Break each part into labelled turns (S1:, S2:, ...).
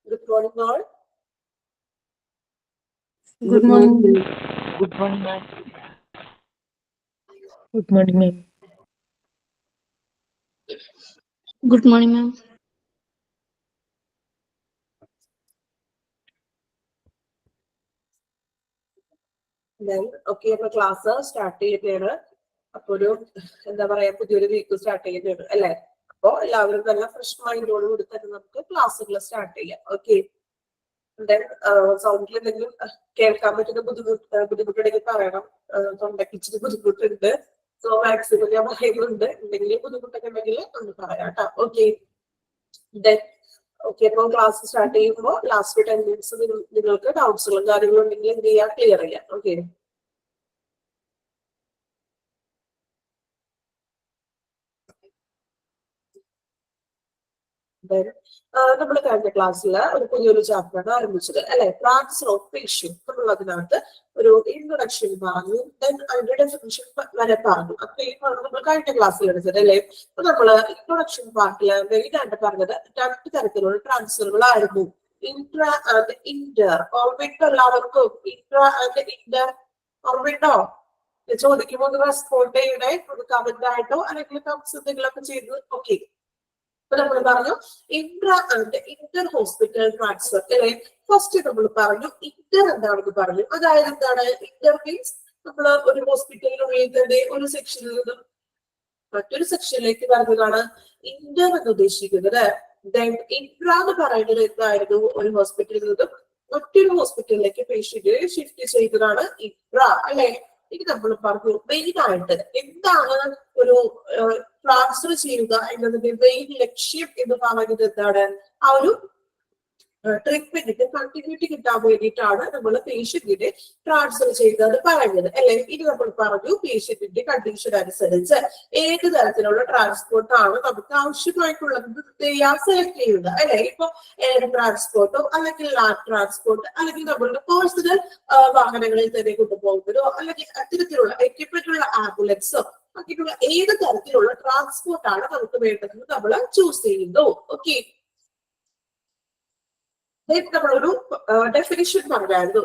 S1: Good morning, all.
S2: Good morning.
S3: Good morning, ma'am.
S2: Good morning, ma'am.
S4: Good morning, ma'am.
S1: Then, okay, അപ്പൊ class start ചെയ്യുകയാണ്. അപ്പൊ ഒരു എന്താ പറയാ പുതിയൊരു വീക്ക് സ്റ്റാർട്ട് ചെയ്യുകയാണ് അല്ലെ. അപ്പൊ എല്ലാവരും തന്നെ ഫ്രഷ് മൈൻഡോട് കൂടി തന്നെ നമുക്ക് ക്ലാസ്സുകൾ സ്റ്റാർട്ട് ചെയ്യാം. ഓക്കെ. ദെൻ സൗണ്ടിൽ എന്തെങ്കിലും കേൾക്കാൻ പറ്റുന്ന ബുദ്ധിമുട്ടുണ്ടെങ്കിൽ പറയണം. തൊണ്ടയ്ക്ക് ഇച്ചിരി ബുദ്ധിമുട്ടുണ്ട്. സോ മാക്സിമം ഞാൻ പറയുന്നുണ്ട്. എന്തെങ്കിലും ബുദ്ധിമുട്ടൊക്കെ ഉണ്ടെങ്കിൽ ഒന്ന് പറയാം കേട്ടോ. ഓക്കെ. ദെൻ ഓക്കെ, അപ്പൊ ക്ലാസ് സ്റ്റാർട്ട് ചെയ്യുമ്പോൾ ലാസ്റ്റ് 10 മിനിറ്റ്സ് നിങ്ങൾക്ക് ഡൗട്ട്സുകളും കാര്യങ്ങളും ഉണ്ടെങ്കിൽ എന്ത് ചെയ്യാം, ക്ലിയർ ചെയ്യാം. ഓക്കെ. നമ്മൾ കഴിഞ്ഞ ക്ലാസ്സിൽ ഒരു പുതിയൊരു ചാപ്റ്ററാണ് ആരംഭിച്ചത് അല്ലെ, ട്രാൻസ്ഫർ ഓഫ് പേഷ്യന്റ്. നമ്മൾ അതിനകത്ത് ഒരു ഇൻട്രൊഡക്ഷൻ പറഞ്ഞു, ദെൻ അതിന്റെ ഡെഫിനിഷൻ വരെ പറഞ്ഞു. അത്രയും നമ്മൾ കഴിഞ്ഞ ക്ലാസ്സിൽ എടുത്തത് അല്ലെ. അപ്പൊ നമ്മള് ഇൻട്രൊഡക്ഷൻ പാർട്ടില് മെയിൻ ആയിട്ട് പറഞ്ഞത് 2 തരത്തിലുള്ള ട്രാൻസ്ഫറുകളായിരുന്നു, ഇൻട്രാ ആൻഡ് ഇന്റർ. ഓർമ്മയുണ്ടോ എല്ലാവർക്കും? ഇൻട്രാ ആൻഡ് ഇന്റർ ഓർമ്മയുണ്ടോ? ചോദിക്കുമ്പോൾ റെസ്പോണ്ട് ചെയ്യണേ, കമന്റ് ആയിട്ടോ അല്ലെങ്കിൽ കമന്റ്സ് എന്തെങ്കിലുമൊക്കെ ചെയ്ത്. ഓക്കെ. അപ്പൊ നമ്മൾ പറഞ്ഞു intra and Inter hospital transfer അല്ലെ. ഫസ്റ്റ് നമ്മൾ പറഞ്ഞു ഇന്റർ എന്താണെന്ന് പറഞ്ഞു. അതായത് എന്താണ് ഇന്റർ മീൻസ്, നമ്മൾ ഒരു ഹോസ്പിറ്റലിനുള്ളിൽ തന്നെ ഒരു സെക്ഷനിൽ നിന്നും മറ്റൊരു സെക്ഷനിലേക്ക് വരുന്നതാണ് ഇന്റർ എന്ന് ഉദ്ദേശിക്കുന്നത്. ദെൻ ഇൻട്ര എന്ന് പറയുന്നത് എന്തായിരുന്നു, ഒരു ഹോസ്പിറ്റലിൽ നിന്നും മറ്റൊരു ഹോസ്പിറ്റലിലേക്ക് പേഷ്യന്റിനെ ഷിഫ്റ്റ് ചെയ്തതാണ് ഇൻട്ര അല്ലെ. ഇത് നമ്മൾ പറഞ്ഞു മെയിൻ ആയിട്ട് എന്താണ് ഒരു ട്രാൻസ്ഫർ ചെയ്യുക എന്നതിന്റെ മെയിൻ ലക്ഷ്യം എന്ന് പറയുന്നത് എന്താണ്, ആ ഒരു ട്രീറ്റ്മെന്റിന്റെ കണ്ടിന്യൂറ്റി കിട്ടാൻ വേണ്ടിയിട്ടാണ് നമ്മൾ പേഷ്യന്റിനെ ട്രാൻസ്ഫർ ചെയ്യുന്നത് പറയുന്നത് അല്ലെ. ഇനി നമ്മൾ പറഞ്ഞു പേഷ്യന്റിന്റെ കണ്ടീഷൻ അനുസരിച്ച് ഏത് തരത്തിലുള്ള ട്രാൻസ്പോർട്ട് ആണ് നമുക്ക് ആവശ്യമായിട്ടുള്ളത് സെലക്ട് ചെയ്യുന്നത് അല്ലെ. ഇപ്പൊ എയർ ട്രാൻസ്പോർട്ടോ അല്ലെങ്കിൽ ലാൻഡ് ട്രാൻസ്പോർട്ട് അല്ലെങ്കിൽ നമ്മളുടെ പേഴ്സണൽ വാഹനങ്ങളിൽ തന്നെ കൊണ്ടുപോകുന്നതോ അല്ലെങ്കിൽ അത്തരത്തിലുള്ള എക്യുപ്മെന്റ് ഉള്ള ആംബുലൻസോ അങ്ങനെയുള്ള ഏത് തരത്തിലുള്ള ട്രാൻസ്പോർട്ട് ആണ് നമുക്ക് വേണ്ടതെന്ന് നമ്മൾ ചൂസ് ചെയ്യുന്നു. ഓക്കെ. നമ്മളൊരു ഡെഫിനിഷൻ പറഞ്ഞായിരുന്നു.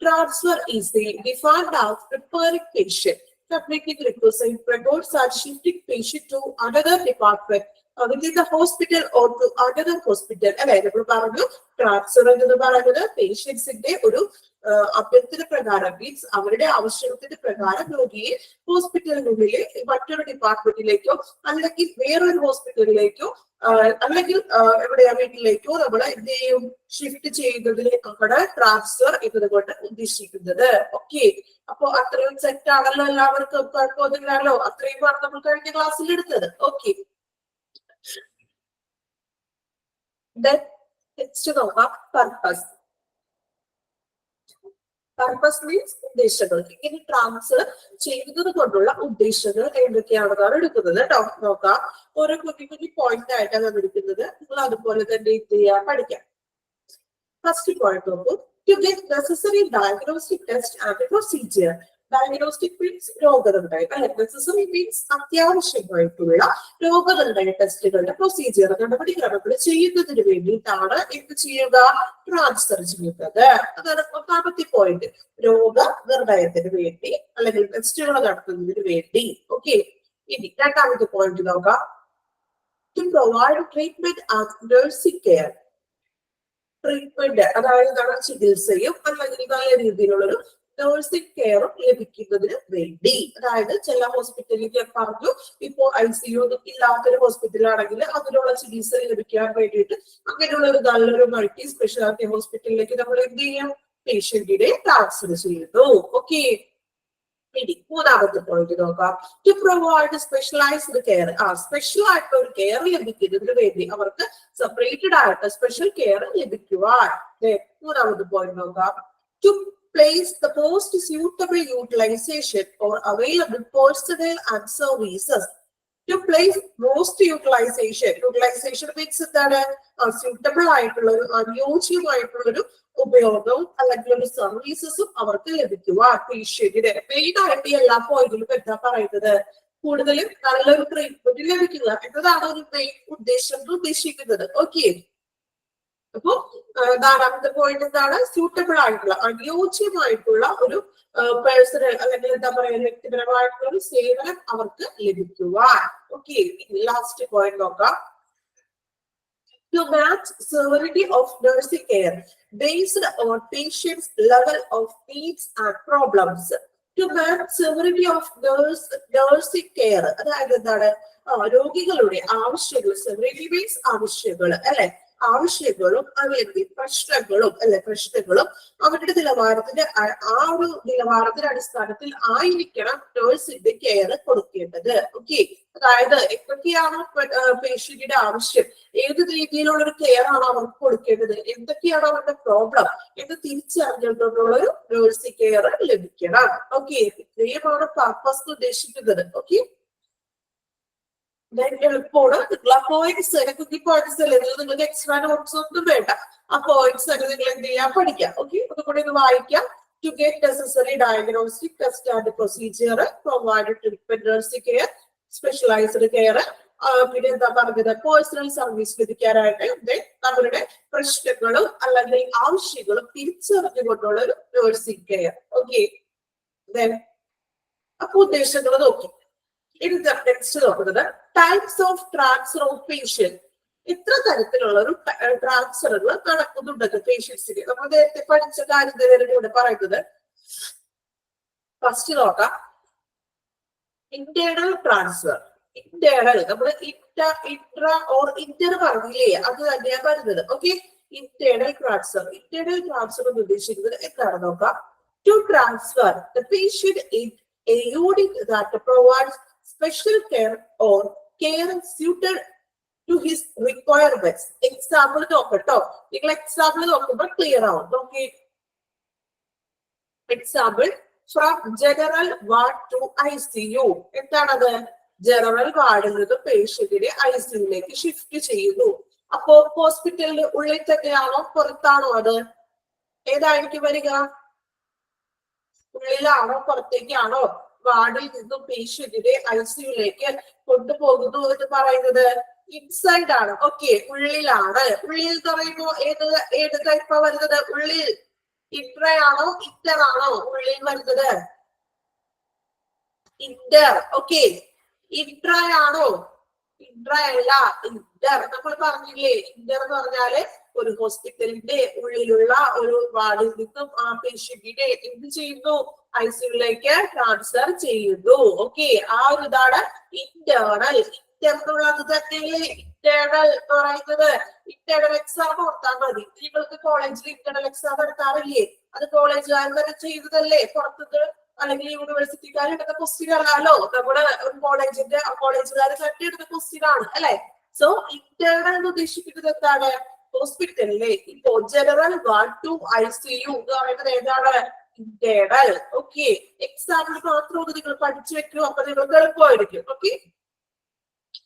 S1: Transfer is the defined as preparing patient, completing requisite records and shifting patient to another department within the hospital or to another hospital അല്ലെ. നമ്മൾ പറഞ്ഞു ട്രാൻസ്ഫർ എന്ന് പറയുന്നത് പേഷ്യൻസിന്റെ ഒരു അഭ്യർത്ഥന പ്രകാരം, മീൻസ് അവരുടെ ആവശ്യത്തിന്റെ പ്രകാരം രോഗിയെ ഹോസ്പിറ്റലിനുള്ളിൽ മറ്റൊരു ഡിപ്പാർട്ട്മെന്റിലേക്കോ അല്ലെങ്കിൽ വേറൊരു ഹോസ്പിറ്റലിലേക്കോ അല്ലെങ്കിൽ എവിടെയാ വീട്ടിലേക്കോ നമ്മൾ എന്ത് ചെയ്യും, ഷിഫ്റ്റ് ചെയ്യുന്നതിനെ അവിടെ ട്രാൻസ്ഫർ എന്നതുകൊണ്ട് ഉദ്ദേശിക്കുന്നത്. ഓക്കെ. അപ്പൊ അത്രയും സെറ്റ് ആണല്ലോ, എല്ലാവർക്കും കുഴപ്പമൊന്നുമില്ലല്ലോ. അത്രയുമാണ് നമ്മൾ കഴിഞ്ഞ ക്ലാസ്സിൽ എടുത്തത്. ഓക്കെ. നെക്സ്റ്റ് നോക്കാം പർപ്പസ്. പർപ്പസ് മീൻസ് ഉദ്ദേശങ്ങൾ. ഇനി ട്രാൻസ്ഫർ ചെയ്യുന്നത് കൊണ്ടുള്ള ഉദ്ദേശങ്ങൾ എന്തൊക്കെയാണെന്നാണ് എടുക്കുന്നത് കേട്ടോ. നോക്കാം, ഓരോ കുഞ്ഞു കുഞ്ഞു പോയിന്റ് ആയിട്ടാണ് എടുക്കുന്നത്. നിങ്ങൾ അതുപോലെ തന്നെ എന്ത് ചെയ്യാ, പഠിക്കാം. ഫസ്റ്റ് പോയിന്റ് നോക്കൂ, to get necessary diagnostic test and procedure. Diagnostic means രോഗനിർണയം അല്ലെ. നെസസറി മീൻസ് അത്യാവശ്യമായിട്ടുള്ള രോഗനിർണയ ടെസ്റ്റുകളുടെ പ്രൊസീജിയർ നടപടിക്രമങ്ങൾ ചെയ്യുന്നതിന് വേണ്ടിയിട്ടാണ് എന്ത് ചെയ്യുക, ട്രാൻസ്ഫർ ചെയ്യുന്നത്. അതാണ് ഒന്നാമത്തെ പോയിന്റ്, രോഗനിർണയത്തിന് വേണ്ടി അല്ലെങ്കിൽ ടെസ്റ്റുകൾ നടത്തുന്നതിന് വേണ്ടി. ഓക്കെ. ഇനി രണ്ടാമത്തെ പോയിന്റ് നോക്കാം, to provide treatment and nursing care. Treatment അതായത് ചികിത്സയും അല്ലെങ്കിൽ നല്ല രീതിയിലുള്ളൊരു നഴ്സിംഗ് കെയറും ലഭിക്കുന്നതിന് വേണ്ടി. അതായത് ചില ഹോസ്പിറ്റലിൽ ഞാൻ പറഞ്ഞു, ഇപ്പോ ICU ഒന്നും ഇല്ലാത്തൊരു ഹോസ്പിറ്റലാണെങ്കിൽ അതിനുള്ള ചികിത്സ ലഭിക്കാൻ വേണ്ടിയിട്ട് അങ്ങനെയുള്ള ഒരു നല്ലൊരു മൾട്ടി സ്പെഷ്യാലിറ്റി ഹോസ്പിറ്റലിലേക്ക് നമ്മൾ എന്ത് ചെയ്യും, പേഷ്യന്റിനെ ട്രാൻസ്ഫർ ചെയ്യുന്നു. ഓക്കെ. ഇനി മൂന്നാമത്തെ പോയിന്റ് നോക്കാം, to provide specialised care. Special ആയിട്ടുള്ള ഒരു കെയർ ലഭിക്കുന്നതിന് വേണ്ടി അവർക്ക് സെപ്പറേറ്റഡ് ആയിട്ട് സ്പെഷ്യൽ കെയർ ലഭിക്കുവാൻ. മൂന്നാമത്തെ പോയിന്റ് നോക്കാം, to place the most suitable utilization or available personnel and services. To place most utilization. Utilization means എന്താണ്, suitable ആയിട്ടുള്ള ഒരു അനുയോജ്യമായിട്ടുള്ള ഒരു ഉപയോഗവും അല്ലെങ്കിൽ ഒരു സർവീസസും അവർക്ക് ലഭിക്കുവാൻ പേഷ്യന്റിന്. മെയിൻ ആയിട്ട് എല്ലാ പോയിന്റിലും എന്താ പറയുന്നത്, കൂടുതലും നല്ലൊരു ട്രീറ്റ്മെന്റ് ലഭിക്കുക എന്നതാണ് ഒരു മെയിൻ ഉദ്ദേശിക്കുന്നത്. ഓക്കെ. അപ്പൊ നാലാമത്തെ പോയിന്റ് എന്താണ്? സ്യൂട്ടബിൾ ആയിട്ടുള്ള അനുയോജ്യമായിട്ടുള്ള ഒരു പേഴ്സണൽ അല്ലെങ്കിൽ എന്താ പറയുക വ്യക്തിപരമായിട്ടുള്ള ഒരു സേവനം അവർക്ക് ലഭിക്കുവാൻ. ഓക്കെ, ലാസ്റ്റ് പോയിന്റ് നോക്കാം. To match severity of nursing care based on patient's level of needs and problems. To match severity of nursing care, അതായത് എന്താണ്? രോഗികളുടെ ആവശ്യങ്ങൾ, സെവറിറ്റി ബേസ് ആവശ്യങ്ങൾ അല്ലെ, ആവശ്യങ്ങളും അല്ലെങ്കിൽ പ്രശ്നങ്ങളും അവരുടെ നിലവാരത്തിന്റെ ആ ഒരു നിലവാരത്തിന്റെ അടിസ്ഥാനത്തിൽ ആയിരിക്കണം നേഴ്സിന്റെ കെയർ കൊടുക്കേണ്ടത്. ഓക്കെ, അതായത് എന്തൊക്കെയാണ് പേഷ്യന്റിന്റെ ആവശ്യം, ഏത് രീതിയിലുള്ള ഒരു കെയർ ആണ് അവർക്ക് കൊടുക്കേണ്ടത്, എന്തൊക്കെയാണ് അവരുടെ പ്രോബ്ലം എന്ന് തിരിച്ചറിഞ്ഞിട്ടുള്ള ഒരു നേഴ്സിംഗ് കെയർ ലഭിക്കണം. ഓക്കെ, ഇത്രയുമാണ് പർപ്പസ് ഉദ്ദേശിക്കുന്നത്. ഓക്കെ, എളുപ്പമാണ്. നിങ്ങൾ ആ പോയിന്റ്സ് കുക്കി പോയിന്റ്സ് അല്ലേ, നിങ്ങൾക്ക് എക്സ്ട്രാ നോട്ട്സ് ഒന്നും വേണ്ട. ആ പോയിന്റ്സ് ഒക്കെ നിങ്ങൾ എന്ത് ചെയ്യാൻ പഠിക്കാം. ഓക്കെ, അതുകൂടെ ഇത് വായിക്കാം. To get necessary diagnostic test and procedure, provide treatment, nursing care, specialized care. പിന്നെ എന്താ പറഞ്ഞത്, പേഴ്സണൽ സർവീസ് ലഭിക്കാനായിട്ട് നമ്മളുടെ പ്രശ്നങ്ങളും അല്ലെങ്കിൽ ആവശ്യങ്ങളും തിരിച്ചറിഞ്ഞുകൊണ്ടുള്ള ഒരു നഴ്സിംഗ് കെയർ. ഓക്കെ, അപ്പൊ ഉദ്ദേശങ്ങൾ നോക്കി. ഇനി നെക്സ്റ്റ് നോക്കുന്നത് types of transfer of patient. എത്ര തരത്തിലുള്ള ഒരു ട്രാൻസ്ഫറുകൾ നടക്കുന്നുണ്ടെന്ന് പേഷ്യൻസിന് നമ്മൾ നേരത്തെ പഠിച്ച കാര്യത്തിന് കൂടെ പറയുന്നത്. ഫസ്റ്റ് നോക്കാം, ഇന്റേണൽ ട്രാൻസ്ഫർ. ഇന്റേണൽ നമ്മൾ ഇൻട്ര ഓർ ഇന്റർ പറഞ്ഞില്ലേ, അത് തന്നെയാണ് വരുന്നത്. Okay, internal transfer. Internal transfer എന്ന് ഉദ്ദേശിക്കുന്നത് എന്താണ് നോക്കാം. To transfer the patient in a unit that provides special care or care suited to his requirements. Example നോക്കട്ടോ, നിങ്ങൾ എക്സാമ്പിൾ നോക്കുമ്പോൾ ക്ലിയർ ആവും. നോക്കി, example from general ward to ICU. എന്താണത്? ജനറൽ വാർഡിൽ നിന്ന് പേഷ്യന്റിനെ ICUലേക്ക് ഷിഫ്റ്റ് ചെയ്യുന്നു. അപ്പോ ഹോസ്പിറ്റലിന്റെ ഉള്ളിൽ തന്നെയാണോ പുറത്താണോ? അത് ഏതായിരിക്കും വരിക? ഉള്ളിലാണോ പുറത്തേക്കാണോ? വാർഡിൽ നിന്നും പേഷ്യന്റിനെ ICUലേക്ക് കൊണ്ടുപോകുന്നു എന്ന് പറയുന്നത് ഇൻസൈഡ് ആണ്. ഓക്കെ, ഉള്ളിലാണ്. ഉള്ളിൽ എന്ന് പറയുമ്പോ ഏത് ടൈപ്പാ വരുന്നത്? ഉള്ളിൽ ഇന്ററാണോ ഇന്ററാണോ ഉള്ളിൽ വരുന്നത്? ഇന്റർ. ഓക്കെ, ഇന്ററാണോ? ഇന്ററല്ല, ഇന്റർ. നമ്മൾ പറഞ്ഞില്ലേ, ഇന്റർ എന്ന് പറഞ്ഞാല് ഒരു ഹോസ്പിറ്റലിന്റെ ഉള്ളിലുള്ള ഒരു വാർഡിൽ നിന്നും ആ പേഷ്യന്റിനെ എന്ത് ചെയ്യുന്നു? ICUലേക്ക് ട്രാൻസ്ഫർ ചെയ്യുന്നു. ഓക്കെ, ആ ഒരു ഇതാണ് ഇന്റേണൽ. ഇന്റർന്നുള്ളത് തന്നെയല്ലേ ഇന്റേണൽ എന്ന് പറയുന്നത്. ഇന്റേണൽ എക്സാം ഓർത്താൽ മതി. നിങ്ങൾക്ക് കോളേജിൽ ഇന്റേണൽ എക്സാം എടുക്കാറില്ലേ? അത് കോളേജുകാർ തന്നെ ചെയ്തതല്ലേ? പുറത്തുനിന്ന് അല്ലെങ്കിൽ യൂണിവേഴ്സിറ്റിക്കാർ എടുത്ത ക്വസ്റ്റ്യൻ അല്ലല്ലോ, നമ്മുടെ കോളേജുകാർ തന്നെ എടുത്ത ക്വസ്റ്റ്യൻ ആണ് അല്ലെ. സോ ഇന്റേണൽ എന്ന് ഉദ്ദേശിക്കുന്നത് എന്താണ്? ഹോസ്പിറ്റലിലെ ഇപ്പോ ജനറൽ വാർഡ് ടു ICU എന്ന് പറയുന്നത് ഏതാണ്? ഇന്റേണൽ. ഓക്കെ, എക്സാമിന് മാത്രം നിങ്ങൾ പഠിച്ചു വെക്കും, അപ്പൊ നിങ്ങൾക്ക് എളുപ്പമായിരിക്കും. ഓക്കെ,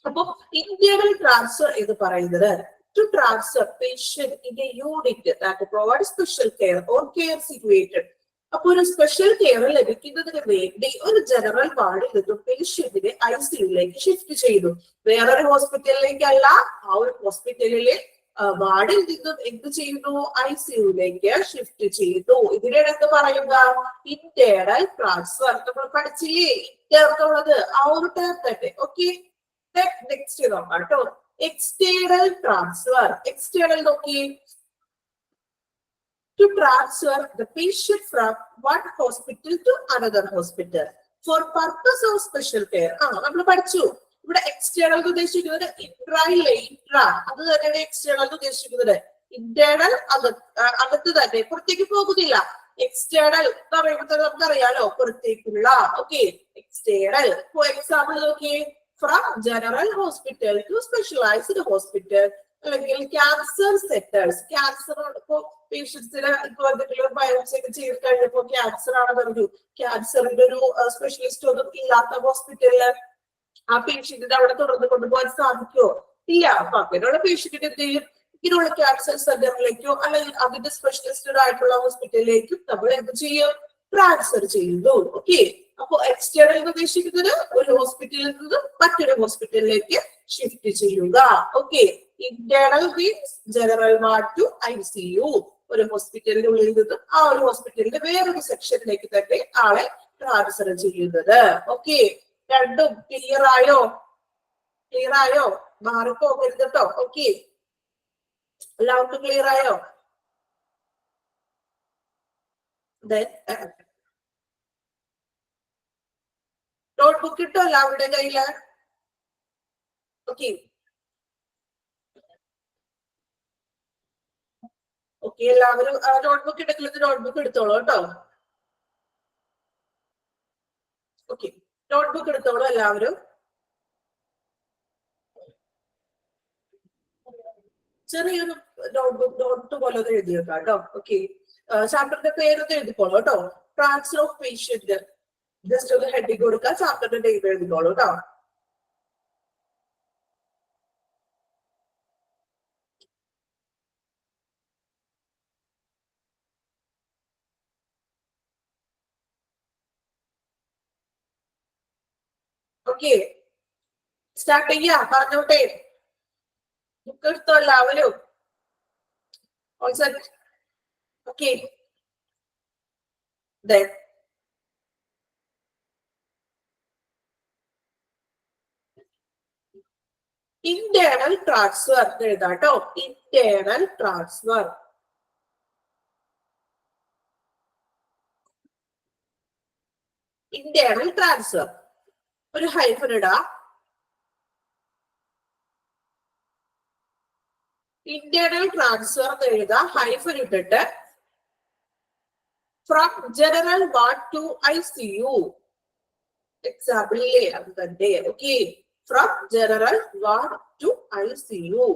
S1: അപ്പൊ ഇന്റേണൽ ട്രാൻസ്ഫർ എന്ന് പറയുന്നത് to transfer patient in a unit that provide special care or care situated. അപ്പൊ ഒരു സ്പെഷ്യൽ കെയർ ലഭിക്കുന്നതിന് വേണ്ടി ഒരു ജനറൽ വാർഡിൽ നിന്നും പേഷ്യന്റിനെ ICUലേക്ക് ഷിഫ്റ്റ് ചെയ്തു. വേറൊരു ഹോസ്പിറ്റലിലേക്കല്ല, ആ ഒരു ഹോസ്പിറ്റലിലെ വാർഡിൽ നിന്നും എന്ത് ചെയ്യുന്നു? ICUലേക്ക് ഷിഫ്റ്റ് ചെയ്തു. ഇതിനാണ് എന്ത് പറയുക? Internal transfer. നമ്മൾ പഠിച്ചില്ലേ ഇന്റർ എന്നുള്ളത്, ആ ഒരു ടേം തന്നെ. ഓക്കെ, നെക്സ്റ്റ് നോക്കാം കേട്ടോ. External transfer. എക്സ്റ്റേണൽ നോക്കി, to transfer the patient from one hospital to another hospital for purpose of special care. നമ്മൾ പഠിച്ചു. ഇവിടെ എക്സ്റ്റേണൽ ഉദ്ദേശിക്കുന്നത് ഇൻട്രയിലെ ഇൻട്ര, അത് തന്നെയാണ് എക്സ്റ്റേണൽ ഉദ്ദേശിക്കുന്നത്. ഇന്റേണൽ അകത്ത് തന്നെ, പുറത്തേക്ക് പോകുന്നില്ല. എക്സ്റ്റേണൽ എന്ന് പറയുമ്പോൾ നമുക്കറിയാലോ പുറത്തേക്കുള്ള. Okay, external. ഫോർ എക്സാമ്പിൾ നോക്കി, from general hospital to specialised hospital അല്ലെങ്കിൽ ക്യാൻസർ സെന്റേഴ്സ്. ക്യാൻസർ ഇപ്പോ പേഷ്യൻസിന് ഇപ്പൊ എന്തെങ്കിലും ബയോപ്സിയൊക്കെ ചെയ്ത് കഴിഞ്ഞപ്പോ ക്യാൻസർ ആണ് പറഞ്ഞു. ക്യാൻസറിന്റെ ഒരു സ്പെഷ്യലിസ്റ്റ് ഒന്നും ഇല്ലാത്ത ഹോസ്പിറ്റലില് ആ പേഷ്യന്റിന് അവിടെ തുറന്നു കൊണ്ടുപോകാൻ സാധിക്കുമോ? ഇല്ല. അപ്പൊ അങ്ങനെയുള്ള പേഷ്യന്റിന് എന്ത് ചെയ്യും? ഇങ്ങനെയുള്ള ക്യാൻസർ സെന്ററിലേക്കോ അല്ലെങ്കിൽ അതിന്റെ സ്പെഷ്യലിസ്റ്റഡ് ആയിട്ടുള്ള ഹോസ്പിറ്റലിലേക്കും നമ്മൾ എന്ത് ചെയ്യും? ട്രാൻസ്ഫർ ചെയ്യുന്നു. ഓക്കെ, അപ്പൊ എക്സ്റ്റേണൽ ഉദ്ദേശിക്കുന്നത് ഒരു ഹോസ്പിറ്റലിൽ നിന്ന് മറ്റൊരു ഹോസ്പിറ്റലിലേക്ക് ഷിഫ്റ്റ് ചെയ്യുക. Okay, internal means general ward to ICU. ഒരു ഹോസ്പിറ്റലിന്റെ ഉള്ളിൽ നിന്ന് ആ ഒരു ഹോസ്പിറ്റലിന്റെ വേറൊരു സെക്ഷനിലേക്ക് തന്നെ ആളെ ട്രാൻസ്ഫർ ചെയ്യുന്നത്. ഓക്കെ, രണ്ടും ക്ലിയർ ആയോ? മാറിപ്പോകരുത് കേട്ടോ. ഓക്കെ, എല്ലാവർക്കും ക്ലിയർ ആയോ? നോട്ട്ബുക്ക് കിട്ടോ എല്ലാവരുടെ കയ്യില്? ഓക്കെ, എല്ലാവരും നോട്ട്ബുക്ക് എടുക്കുന്നത് നോട്ട്ബുക്ക് എടുത്തോളൂ കേട്ടോ. ഓക്കെ, നോട്ട്ബുക്ക് എടുത്തോളൂ എല്ലാവരും. ചെറിയൊരു നോട്ട് പോലെ ഒന്ന് എഴുതി വെക്കാം കേട്ടോ. ഓക്കെ, ചാപ്റ്ററിന്റെ പേരൊന്ന് എഴുതിക്കോളൂ കേട്ടോ. ട്രാൻസ്ഫർ ഓഫ് പേഷ്യന്റ് ജസ്റ്റ് ഒന്ന് ഹെഡിങ് കൊടുക്കുക, ചാപ്റ്ററിന്റെ നെയിം എഴുതിക്കോളൂ കേട്ടോ. ഓക്കെ, സ്റ്റാർട്ട് ചെയ്യാ. പറഞ്ഞോട്ടെ, ബുക്ക് എടുത്തോ എല്ലാവരും? ഓക്കെ, ഇന്റേണൽ ട്രാൻസ്ഫർ എഴുതാട്ടോ. Internal transfer. ഇന്റേണൽ ട്രാൻസ്ഫർ ഒരു ഹൈഫൻ ഇടാ. ഇന്റേണൽ ട്രാൻസ്ഫർ എന്ന് എഴുതാ, ഹൈഫൻ ഇട്ടിട്ട് from general ward to ICU. എക്സാമ്പിളിലെ അത് തന്നെ. Okay, from general ward to ICU.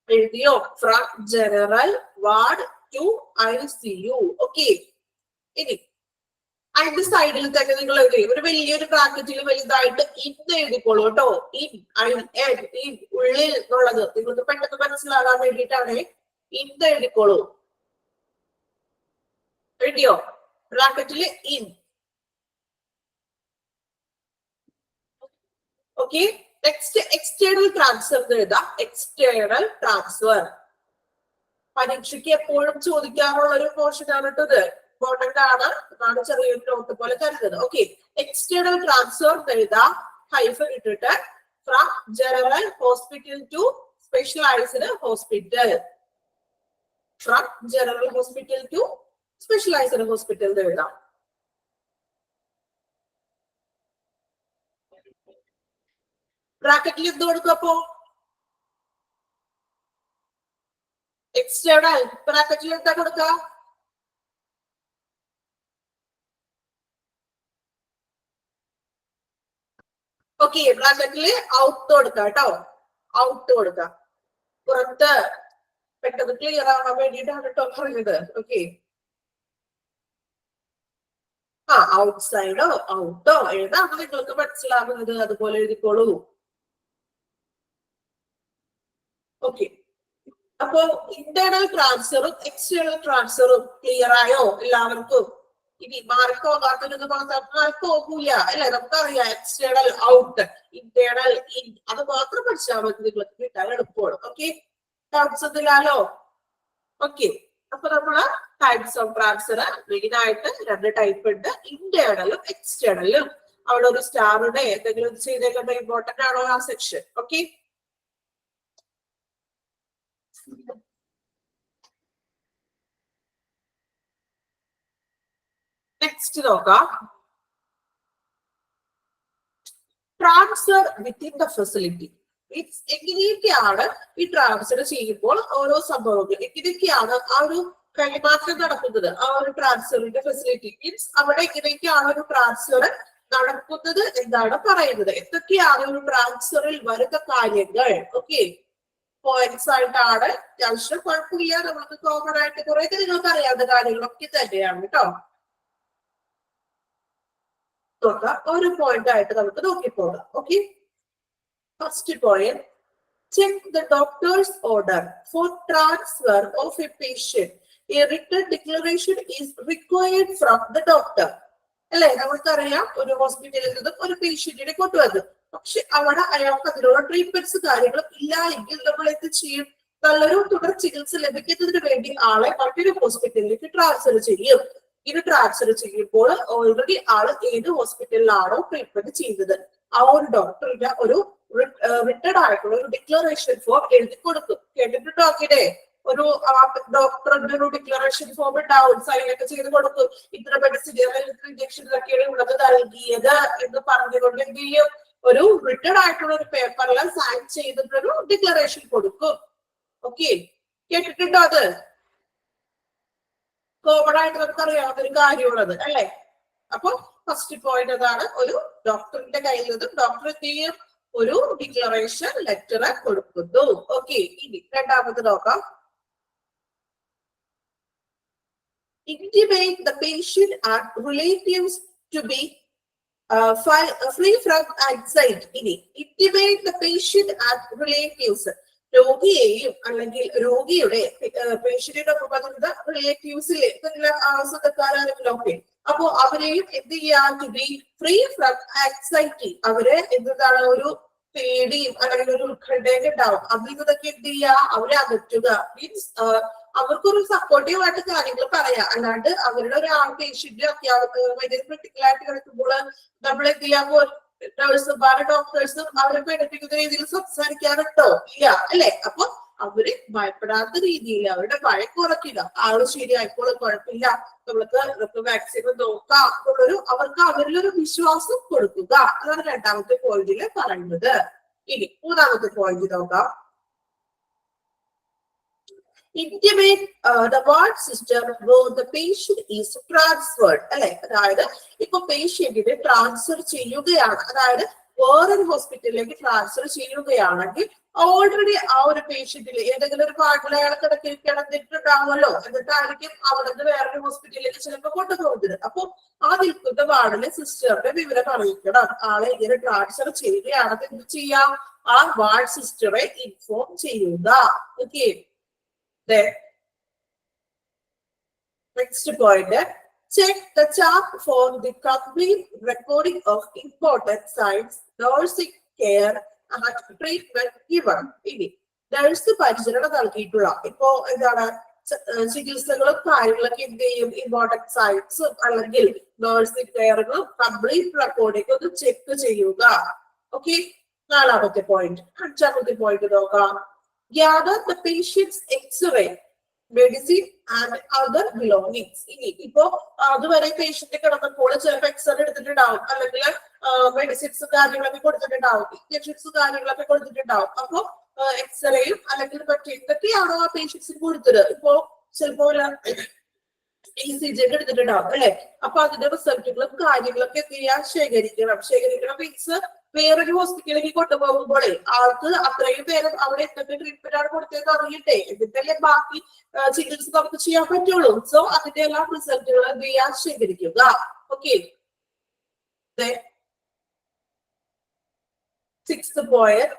S1: എഴുതിയോ? From general ward to ICU. Okay, ഇനി അതിന്റെ സൈഡിൽ തന്നെ നിങ്ങൾ എഴുതി ഒരു വലിയൊരു ബ്രാക്കറ്റിൽ വലുതായിട്ട് ഇന്ന് എഴുതിക്കോളൂ കേട്ടോ. ഇൻ ഉള്ളിൽ എന്നുള്ളത് നിങ്ങൾക്ക് പെട്ടെന്ന് മനസ്സിലാകാൻ വേണ്ടിയിട്ടാണ് ഇന്ന് എഴുതിക്കോളൂ. എഴുതിയോ? ബ്രാക്കറ്റില് in. Okay, next external transfer എഴുതാം. എക്സ്റ്റേണൽ ട്രാൻസ്ഫർ പരീക്ഷയ്ക്ക് എപ്പോഴും ചോദിക്കാറുള്ള ഒരു പോർഷൻ ആണ് കേട്ടത്. ഇമ്പോർട്ടന്റ് ആണ്, അതാണ് ചെറിയൊരു നോട്ട് പോലെ കരുതുന്നത്. ഓക്കെ, എക്സ്റ്റേണൽ ട്രാൻസ്ഫർ എഴുതാം, ഹൈഫൻ ഇട്ടിട്ട് from general hospital to specialised hospital. From general hospital to specialised hospital എഴുതാം. ബ്രാക്കറ്റിൽ എന്ത് കൊടുക്കും അപ്പോ? എക്സ്റ്റേണൽ ബ്രാക്കറ്റിൽ എന്താ കൊടുക്കുക? ഓക്കെ, ബ്രാക്കറ്റില് ഔട്ട് കൊടുക്കാം കേട്ടോ. ഔട്ട് കൊടുക്കാം, പുറത്ത്. പെട്ടെന്ന് ക്ലിയർ ആവാൻ വേണ്ടിയിട്ടാണ് കേട്ടോ പറഞ്ഞത്. ഓക്കെ, ഔട്ട് സൈഡോ ഔട്ടോ എഴുതാം, നിങ്ങൾക്ക് മനസ്സിലാകുന്നത് അതുപോലെ എഴുതിക്കോളൂ. ഓക്കെ, അപ്പോ ഇന്റേണൽ ട്രാൻസ്ഫറും എക്സ്റ്റേണൽ ട്രാൻസ്ഫറും ക്ലിയർ ആയോ എല്ലാവർക്കും? ഇനി മാർക്ക് പോകാത്തത് മാർക്ക് പോകൂല അല്ലെ? നമുക്കറിയാം എക്സ്റ്റേണൽ ഔട്ട്, ഇന്റേണൽ ഇൻ, അത് മാത്രം പഠിച്ചാൽ മതി, നിങ്ങൾക്ക് കിട്ടാൻ എളുപ്പമാണ്. ഓക്കെ, ഡൗട്ട്സ് ഒന്നുമില്ലല്ലോ? ഓക്കെ, അപ്പൊ നമ്മള് ടൈപ്സ് ഓഫ് ട്രാൻസ്ഫർ മെയിൻ ആയിട്ട് രണ്ട് ടൈപ്പ് ഉണ്ട്, ഇന്റേണലും എക്സ്റ്റേണലും. അവിടെ ഒരു സ്റ്റാറുടെ എന്തെങ്കിലും ചെയ്തേക്കേണ്ട ഇമ്പോർട്ടന്റ് ആണോ ആ സെക്ഷൻ? ഓക്കെ, നെക്സ്റ്റ് നോക്കാം. Transfer within the facility. എങ്ങനെയൊക്കെയാണ് ഈ ട്രാൻസ്ഫർ ചെയ്യുമ്പോൾ ഓരോ സംഭവങ്ങൾ എങ്ങനെയൊക്കെയാണ് ആ ഒരു കൈമാറ്റം നടക്കുന്നത്, ആ ഒരു ട്രാൻസ്ഫറിന്റെ ഫെസിലിറ്റി മീൻസ് അവിടെ എങ്ങനെയൊക്കെയാണ് ഒരു ട്രാൻസ്ഫർ നടക്കുന്നത് എന്നാണ് പറയുന്നത്. എന്തൊക്കെയാണ് ഒരു ട്രാൻസ്ഫറിൽ വരുന്ന കാര്യങ്ങൾ? ഓക്കെ, പോയിന്റ്സ് ആയിട്ടാണ്. അത്യാവശ്യം കുഴപ്പമില്ല, നമുക്ക് കോമൺ ആയിട്ട് കുറെ നിങ്ങൾക്ക് അറിയാവുന്ന കാര്യങ്ങളൊക്കെ തന്നെയാണ് കേട്ടോ. നോക്കാം, ഒരു പോയിന്റ് ആയിട്ട് നമുക്ക് നോക്കിപ്പോകാം. Okay, first point, check the doctor's order for transfer of a patient. A written declaration is required from the doctor. അല്ലെ? നമുക്കറിയാം ഒരു ഹോസ്പിറ്റലിൽ നിന്നും ഒരു പേഷ്യന്റിനെ കൊണ്ടുവന്നു. പക്ഷെ അവിടെ അയാൾക്ക് അതിനുള്ള ട്രീറ്റ്മെന്റ്സ് കാര്യങ്ങളും ഇല്ല എങ്കിൽ നമ്മൾ എന്ത് ചെയ്യും? നല്ലൊരു തുടർ ചികിത്സ ലഭിക്കുന്നതിന് വേണ്ടി ആളെ മറ്റൊരു ഹോസ്പിറ്റലിലേക്ക് ട്രാൻസ്ഫർ ചെയ്യും. ഇത് ട്രാൻസ്ഫർ ചെയ്യുമ്പോൾ ഓൾറെഡി ആള് ഏത് ഹോസ്പിറ്റലിലാണോ ട്രീറ്റ്മെന്റ് ചെയ്തത് ആ ഒരു ഡോക്ടറിന്റെ ഒരു റിട്ടേർഡ് ആയിട്ടുള്ള ഒരു ഡിക്ലറേഷൻ ഫോം എഴുതി കൊടുക്കും. കേട്ടിട്ടുണ്ടോ അങ്ങനെ? ഒരു ഡോക്ടറിന്റെ ഒരു ഡിക്ലറേഷൻ ഫോം ഉണ്ടാവും, സൈൻ ഒക്കെ ചെയ്ത് കൊടുക്കും. ഇത്ര മെഡിസിൻ ഇത്ര ഇഞ്ചക്ഷനിലൊക്കെയാണ് ഉള്ളത് നൽകിയത് എന്ന് പറഞ്ഞുകൊണ്ട് എന്ത് ചെയ്യും? ഒരു റിട്ടേർഡ് ആയിട്ടുള്ള ഒരു പേപ്പറിൽ സൈൻ ചെയ്തിട്ടൊരു ഡിക്ലറേഷൻ കൊടുക്കും. ഓക്കെ, കേട്ടിട്ടുണ്ടോ? അത് കോമൺ ആയിട്ട് നമുക്ക് അറിയാവുന്ന ഒരു കാര്യമാണത് അല്ലെ? അപ്പൊ ഫസ്റ്റ് പോയിന്റ് അതാണ്, ഒരു ഡോക്ടറിന്റെ കയ്യിൽ നിന്നും ഡോക്ടർ എന്ത് ചെയ്യും? ഒരു ഡിക്ലറേഷൻ ലെറ്റർ കൊടുക്കുന്നു. ഓക്കെ, ഇനി രണ്ടാമത് നോക്കാം. Intimate the patient and relatives to be free from anxiety. ഇനി intimate the patient and relatives, രോഗിയെയും അല്ലെങ്കിൽ രോഗിയുടെ പേഷ്യന്റിന്റെ ഒപ്പം റിലേറ്റീവ്സിലെ സ്വന്തക്കാരെങ്കിലും ഒക്കെ, അപ്പോ അവരെയും എന്ത് ചെയ്യാൻ? To be free from anxiety, അവരെ എന്താണ് ഒരു പേടിയും അല്ലെങ്കിൽ ഒരു ഉത്കണ്ഠയൊക്കെ ഉണ്ടാവും, അതിൽ നിന്നൊക്കെ എന്ത് ചെയ്യുക? അവരെ അകറ്റുക. മീൻസ് അവർക്കൊരു സപ്പോർട്ടീവ് ആയിട്ട് കാര്യങ്ങൾ പറയാം. അല്ലാണ്ട് അവരുടെ ഒരു പേഷ്യന്റ് വലിയ ക്രിട്ടിക്കൽ ആയിട്ട് കിടക്കുമ്പോൾ നമ്മൾ എന്ത് ചെയ്യാൻ? നഴ്സുമാരും ഡോക്ടേഴ്സും അവരെ പേടിപ്പിക്കുന്ന രീതിയിൽ സംസാരിക്കാറുണ്ടോ? ഇല്ല അല്ലെ? അപ്പൊ അവര് ഭയപ്പെടാത്ത രീതിയിൽ അവരുടെ ഭയം കുറയ്ക്കുക. ആള് ശരിയായിക്കോളും, കുഴപ്പമില്ല, നമ്മൾക്ക് വാക്സിൻ നോക്കാം എന്നുള്ളൊരു അവർക്ക് അവരിലൊരു വിശ്വാസം കൊടുക്കുക. അതാണ് രണ്ടാമത്തെ പോയിന്റിൽ പറയുന്നത്. ഇനി മൂന്നാമത്തെ പോയിന്റ് നോക്കാം. Intimate the ward system where the patient is transferred. അല്ലെ? അതായത് ഇപ്പൊ പേഷ്യന്റിനെ ട്രാൻസ്ഫർ ചെയ്യുകയാണ്, അതായത് വേറൊരു ഹോസ്പിറ്റലിലേക്ക് ട്രാൻസ്ഫർ ചെയ്യുകയാണെങ്കിൽ ഓൾറെഡി ആ ഒരു പേഷ്യന്റിൽ ഏതെങ്കിലും ഒരു വാർഡിൽ അയാൾ കിടന്നിട്ടുണ്ടാവുമല്ലോ, എന്നിട്ടായിരിക്കും അവിടെ നിന്ന് വേറൊരു ഹോസ്പിറ്റലിലേക്ക് ചിലപ്പോൾ കൊണ്ടുപോകുന്നത്. അപ്പൊ ആ നിൽക്കുന്ന വാർഡിലെ സിസ്റ്ററുടെ വിവരം അറിയിക്കണം. ആളെ ഇങ്ങനെ ട്രാൻസ്ഫർ ചെയ്യുകയാണെന്ന് എന്ത് ചെയ്യാം? ആ വാർഡ് സിസ്റ്ററെ ഇൻഫോം ചെയ്യുക. Okay, next point, check the chart for the complete recording of important signs, nursing care and treatment given. ഇനി നഴ്സ് പരിചരണം നൽകിയിട്ടുള്ള ഇപ്പോ എന്താണ് ചികിത്സകളും കാര്യങ്ങളൊക്കെ എന്ത് ചെയ്യും? ഇമ്പോർട്ടന്റ് സൈൻസും അല്ലെങ്കിൽ നഴ്സിംഗ് കെയറുകളും കംപ്ലീറ്റ് റെക്കോർഡിംഗ് ഒന്ന് ചെക്ക് ചെയ്യുക. ഓക്കെ, നാലാമത്തെ പോയിന്റ്. അഞ്ചാമത്തെ പോയിന്റ് നോക്കാം. Gather the patient's X-ray, medicine and other belongings. ഇനി ഇപ്പോ അതുവരെ പേഷ്യന്റ് കിടന്നപ്പോൾ ചിലപ്പോൾ എക്സ്റേ എടുത്തിട്ടുണ്ടാവും, അല്ലെങ്കിൽ മെഡിസിൻസ് കാര്യങ്ങളൊക്കെ കൊടുത്തിട്ടുണ്ടാവും, ഇഞ്ചക്ഷൻസ് കാര്യങ്ങളൊക്കെ കൊടുത്തിട്ടുണ്ടാവും. അപ്പൊ എക്സ്റേയും അല്ലെങ്കിൽ മറ്റേ എന്തൊക്കെയാണോ ആ പേഷ്യൻസിന് കൊടുത്തത്, ഇപ്പോ ചിലപ്പോ ECG ഒക്കെ എടുത്തിട്ടുണ്ടാവും അല്ലെ? അപ്പൊ അതിന്റെ റിസൾട്ടുകളും കാര്യങ്ങളൊക്കെ എന്ത് ചെയ്യാൻ? ശേഖരിക്കണം മീൻസ് വേറൊരു ഹോസ്പിറ്റലിലേക്ക് കൊണ്ടുപോകുമ്പോഴേ ആൾക്ക് അത്രയും പേരും അവിടെ എന്തൊക്കെ ട്രീറ്റ്മെന്റ് ആണ് കൊടുത്തതെന്ന് അറിയട്ടെ, എന്നിട്ടല്ലേ ബാക്കി ചികിത്സ നമുക്ക് ചെയ്യാൻ പറ്റുള്ളൂ. സോ അതിന്റെ എല്ലാ റിസൾട്ടുകളും എന്ത് ചെയ്യാൻ? ശേഖരിക്കുക. Okay, sixth point.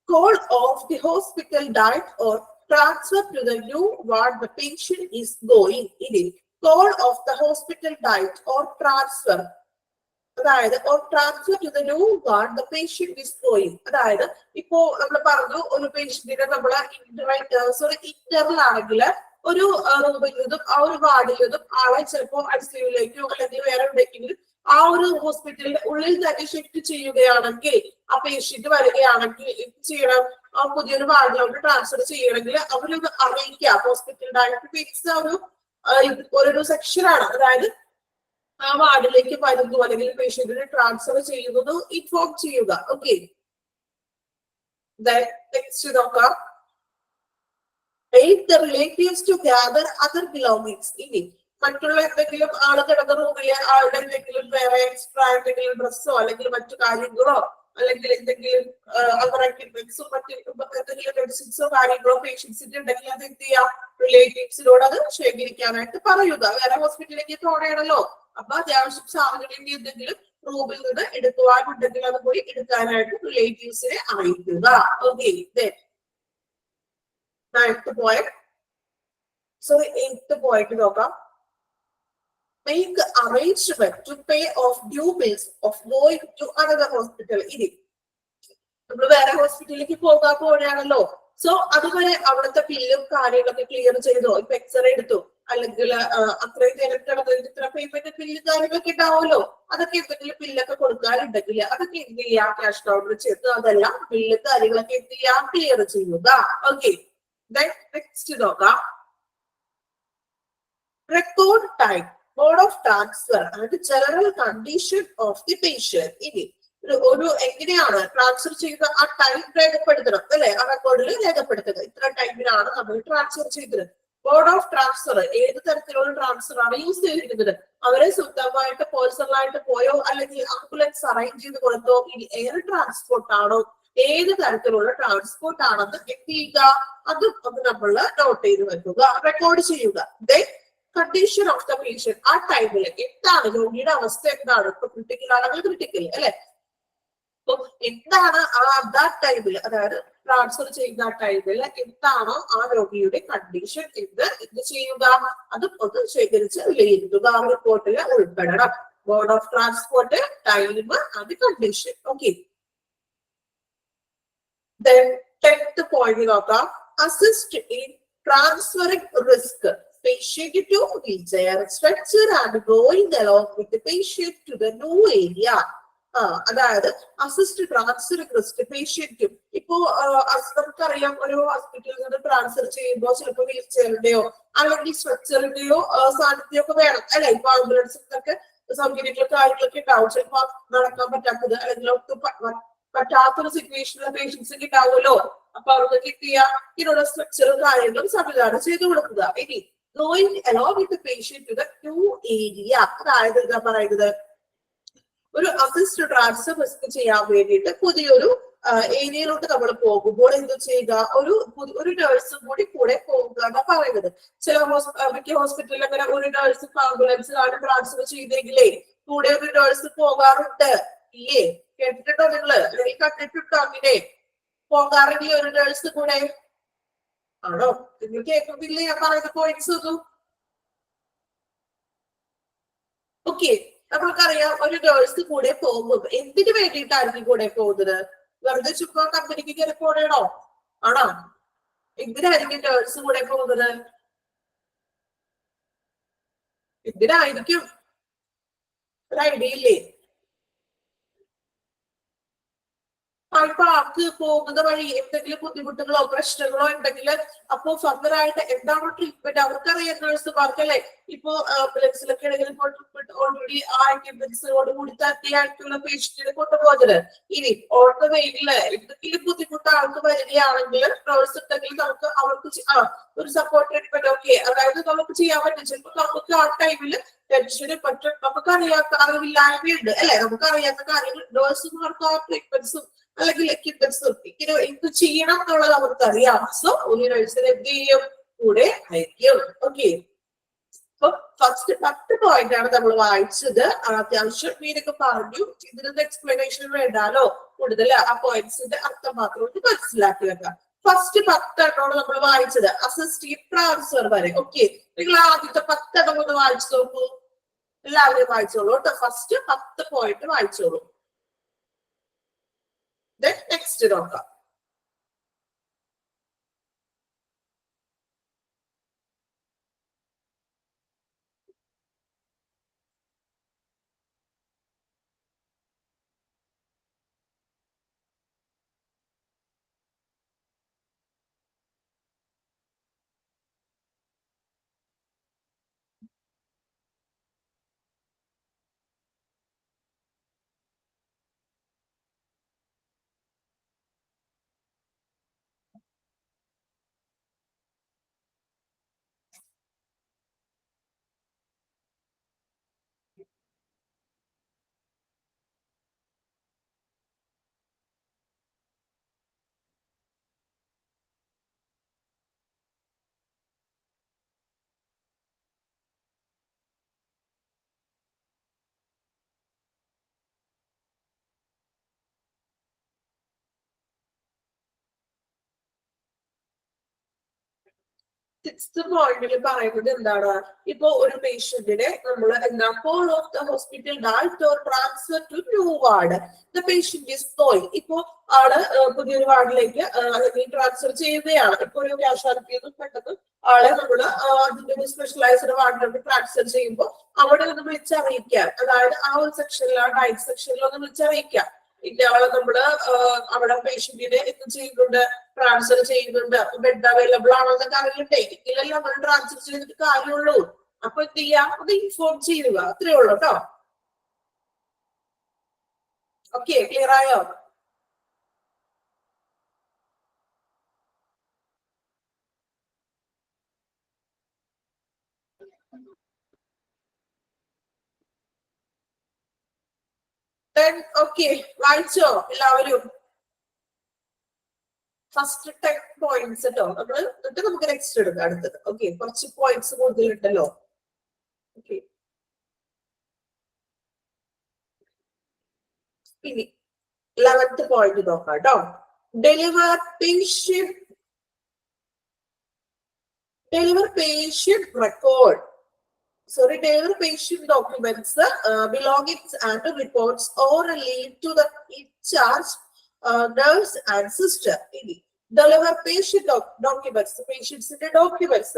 S1: Call of the hospital diet or transfer to the new ward the patient is going. ഇനി call of the hospital diet or transfer, അതായത് or transfer to the new ward the patient is going. അതായത് ഇപ്പോ നമ്മൾ പറഞ്ഞു ഒരു പേഷ്യന്റിനെ നമ്മള് ഇന്ററിലാണെങ്കിൽ ഒരു റൂമിൽ നിന്നും ആ ഒരു വാർഡിൽ നിന്നും ആളെ ചിലപ്പോ ICUലേക്കോ അല്ലെങ്കിൽ വേറെ എവിടേക്കെങ്കിലും ആ ഒരു ഹോസ്പിറ്റലിന്റെ ഉള്ളിൽ തന്നെ ഷിഫ്റ്റ് ചെയ്യുകയാണെങ്കിൽ, ആ പേഷ്യന്റ് വരികയാണെങ്കിൽ എന്ത് ചെയ്യണം? ആ പുതിയൊരു വാർഡിലോട്ട് ട്രാൻസ്ഫർ ചെയ്യണമെങ്കിൽ അവരൊന്ന് അറിയിക്കുക. ഹോസ്പിറ്റൽ ഡയറക്ടർ ഒരു സെക്ഷനാണ്, അതായത് ആ വാർഡിലേക്ക് വരുന്നു അല്ലെങ്കിൽ പേഷ്യന്റിനെ ട്രാൻസ്ഫർ ചെയ്യുന്നത് ഇൻഫോം ചെയ്യുക. ഓക്കെ, നെക്സ്റ്റ് നോക്കാം. The relatives to gather other belongings. ഇനി മറ്റുള്ള എന്തെങ്കിലും ആള് കിടന്ന റൂമിലെ ആളുടെ എന്തെങ്കിലും വേറെ എക്സ്ട്രാ എന്തെങ്കിലും ഡ്രസ്സോ അല്ലെങ്കിൽ മറ്റു കാര്യങ്ങളോ അല്ലെങ്കിൽ എന്തെങ്കിലും മറ്റു എന്തെങ്കിലും മെഡിസിൻസോ കാര്യങ്ങളോ പേഷ്യൻസിന്റെ ഉണ്ടെങ്കിൽ അത് എന്ത് ചെയ്യാം? റിലേറ്റീവ്സിനോട് അത് ശേഖരിക്കാനായിട്ട് പറയുക. വേറെ ഹോസ്പിറ്റലിലേക്ക് പോകണമല്ലോ, അപ്പൊ അത്യാവശ്യം സാധനങ്ങൾ എന്തെങ്കിലും റൂമിൽ നിന്ന് എടുക്കുവാനുണ്ടെങ്കിൽ അത് പോയി എടുക്കാനായിട്ട് റിലേറ്റീവ്സിനെ അറിയിക്കുക. ഓക്കെ, എയ്ത്ത് പോയിന്റ് നോക്കാം. make arrangement to pay off due bills of going to another hospital. ഇനി നമ്മൾ വേറെ ഹോസ്പിറ്റലിലേക്ക് പോകാൻ പോവുകയാണല്ലോ. സോ അതുവരെ അവിടുത്തെ ബില്ലും കാര്യങ്ങളൊക്കെ ക്ലിയർ ചെയ്തോ? ഇപ്പൊ എക്സ്റേ എടുത്തു, അല്ലെങ്കിൽ അത്രയും നേരം കിടന്നതിന് ഇത്ര പേയ്മെന്റ് ബില്ല് കാര്യങ്ങളൊക്കെ ഉണ്ടാവുമല്ലോ. അതൊക്കെ എന്തെങ്കിലും ബില്ലൊക്കെ കൊടുക്കാനുണ്ടെങ്കിൽ അതൊക്കെ എന്ത് ചെയ്യാം? ക്യാഷ് കൗണ്ടർ ചെയ്ത് അതെല്ലാം ബില്ല് കാര്യങ്ങളൊക്കെ എന്ത് ചെയ്യാം? ക്ലിയർ ചെയ്യുക. ഓക്കെ, നെക്സ്റ്റ് നോക്കാം. Record time, mode of transfer and general condition of the patient. ഇനി ഒരു എങ്ങനെയാണ് ട്രാൻസ്ഫർ ചെയ്ത ആ ടൈം രേഖപ്പെടുത്തണം അല്ലെ? ആ റെക്കോർഡിൽ രേഖപ്പെടുത്തുക. ഇത്ര ടൈമിലാണ് നമ്മൾ ട്രാൻസ്ഫർ ചെയ്തത്. മോഡ് ഓഫ് ട്രാൻസ്ഫർ, ഏത് തരത്തിലുള്ള ട്രാൻസ്ഫർ ആണ് യൂസ് ചെയ്തിരിക്കുന്നത്? അവരെ സ്വന്തമായിട്ട് പേഴ്സണലായിട്ട് പോയോ, അല്ലെങ്കിൽ ആംബുലൻസ് അറേഞ്ച് ചെയ്ത് കൊടുത്തോ, ഇനി എയർ ട്രാൻസ്പോർട്ട് ആണോ, ഏത് തരത്തിലുള്ള ട്രാൻസ്പോർട്ട് ആണെന്ന് എന്ത് ചെയ്യുക? അതും ഒന്ന് നമ്മൾ നോട്ട് ചെയ്ത് വെക്കുക, റെക്കോർഡ് ചെയ്യുക. കണ്ടീഷൻ ഓഫ് ദ പേഷ്യന്റ്, ആ ടൈമിൽ എന്താണ് രോഗിയുടെ അവസ്ഥ, എന്താണ്? ഇപ്പൊ ക്രിട്ടിക്കൽ ആണെങ്കിൽ ക്രിട്ടിക്കൽ അല്ലെ? അപ്പൊ എന്താണ് ആ ടൈമിൽ, അതായത് ട്രാൻസ്ഫർ ചെയ്യുന്ന ടൈമിൽ എന്താണോ ആ രോഗിയുടെ കണ്ടീഷൻ എന്ന് എന്ത് ചെയ്യുക? അതും ഒന്ന് ശേഖരിച്ച് വിലയിരുത്തുക, ആ റിപ്പോർട്ടിൽ ഉൾപ്പെടണം. Mode of transport, time and condition. Okay, tenth point നോക്കാം. Assist in transferring risk patient to wheelchair stretcher and going along with the patient to the new area. അതായത് അസിസ്റ്റ് ട്രാൻസ്ഫറിംഗ് റിസ്ക് പേഷ്യന്റും. ഇപ്പോ നമുക്കറിയാം, ഒരു ഹോസ്പിറ്റലിൽ നിന്ന് ട്രാൻസ്ഫർ ചെയ്യുമ്പോൾ ചിലപ്പോൾ wheel ചെയറിന്റെയോ അല്ലെങ്കിൽ സ്ട്രെച്ചറിന്റെയോ സാന്നിധ്യം ഒക്കെ വേണം അല്ലെ? ഇപ്പൊ ആംബുലൻസിനൊക്കെ സൗകര്യങ്ങളും കാര്യങ്ങളൊക്കെ ഉണ്ടാവും. ചിലപ്പോൾ നടക്കാൻ പറ്റാത്തത് അല്ലെങ്കിൽ ഒട്ടും പറ്റാത്തൊരു സിറ്റുവേഷനിലെ പേഷ്യൻസ് ഒക്കെ ഉണ്ടാവുമല്ലോ. അപ്പൊ അവർക്ക് കിട്ടിയ ഇതിനുള്ള സ്ട്രക്ചറും കാര്യങ്ങളും സംവിധാനം ചെയ്തു കൊടുക്കുക. ഇനി going along with the patient to the new area, അതായത് എന്താ പറയുന്നത്? ഒരു അസിസ്റ്റ് ട്രാൻസ്ഫർ ചെയ്യാൻ വേണ്ടിയിട്ട് പുതിയൊരു ഏരിയയിലോട്ട് നമ്മൾ പോകുമ്പോൾ എന്ത് ചെയ്യുക? ഒരു നഴ്സും കൂടി കൂടെ പോകുക എന്നാ പറയുന്നത്. ചില മിക്ക ഹോസ്പിറ്റലിൽ അങ്ങനെ ഒരു നഴ്സ് ആംബുലൻസിലാണ് ട്രാൻസ്ഫർ ചെയ്തെങ്കിലേ കൂടെ ഒരു നഴ്സ് പോകാറുണ്ട്. ഇല്ലേ? കേട്ടിട്ടുണ്ടോ നിങ്ങള്? അല്ലെങ്കിൽ കണ്ടിട്ടുണ്ടോ അങ്ങനെ പോകാറില്ലേ ഒരു നഴ്സ് കൂടെ? ആണോ? നിങ്ങൾ കേൾക്കുന്നില്ലേ ഞാൻ പറയുന്ന പോയിന്റ്സ് ഒന്നും? ഓക്കെ, നമ്മൾക്കറിയാം ഒരു നഴ്സ് കൂടെ പോകും. എന്തിനു വേണ്ടിയിട്ടായിരിക്കും കൂടെ പോകുന്നത്? വെറുതെ ചുമ്മാ കമ്പനിക്ക് കയറി പോണേണോ? ആണോ? എന്തിനായിരിക്കും നഴ്സ് കൂടെ പോകുന്നത്? എന്തിനായിരിക്കും? ഒരു ഐഡിയ ഇല്ലേ? ഇപ്പൊ ആൾക്ക് പോകുന്ന വഴി എന്തെങ്കിലും ബുദ്ധിമുട്ടുകളോ പ്രശ്നങ്ങളോ ഉണ്ടെങ്കിൽ അപ്പൊ ഫർദർ ആയിട്ട് എന്താണോ ട്രീറ്റ്മെന്റ് അവർക്കറിയാം നഴ്സുമാർക്കല്ലേ? ഇപ്പൊ ആംബുലൻസിലൊക്കെ ആണെങ്കിൽ ഓൾറെഡി ആ എക്യുപ്മെന്റ്സോട് കൂടി തന്നെയായിട്ടുള്ള പേഷ്യന്റിനെ കൊണ്ടുപോകുന്നത്. ഇനി ഓൺ ദ വേയില് എന്തെങ്കിലും ബുദ്ധിമുട്ട് ആൾക്ക് വരികയാണെങ്കിൽ നഴ്സ് ഉണ്ടെങ്കിൽ നമുക്ക് അവർക്ക് ഒരു സപ്പോർട്ട് ട്രീറ്റ്മെന്റ് ഒക്കെ, അതായത് നമുക്ക് ചെയ്യാൻ പറ്റും. ചിലപ്പോൾ നമുക്ക് ആ ടൈമിൽ ടെൻഷന് പറ്റും, നമുക്കറിയാത്ത അറിവില്ലായ്മയുണ്ട് അല്ലെ? നമുക്കറിയാത്ത കാര്യങ്ങൾ നഴ്സുമാർക്ക് ആ ട്രീറ്റ്മെന്റ്സും അല്ലെങ്കിൽ എക്യുപ്മെന്റ്സും ഇങ്ങനെ എന്ത് ചെയ്യണം എന്നുള്ളത് അവർക്കറിയാം. സോ ഒരു നഴ്സിനെ എന്ത് ചെയ്യും? കൂടെ അയക്കും. ഓക്കെ, അപ്പൊ ഫസ്റ്റ് 10 പോയിന്റ് ആണ് നമ്മൾ വായിച്ചത്. അത്യാവശ്യം മീനൊക്കെ പറഞ്ഞു. ഇതിനൊന്നും എക്സ്പ്ലനേഷൻ വേണ്ടാലോ കൂടുതൽ. ആ പോയിന്റ്സിന്റെ അർത്ഥം മാത്രം ഒന്ന് മനസ്സിലാക്കി വെക്കാം. ഫസ്റ്റ് 10 എണ്ണമാണ് നമ്മൾ വായിച്ചത്, അസിസ്റ്റീവ് ട്രാൻസ്ഫർ വരെ. ഓക്കെ, നിങ്ങൾ ആദ്യത്തെ 10 എണ്ണം ഒന്ന് വായിച്ചു നോക്കൂ. എല്ലാവരും വായിച്ചോളൂ കേട്ടോ. ഫസ്റ്റ് 10 പോയിന്റ് വായിച്ചോളൂ. നെക്സ്റ്റ് നോക്കാം. സിക്സ്ത് പോയിന്റിൽ പറയുന്നത് എന്താണ്? ഇപ്പൊ ഒരു പേഷ്യന്റിനെ നമ്മൾ എന്താ call of the hospital diet or transfer to new ward the patient is going. ഇപ്പോ ആള് പുതിയൊരു വാർഡിലേക്ക് അല്ലെങ്കിൽ ട്രാൻസ്ഫർ ചെയ്യുകയാണ്. ഇപ്പൊ ഒരു കാഷ്വാലിറ്റി പെട്ടെന്ന് ആളെ നമ്മള് അതിന്റെ ഒരു സ്പെഷ്യലൈസ്ഡ് വാർഡിലേക്ക് ട്രാൻസ്ഫർ ചെയ്യുമ്പോൾ അവിടെ ഒന്ന് വിളിച്ചറിയിക്കാം. അതായത് ആ ഒരു സെക്ഷനിലോ ഡയറ്റ് സെക്ഷനിലോ ഒന്ന് വിളിച്ചറിയിക്കാം. ഇന്നയാളെ നമ്മള് അവിടെ പേഷ്യന്റിനെ എന്ത് ചെയ്യുന്നുണ്ട്, ട്രാൻസ്ഫർ ചെയ്യുന്നുണ്ട്, ബെഡ് അവൈലബിൾ ആണോ എന്നൊക്കെ അറിയണ്ടേ. ഇതിലെല്ലാം നമ്മൾ ട്രാൻസ്ഫർ ചെയ്തിട്ട് കാര്യമുള്ളൂ. അപ്പൊ എന്ത് ചെയ്യാം, അത് ഇൻഫോം ചെയ്യുക. അത്രേ ഉള്ളൂ കേട്ടോ. ഓക്കെ, ക്ലിയർ ആയോ? ഓക്കെ, വായിച്ചോ എല്ലാവരും? ഫസ്റ്റ് 10 പോയിന്റ്സ് കേട്ടോ. നമ്മള് എന്നിട്ട് നമുക്ക് നെക്സ്റ്റ് എടുക്കാം അടുത്തത്. ഓക്കെ, കുറച്ച് പോയിന്റ്സ് കൂടുതലുണ്ടല്ലോ. ഓക്കെ, ഇനി 11th പോയിന്റ് നോക്കാം കേട്ടോ. Deliver patient record. Sorry, deliver patient documents, belongings and reports orally to the in charge nurse and sister. Deliver patient documents, patients in the documents.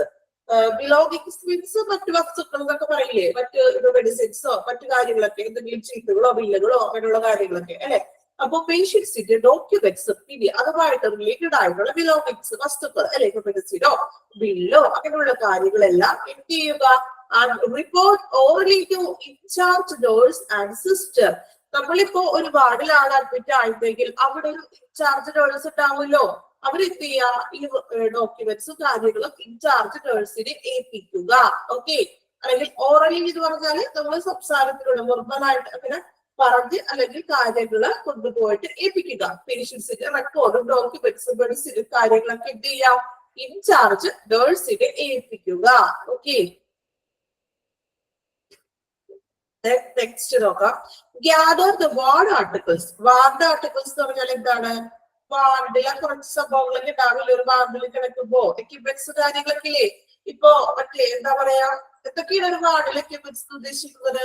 S1: Belongings means മറ്റു വസ്തുക്കൾ എന്നൊക്കെ പറയില്ലേ, മറ്റ് മെഡിസിൻസോ മറ്റു കാര്യങ്ങളൊക്കെ, എന്തെങ്കിലും ചീട്ടുകളോ ബില്ലുകളോ അങ്ങനെയുള്ള കാര്യങ്ങളൊക്കെ അല്ലെ. അപ്പൊ പേഷ്യൻസിന്റെ ഡോക്യുമെന്റ്സ് ഇനി അതുമായിട്ട് റിലേറ്റഡ് ആയിട്ടുള്ള ബിലോങ്ങിങ്സ് വസ്തുക്കൾ അല്ലെ, മെഡിസിനോ ബില്ലോ അങ്ങനെയുള്ള കാര്യങ്ങളെല്ലാം എന്ത് ചെയ്യുക, report orally to incharge nurse and sister. നമ്മളിപ്പോ ഒരു വാർഡിലാണ് അഡ്മിറ്റ് ആയിട്ടെങ്കിൽ അവിടെ ഒരു ഇൻചാർജ് നേഴ്സ് ഉണ്ടാവുമല്ലോ. അവരെന്ത് ചെയ്യുക, ഈ ഡോക്യുമെന്റ്സും കാര്യങ്ങളും ഇൻചാർജ് നേഴ്സിനെ ഏൽപ്പിക്കുക. ഓക്കെ, അല്ലെങ്കിൽ ഓറലി എന്ന് പറഞ്ഞാല് നമ്മൾ സംസാരത്തിലൂടെ വെർബലായിട്ട് അങ്ങനെ പറഞ്ഞ് അല്ലെങ്കിൽ കാര്യങ്ങള് കൊണ്ടുപോയിട്ട് ഏൽപ്പിക്കുക. പേഷ്യൻസിന്റെ റെക്കോർഡും ഡോക്യുമെന്റ്സും മെഡിസിനും കാര്യങ്ങളൊക്കെ എന്ത് ചെയ്യാം, ഇൻചാർജ് നേഴ്സിനെ ഏൽപ്പിക്കുക. ഓക്കെ, നെക്സ്റ്റ് നോക്കാം. Gather the ward articles. Ward articles എന്ന് പറഞ്ഞാൽ എന്താണ്? വാർഡിലെ കുറച്ച് സംഭവങ്ങളൊക്കെ ഉണ്ടാവില്ല ഒരു വാർഡിൽ കിടക്കുമ്പോ, എക്യുപ്മെന്റ്സ് കാര്യങ്ങളൊക്കെ ഇല്ലേ. ഇപ്പൊ മറ്റേ എന്താ പറയാ, എന്തൊക്കെയാണ് ഒരു വാർഡിൽ എക്യുപ്മെന്റ്സ് ഉദ്ദേശിക്കുന്നത്?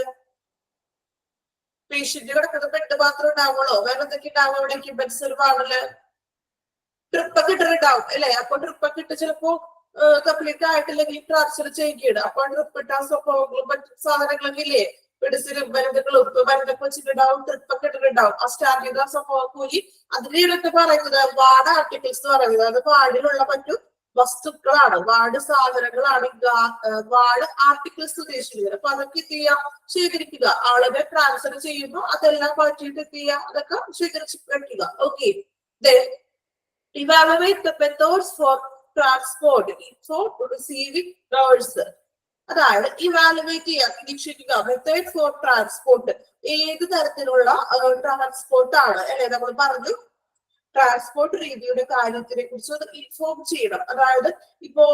S1: പേഷ്യന്റ് കിടക്കുന്ന ബെഡ് മാത്രം ഉണ്ടാവുള്ളൂ, വേറെ എന്തൊക്കെ ഉണ്ടാവും അവിടെ എക്യുപ്മെന്റ്സ് ഒരു വാർഡില്? ട്രിപ്പൊക്കെ ഇട്ടിട്ടുണ്ടാവും അല്ലെ. അപ്പൊ ട്രിപ്പൊക്കെ ഇട്ട് ചിലപ്പോ കംപ്ലീറ്റ് ആയിട്ടില്ലെങ്കിൽ ട്രാൻസ്ഫർ ചെയ്യുകയാണ്. അപ്പൊ ട്രിപ്പ് ഇട്ട സംഭവങ്ങളും മറ്റു സാധനങ്ങളൊക്കെ ഇല്ലേ, മെഡിസിനും മരുന്നുകളും മരുന്നൊക്കെ വെച്ചിട്ടുണ്ടാവും, ട്രിപ്പൊക്കെ ഇട്ടിട്ടുണ്ടാവും. ആ സ്റ്റാർട്ട് ചെയ്ത സംഭവം കൂലി അതിനെയൊക്കെ പറയുന്നത് വാർഡ് ആർട്ടിക്കിൾസ് എന്ന് പറയുന്നത്. അത് വാർഡിലുള്ള മറ്റു വസ്തുക്കളാണ്, വാർഡ് സാധനങ്ങളാണ് വാർഡ് ആർട്ടിക്കിൾസ് ഉദ്ദേശിക്കുന്നത്. അപ്പൊ അതൊക്കെ എന്ത് ചെയ്യാം, ശേഖരിക്കുക. ആളുകൾ ട്രാൻസ്ഫർ ചെയ്യുമ്പോൾ അതെല്ലാം മാറ്റിയിട്ട് എന്ത് ചെയ്യുക, അതൊക്കെ ശേഖരിച്ച് വെക്കുക. Okay, evaluate the methods for transport for receiving nurse. അതായത് ഇവാലുവേറ്റ് ചെയ്യുക, നിരീക്ഷിക്കുക. മെത്തേഡ് ഫോർ ട്രാൻസ്പോർട്ട്, ഏത് തരത്തിലുള്ള ട്രാൻസ്പോർട്ട് ആണ് അല്ലെ. നമ്മൾ പറഞ്ഞു ട്രാൻസ്പോർട്ട് രീതിയുടെ കാര്യത്തിനെ കുറിച്ച് ഇൻഫോം ചെയ്യണം. അതായത് ഇപ്പോ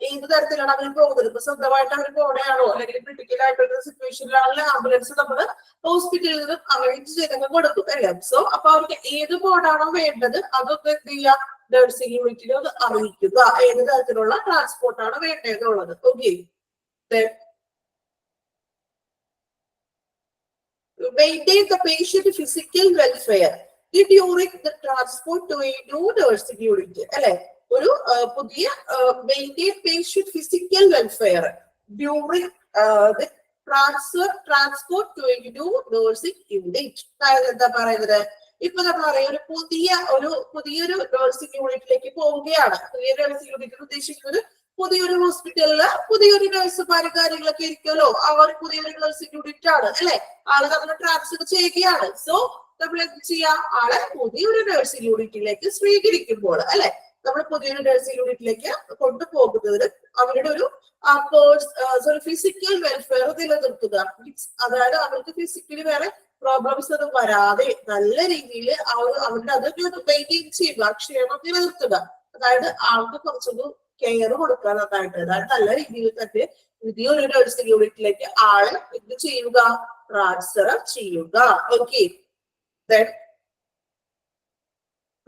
S1: ഏത് തരത്തിലാണ് അവർ പോകുന്നത്. ഇപ്പൊ സ്വന്തമായിട്ട് അവർ പോകണയാണോ അല്ലെങ്കിൽ ക്രിട്ടിക്കൽ ആയിട്ടുള്ള സിറ്റുവേഷനിലാണെങ്കിൽ ആംബുലൻസ് നമ്മൾ ഹോസ്പിറ്റലിൽ നിന്നും അറേഞ്ച് ചെയ്തൊക്കെ കൊടുക്കും അല്ലെ. സോ അപ്പൊ അവർക്ക് ഏത് മോഡാണോ വേണ്ടത് അതൊക്കെ എന്ത് ചെയ്യുക, നഴ്സിംഗ് യൂണിറ്റിനെ ഒന്ന് അറിയിക്കുക ഏത് തരത്തിലുള്ള ട്രാൻസ്പോർട്ടാണ് വേണ്ടതെന്നുള്ളത്. Okay, maintain the patient physical welfare during the transport to a new nursing unit അല്ലെ. ഒരു പുതിയ maintain patient physical welfare during the transport to a new nursing unit. അതായത് എന്താ പറയുന്നത്, ഇപ്പൊ നമ്മൾ പറയാം പുതിയൊരു നഴ്സിംഗ് യൂണിറ്റിലേക്ക് പോവുകയാണ്. പുതിയ നഴ്സിംഗ് യൂണിറ്റ് ഉദ്ദേശിക്കുന്നത് പുതിയൊരു ഹോസ്പിറ്റലില് പുതിയൊരു നഴ്സുമാരും കാര്യങ്ങളൊക്കെ ഇരിക്കുമല്ലോ. അവർ പുതിയൊരു നഴ്സിംഗ് യൂണിറ്റ് ആണ് അല്ലെ. ആള് നമ്മൾ ട്രാൻസ്ഫർ ചെയ്യുകയാണ്. സോ നമ്മൾ എന്ത് ചെയ്യാം, ആളെ പുതിയൊരു നഴ്സിംഗ് യൂണിറ്റിലേക്ക് സ്വീകരിക്കുമ്പോൾ അല്ലെ, നമ്മൾ പുതിയൊരു നഴ്സിംഗ് യൂണിറ്റിലേക്ക് കൊണ്ടുപോകുന്നതിന് അവരുടെ ഒരു ഫിസിക്കൽ വെൽഫെയർ നിലനിർത്തുക. അതായത് അവർക്ക് ഫിസിക്കലി വേറെ പ്രോബ്ലംസ് ഒന്നും വരാതെ നല്ല രീതിയിൽ അവരുടെ അത് മെയിൻറ്റെയിൻ ചെയ്യുക, ക്ഷേമം നിലനിർത്തുക. അതായത് ആൾക്ക് കുറച്ചൊരു കെയർ കൊടുക്കാൻ അതായത് നല്ല രീതിയിൽ തന്നെ പുതിയൊരു നഴ്സിംഗ് യൂണിറ്റിലേക്ക് ആളെ എന്ത് ചെയ്യുക, ട്രാൻസ്ഫർ ചെയ്യുക. Okay,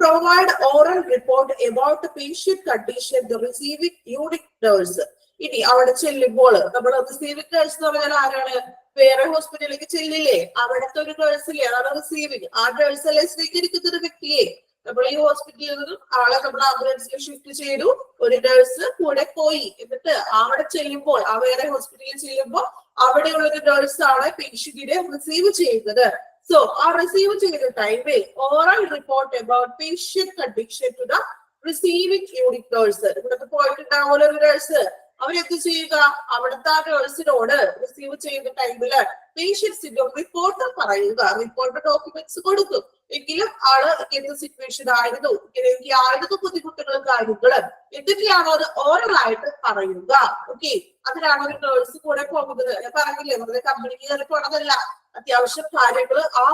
S1: provide oral report about the patient condition to receiving unit nurse. ഇനി അവിടെ ചെല്ലുമ്പോൾ നമ്മൾ റിസീവിംഗ് നേഴ്സ് എന്ന് പറഞ്ഞാൽ ആരാണ്? വേറെ ഹോസ്പിറ്റലിലേക്ക് ചെല്ലില്ലേ, അവിടുത്തെ ഒരു നേഴ്സില്ലേ, അതാണ് റിസീവിംഗ്. ആ നേഴ്സല്ലേ സ്വീകരിക്കുന്ന ഒരു വ്യക്തിയെ നമ്മൾ ഈ ഹോസ്പിറ്റലിൽ നിന്നും ആളെ നമ്മൾ ആംബുലൻസിൽ ഷിഫ്റ്റ് ചെയ്തു, ഒരു നേഴ്സ് കൂടെ പോയി. എന്നിട്ട് അവിടെ ചെല്ലുമ്പോൾ, ആ വേറെ ഹോസ്പിറ്റലിൽ ചെല്ലുമ്പോൾ അവിടെയുള്ള ഒരു നേഴ്സാണ് പേഷ്യന്റിനെ റിസീവ് ചെയ്യുന്നത്. സോ ആ റിസീവ് ചെയ്യുന്ന ടൈമിൽ oral report about patient condition to the receiving unit nurse. ഇവിടുത്തെ പോയിട്ടുണ്ടാവുമല്ലോ ഒരു നേഴ്സ്, അവരെന്ത് ചെയ്യുക, അവിടുത്തെ ആ നേഴ്സിനോട് റിസീവ് ചെയ്യുന്ന ടൈമില് പേഷ്യൻസിന്റെ റിപ്പോർട്ട് പറയുക, റിപ്പോർട്ട് ഡോക്യുമെന്റ്സ് കൊടുക്കും. എങ്കിലും ആള് എന്ത് സിറ്റുവേഷൻ ആയിരുന്നു, എനിക്ക് ആയിരുന്നു ബുദ്ധിമുട്ടുകളും കാര്യങ്ങളും എന്തൊക്കെയാണോ അത് ഓറൽ ആയിട്ട് പറയുക. ഓക്കെ, അതിനാണ് ഒരു നേഴ്സ് കൂടെ പോകുന്നത്. ഞാൻ പറഞ്ഞില്ലേ, നമ്മുടെ കമ്പനിക്ക് കയറി പോണതല്ല, അത്യാവശ്യം കാര്യങ്ങൾ ആ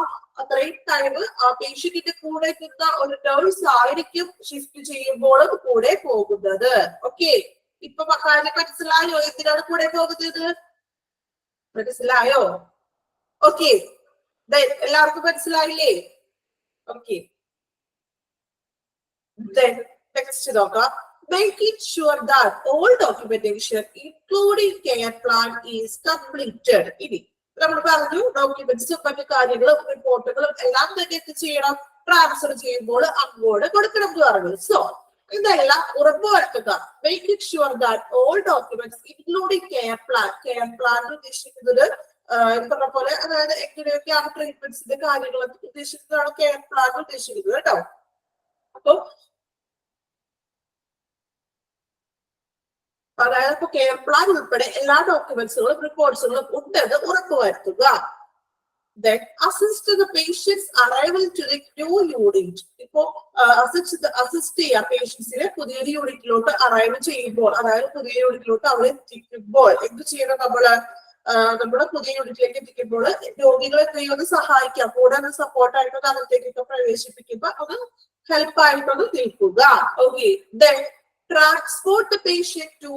S1: അത്രയും ടൈം ആ പേഷ്യന്റിന്റെ കൂടെ നിന്ന ഒരു നേഴ്സ് ആയിരിക്കും ഷിഫ്റ്റ് ചെയ്യുമ്പോഴും കൂടെ പോകുന്നത്. ഓക്കെ, ഇപ്പൊ കാര്യം മനസ്സിലായോ എന്തിനാണ് കൂടെ പോകുന്നത്? മനസ്സിലായോ? ഓക്കെ, എല്ലാവർക്കും മനസ്സിലായില്ലേ? ഓക്കെ, നെക്സ്റ്റ് നോക്കാം. Making sure that all documentation including care plan is completed. ഇനി നമ്മൾ പറഞ്ഞു ഡോക്യുമെന്റ്സും മറ്റു കാര്യങ്ങളും റിപ്പോർട്ടുകളും എല്ലാം തന്നെ എന്ത് ചെയ്യണം, ട്രാൻസ്ഫർ ചെയ്യുമ്പോൾ അങ്ങോട്ട് കൊടുക്കണം എന്ന് പറഞ്ഞു. സോ ഇതെല്ലാം ഉറപ്പുവരുത്തുക. Making sure that all documents including care plan. Care plan ഉദ്ദേശിക്കുന്നത് പറഞ്ഞ പോലെ, അതായത് എങ്ങനെയൊക്കെയാണ് ട്രീറ്റ്മെന്റ്സിന്റെ കാര്യങ്ങളൊക്കെ ഉദ്ദേശിക്കുന്നതാണ് കെയർ പ്ലാൻ ഉദ്ദേശിക്കുന്നത് കേട്ടോ. അപ്പൊ അതായത് ഇപ്പൊ കെയർ പ്ലാൻ ഉൾപ്പെടെ എല്ലാ ഡോക്യുമെന്റ്സുകളും റിപ്പോർട്ട്സുകളും ഉണ്ടെന്ന് ഉറപ്പുവരുത്തുക. Then assist the patient's arrival to the new unit. ഇപ്പോ അസിസ്റ്റ് ചെയ്യാം പേഷ്യൻസിനെ പുതിയൊരു യൂണിറ്റിലോട്ട് അറൈവ് ചെയ്യുമ്പോൾ, അതായത് പുതിയ യൂണിറ്റിലോട്ട് അവർ എത്തിക്കുമ്പോൾ എന്ത് ചെയ്യണം, നമ്മുടെ പുതിയ യൂണിറ്റിലേക്ക് എത്തിക്കുമ്പോൾ രോഗികളെ എന്തെങ്കിലും സഹായിക്കാം, കൂടെ സപ്പോർട്ടായിട്ടൊക്കെ അകത്തേക്കൊക്കെ പ്രവേശിപ്പിക്കുമ്പോൾ അത് ഹെൽപ്പായിട്ടൊന്ന് നിൽക്കുക. Okay, then transport the patient to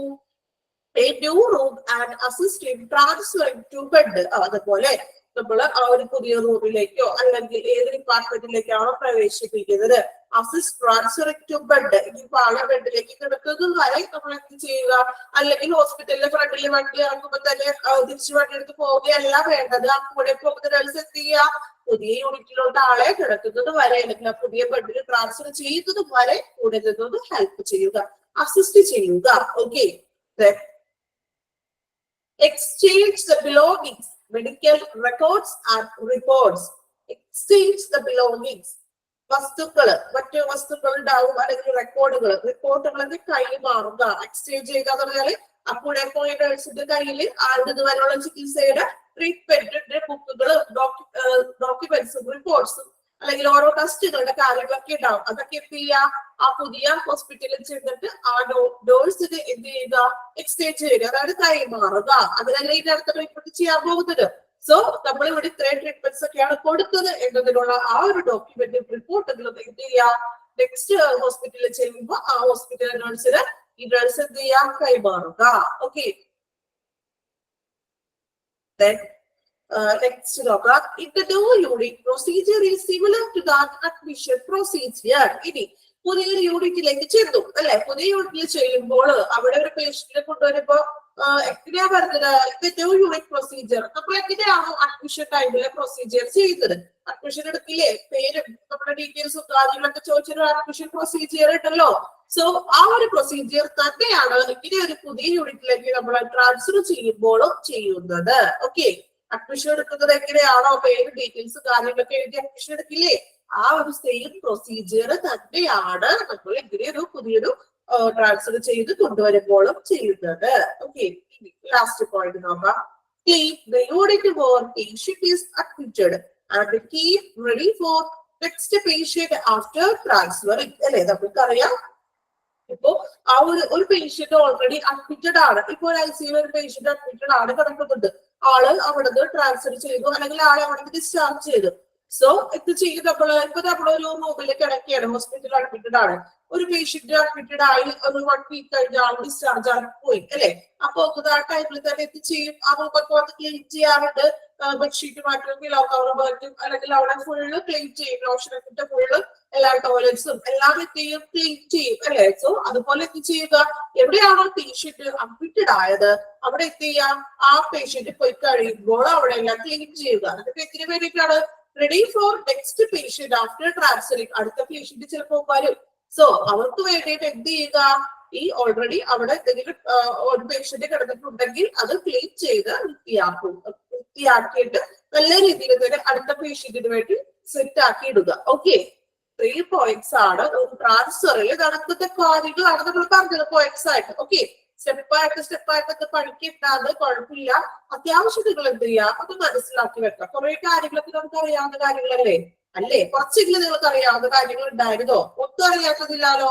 S1: a new room and assist in transferring to bed. അതുപോലെ നമ്മൾ ആ ഒരു പുതിയ റൂമിലേക്കോ അല്ലെങ്കിൽ ഏത് ഡിപ്പാർട്ട്മെന്റിലേക്കാണോ പ്രവേശിപ്പിക്കുന്നത്, അസിസ്റ്റ് ട്രാൻസ്ഫറിംഗ് ടു ബെഡ്. ഇനിയിപ്പോ ആളെ ബെഡിലേക്ക് കിടക്കുന്നത് വരെ നമ്മൾ എന്ത് ചെയ്യുക, അല്ലെങ്കിൽ ഹോസ്പിറ്റലിലെ ഫ്രണ്ടിൽ വണ്ടി ഇറങ്ങുമ്പോൾ തന്നെ തിരിച്ചു വണ്ടി എടുത്ത് പോവുകയല്ല വേണ്ടത്. ആ കൂടെ പോകുന്ന നേഴ്സ് എന്ത് ചെയ്യുക, പുതിയ യൂണിറ്റിലോട്ട് ആളെ കിടക്കുന്നത് വരെ അല്ലെങ്കിൽ ആ പുതിയ ബെഡിൽ ട്രാൻസ്ഫർ ചെയ്യുന്നത് വരെ കൂടെ നിന്നത് ഹെൽപ്പ് ചെയ്യുക, അസിസ്റ്റ് ചെയ്യുക. Okay, exchange the belongings, medical records and reports. Exchange the belongings. വസ്തുക്കള്, മറ്റു വസ്തുക്കൾ ഉണ്ടാവും, അല്ലെങ്കിൽ റിപ്പോർട്ടുകളൊക്കെ കൈമാറുക. എക്സ്ചേഞ്ച് ചെയ്യുക എന്ന് പറഞ്ഞാല് അപ്പോഴെ പോയ നേഴ്സിന്റെ കയ്യിൽ ആളുടെ വരെയുള്ള ചികിത്സയുടെ ട്രീറ്റ്മെന്റിന്റെ ബുക്കുകളും ഡോക്യുമെന്റ്സും റിപ്പോർട്ട്സും അല്ലെങ്കിൽ ഓരോ ടെസ്റ്റുകളുടെ കാര്യങ്ങളൊക്കെ ഉണ്ടാവും. അതൊക്കെ എന്ത് ചെയ്യുക, ആ പുതിയ ഹോസ്പിറ്റലിൽ ചെന്നിട്ട് ആ നേഴ്സിന് എന്ത് ചെയ്യുക, എക്സ്ചേഞ്ച് ചെയ്യുക, അതായത് കൈമാറുക. അതിനല്ലേ ഇതിന്റെ അടുത്ത ട്രീറ്റ്മെന്റ് ചെയ്യാൻ പോകുന്നത്. സോ നമ്മൾ ഇവിടെ ഇത്രയും ട്രീറ്റ്മെന്റ്സ് ഒക്കെയാണ് കൊടുത്തത് എന്നതിനുള്ള ആ ഒരു ഡോക്യുമെന്റും റിപ്പോർട്ടുകളും എന്ത് ചെയ്യുക, നെക്സ്റ്റ് ഹോസ്പിറ്റലിൽ ചെയ്യുമ്പോൾ ആ ഹോസ്പിറ്റൽ നേഴ്സിന് ഈ നേഴ്സ് എന്ത് ചെയ്യാ, കൈമാറുക. ഓക്കെ, നെക്സ്റ്റ് നോക്കാം. In the new unit, procedure is similar to that admission procedure. ഇനി പുതിയൊരു യൂണിറ്റിലേക്ക് ചെന്നു അല്ലെ, പുതിയ യൂണിറ്റിൽ ചെയ്യുമ്പോൾ അവിടെ ഒരു പേഷ്യന്റിനെ കൊണ്ടുവരുമ്പോ എങ്ങനെയാ പറഞ്ഞത്, ഇത് ന്യൂ യൂണിറ്റ് പ്രൊസീജിയർ. നമ്മൾ എങ്ങനെയാണോ അഡ്മിഷൻ ടൈമിലെ പ്രൊസീജിയർ ചെയ്യുന്നത്, അഡ്മിഷൻ എടുക്കില്ലേ, പേരും നമ്മുടെ ഡീറ്റെയിൽസും കാര്യങ്ങളൊക്കെ ചോദിച്ചൊരു അഡ്മിഷൻ പ്രൊസീജിയർ ഉണ്ടല്ലോ. സോ ആ ഒരു പ്രൊസീജിയർ തന്നെയാണ് ഇങ്ങനെ ഒരു പുതിയ യൂണിറ്റിലേക്ക് നമ്മൾ ട്രാൻസ്ഫർ ചെയ്യുമ്പോഴും ചെയ്യുന്നത്. ഓക്കെ, അഡ്മിഷൻ എടുക്കുന്നത് എങ്ങനെയാണോ പേര് ഡീറ്റെയിൽസ് കാര്യങ്ങളൊക്കെ എഴുതി അഡ്മിഷൻ എടുക്കില്ലേ, ആ ഒരു സെയിം പ്രൊസീജിയർ തന്നെയാണ് നമ്മൾ ഇങ്ങനെ ഒരു പുതിയൊരു ട്രാൻസ്ഫർ ചെയ്ത് കൊണ്ടുവരുമ്പോഴും ചെയ്യുന്നത്. ഓക്കെ, ലാസ്റ്റ് പോയിന്റ് നോക്കാം. Clean the unit where patient is admitted and keep ready for next patient after transferring. അല്ലെ, നമുക്കറിയാം ഇപ്പോ ആ ഒരു പേഷ്യന്റ് ഓൾറെഡി അഡ്മിറ്റഡ് ആണ്. ഇപ്പൊ ഒരു ICU ഒരു പേഷ്യന്റ് അഡ്മിറ്റഡ് ആണ്, കിടക്കുന്നുണ്ട്, ആള് അവിടുന്ന് ട്രാൻസ്ഫർ ചെയ്തു അല്ലെങ്കിൽ ആളെ അവിടെ ഡിസ്ചാർജ് ചെയ്തു. സോ ഇത് ചെയ്ത് നമ്മളൊരു റൂമിൽ കിടക്കുകയാണ്, ഹോസ്പിറ്റലിൽ അഡ്മിറ്റഡ് ആണ്, ഒരു പേഷ്യന്റ് അഡ്മിറ്റഡ് ആയി ഒരു 1 വീക്ക് കഴിഞ്ഞ ആൾ ഡിസ്ചാർജ് ആയി പോയി അല്ലെ. അപ്പൊ ആ ടൈമിൽ തന്നെ എന്ത് ചെയ്യും, ആ റൂമൊക്കെ വന്ന് ക്ലീൻ ചെയ്യാറുണ്ട്, ബെഡ്ഷീറ്റ് മാറ്റും, പില്ലോ കവർ മാറ്റും, അല്ലെങ്കിൽ അവിടെ ഫുള്ള് ക്ലീൻ ചെയ്യും, ലോഷനൊക്കെ ഫുള്ള് എല്ലാ ടോയ്ലറ്റ്സും എല്ലാം എന്ത് ചെയ്യും, ക്ലീൻ ചെയ്യും അല്ലെ. സോ അതുപോലെ എന്ത് ചെയ്യുക, എവിടെയാണോ പേഷ്യന്റ് അഡ്മിറ്റഡ് ആയത് അവിടെ എന്ത് ചെയ്യാം, ആ പേഷ്യന്റ് പോയി കഴിയുമ്പോൾ അവിടെ എല്ലാം ക്ലീൻ ചെയ്യുക. അതൊക്കെ എന്തിനു വേണ്ടിയിട്ടാണ്, ready for next patient after transferring. അടുത്ത പേഷ്യന്റ് ചിലപ്പോൾ വരും. സോ അവർക്ക് വേണ്ടിയിട്ട് എന്ത് ചെയ്യുക, ഈ ഓൾറെഡി അവിടെ എന്തെങ്കിലും ഒരു പേഷ്യന്റ് കിടന്നിട്ടുണ്ടെങ്കിൽ അത് ക്ലീൻ ചെയ്ത് വൃത്തിയാക്കിയിട്ട് നല്ല രീതിയിൽ തന്നെ അടുത്ത പേഷ്യന്റിന് വേണ്ടി സെറ്റ് ആക്കി ഇടുക. ഓക്കെ, 3 പോയിന്റ്സ് ആണ് ഒരു ട്രാൻസ്ഫറിൽ നടക്കുന്ന കാര്യങ്ങളാണ് നമ്മൾ പറഞ്ഞത് പോയിന്റ്സ് ആയിട്ട്. ഓക്കെ, സ്റ്റെപ്പായിട്ട് പഠിക്കേണ്ടത് കുഴപ്പമില്ല. അത്യാവശ്യം നിങ്ങൾ എന്ത് ചെയ്യുക, അത് മനസ്സിലാക്കി വെക്കാം. കുറെ കാര്യങ്ങളൊക്കെ നമുക്ക് അറിയാവുന്ന കാര്യങ്ങളല്ലേ അല്ലേ, കുറച്ചെങ്കിലും നിങ്ങൾക്ക് അറിയാവുന്ന കാര്യങ്ങൾ ഉണ്ടായിരുന്നോ? ഒന്നും അറിയാത്തതില്ലാലോ,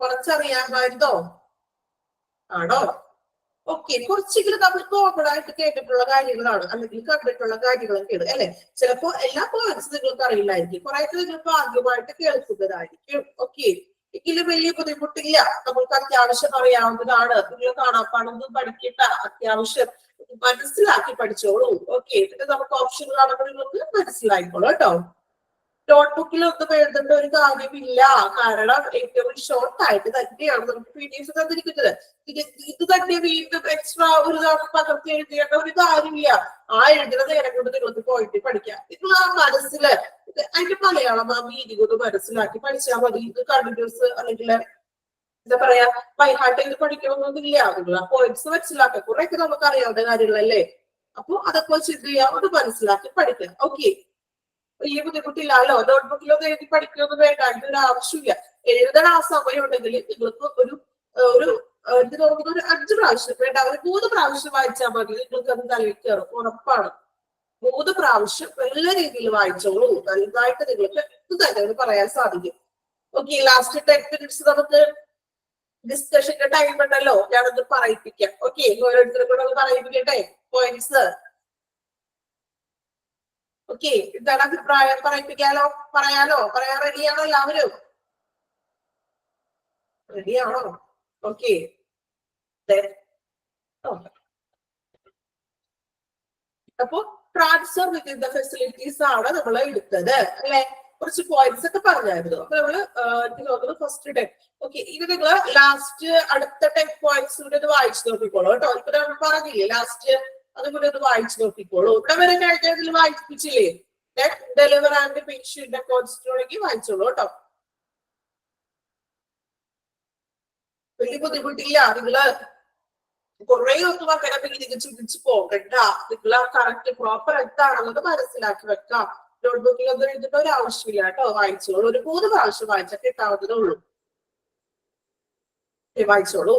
S1: കുറച്ചറിയാമായിരുന്നോ? ആണോ? ഓക്കെ, കുറച്ചെങ്കിലും നമ്മൾ കോമൺ ആയിട്ട് കേട്ടിട്ടുള്ള കാര്യങ്ങളാണ് അല്ലെങ്കിൽ കണ്ടിട്ടുള്ള കാര്യങ്ങളൊക്കെയാണ് അല്ലെ. ചിലപ്പോ എല്ലാ പോയിന്റ്സ് നിങ്ങൾക്ക് അറിയില്ലായിരിക്കും, കുറെയൊക്കെ നിങ്ങൾക്ക് ആദ്യമായിട്ട് കേൾക്കുന്നതായിരിക്കും. ഓക്കെ, എങ്കിലും വലിയ ബുദ്ധിമുട്ടില്ല, നമുക്ക് അത്യാവശ്യം അറിയാവുന്നതാണ്. നിങ്ങൾ കാണാപ്പാടൊന്നും പഠിക്കണ്ട, അത്യാവശ്യം മനസ്സിലാക്കി പഠിച്ചോളൂ. ഓക്കെ, പിന്നെ നമുക്ക് ഓപ്ഷൻ കാണുമ്പോൾ നിങ്ങൾക്ക് മനസ്സിലായിക്കോളൂ കേട്ടോ. നോട്ട്ബുക്കിൽ ഒന്നും എഴുതേണ്ട ഒരു കാര്യമില്ല, കാരണം ഏറ്റവും ഷോർട്ട് ആയിട്ട് തന്നെയാണ് നമുക്ക് PDF തന്നിരിക്കുന്നത്. ഇത് തന്നെ വീണ്ടും എക്സ്ട്രാ ഒരു തവണ പകർത്തി എഴുതേണ്ട ഒരു കാര്യമില്ല. ആ എഴുതുന്ന നേരം കൊണ്ട് നിങ്ങൾക്ക് പോയിട്ട് പഠിക്കാം. നിങ്ങൾ ആ മനസ്സില് അതിന്റെ മലയാളം ആ മീനിങ് ഒന്ന് മനസ്സിലാക്കി പഠിച്ചാൽ മതി. ഇത് കണ്ടിന്യൂസ് അല്ലെങ്കിൽ എന്താ പറയാ ബൈഹാർട്ട് ചെയ്ത് പഠിക്കണമെന്നൊന്നുമില്ല. നിങ്ങൾ ആ പോയിന്റ്സ് മനസ്സിലാക്കുക. കുറെയൊക്കെ നമുക്ക് അറിയാവുന്ന കാര്യങ്ങളല്ലേ, അപ്പൊ അതൊക്കെ ചിന്ത ചെയ്യാം, ഒന്ന് മനസ്സിലാക്കി പഠിക്കാം. ഓക്കെ, വലിയ ബുദ്ധിമുട്ടില്ലല്ലോ. നോട്ട്ബുക്കിലൊന്നും എഴുതി പഠിക്കുകയൊന്നും വേണ്ട, അതിന്റെ ഒരു ആവശ്യമില്ല. എഴുതണ ആ സമയം ഉണ്ടെങ്കിൽ നിങ്ങൾക്ക് ഒരു എനിക്ക് തോന്നുന്നു ഒരു 5 പ്രാവശ്യം വേണ്ട, ഒരു 3 പ്രാവശ്യം വായിച്ചാൽ മതി, നിങ്ങൾക്ക് അത് തലയിൽ കയറും, ഉറപ്പാണ്. 3 പ്രാവശ്യം നല്ല രീതിയിൽ വായിച്ചോളൂ, നന്നായിട്ട് നിങ്ങൾക്ക് ഇത് തന്നെ പറയാൻ സാധിക്കും. ഓക്കെ, ലാസ്റ്റ് 10 minutes നമുക്ക് ഡിസ്കഷന്റെ ടൈം ഉണ്ടല്ലോ, ഞാനൊന്ന് പറയിപ്പിക്കാം. ഓക്കെ, ഓരോരുത്തരും കൂടെ ഒന്ന് പറയിപ്പിക്കട്ടെ പോയിന്റ്സ്. ഓക്കെ, എന്താണ് അഭിപ്രായം? പറയാൻ റെഡിയാണോ എല്ലാവരും? റെഡിയാണോ? ഓക്കെ, അപ്പൊ ട്രാൻസ്ഫർ വിത്തിൻ ദ ഫെസിലിറ്റീസ് ആണ് നമ്മൾ എടുത്തത് അല്ലെ. കുറച്ച് പോയിന്റ്സ് ഒക്കെ പറഞ്ഞായിരുന്നു. അപ്പൊ നമ്മള് എനിക്ക് തോന്നുന്നു ഫസ്റ്റ് 10. ഓക്കെ, ഇത് നിങ്ങൾ ലാസ്റ്റ് അടുത്ത 10 പോയിന്റ്സ് കൂടെ ഒന്ന് വായിച്ചു നോക്കിക്കോളൂ കേട്ടോ. ഇപ്പൊ നമ്മൾ പറഞ്ഞില്ലേ ലാസ്റ്റ്, അതും കൂടെ ഒന്ന് വായിച്ചു നോക്കിക്കോളൂ. ഇവിടെ വരെ കഴിഞ്ഞതിൽ വായിപ്പിച്ചില്ലേ, ഡെലിവർ ആൻഡ് പേഷ്യന്റ് കോൺസ്റ്റിറ്റ്യൂണെങ്കിൽ വായിച്ചോളൂ കേട്ടോ. വലിയ ബുദ്ധിമുട്ടില്ല, നിങ്ങള് കുറെ ഒന്നും അങ്ങനെ നിങ്ങൾ ചിന്തിച്ച് പോകണ്ട. നിങ്ങൾ ആ കറക്റ്റ് പ്രോപ്പർ എന്താണെന്നത് മനസ്സിലാക്കി വെക്കാം. നോട്ട്ബുക്കിൽ ഒന്നും എഴുതുന്ന ഒരു ആവശ്യമില്ല കേട്ടോ, വായിച്ചോളൂ. ഒരു 3 പ്രാവശ്യം വായിച്ചാൽ കിട്ടാവുന്നതേ ഉള്ളൂ. വായിച്ചോളൂ.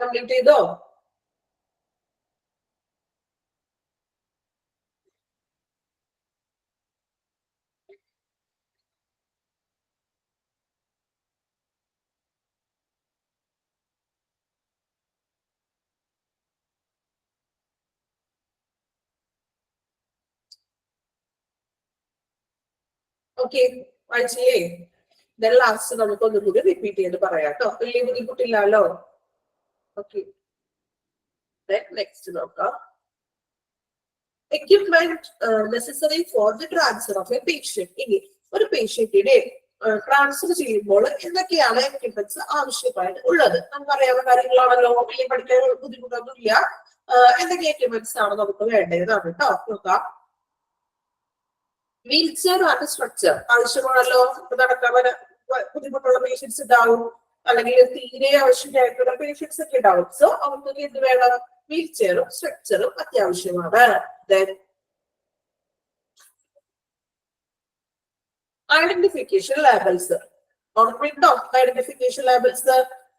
S1: കംപ്ലീറ്റ് ചെയ്തോ? ഓക്കെ, വായിച്ചില്ലേ? ലാസ്റ്റ് നമുക്ക് ഒന്നും കൂടി റിപ്പീറ്റ് ചെയ്ത് പറയാം കേട്ടോ. വലിയ ബുദ്ധിമുട്ടില്ലല്ലോ. ഓക്കെ, നെക്സ്റ്റ് നോക്കാം. Equipment necessary for the transfer of a patient. ഇനി ഒരു പേഷ്യന്റിനെ ട്രാൻസ്ഫർ ചെയ്യുമ്പോൾ എന്തൊക്കെയാണ് എക്യുപ്മെന്റ്സ് ആവശ്യമായിട്ട് ഉള്ളത്? നമുക്ക് അറിയാവുന്ന കാര്യങ്ങളാണല്ലോ, വലിയ പഠിക്കാൻ ബുദ്ധിമുട്ടൊന്നുമില്ല. എന്തൊക്കെ എക്യുപ്മെന്റ്സ് ആണ് നമുക്ക് വേണ്ടതാണ് കേട്ടോ. നോക്കാം. വീൽ ചെയർ ആൻഡ് സ്ട്രക്ചർ ആവശ്യമാണല്ലോ. നടക്കാൻ ബുദ്ധിമുട്ടുള്ള പേഷ്യൻസ് ഉണ്ടാവും, അല്ലെങ്കിൽ തീരെ ആവശ്യമായിട്ടുള്ള പേഷ്യൻസ് ഒക്കെ ഉണ്ടാവും. സോ അവർക്ക് എന്ത് വേണം? വീൽ ചെയറും സ്ട്രക്ചറും അത്യാവശ്യമാണ്. ഐഡന്റിഫിക്കേഷൻ ലേബൽസ് ഓർമ്മയുണ്ടോ? ഐഡന്റിഫിക്കേഷൻ ലേബൽസ്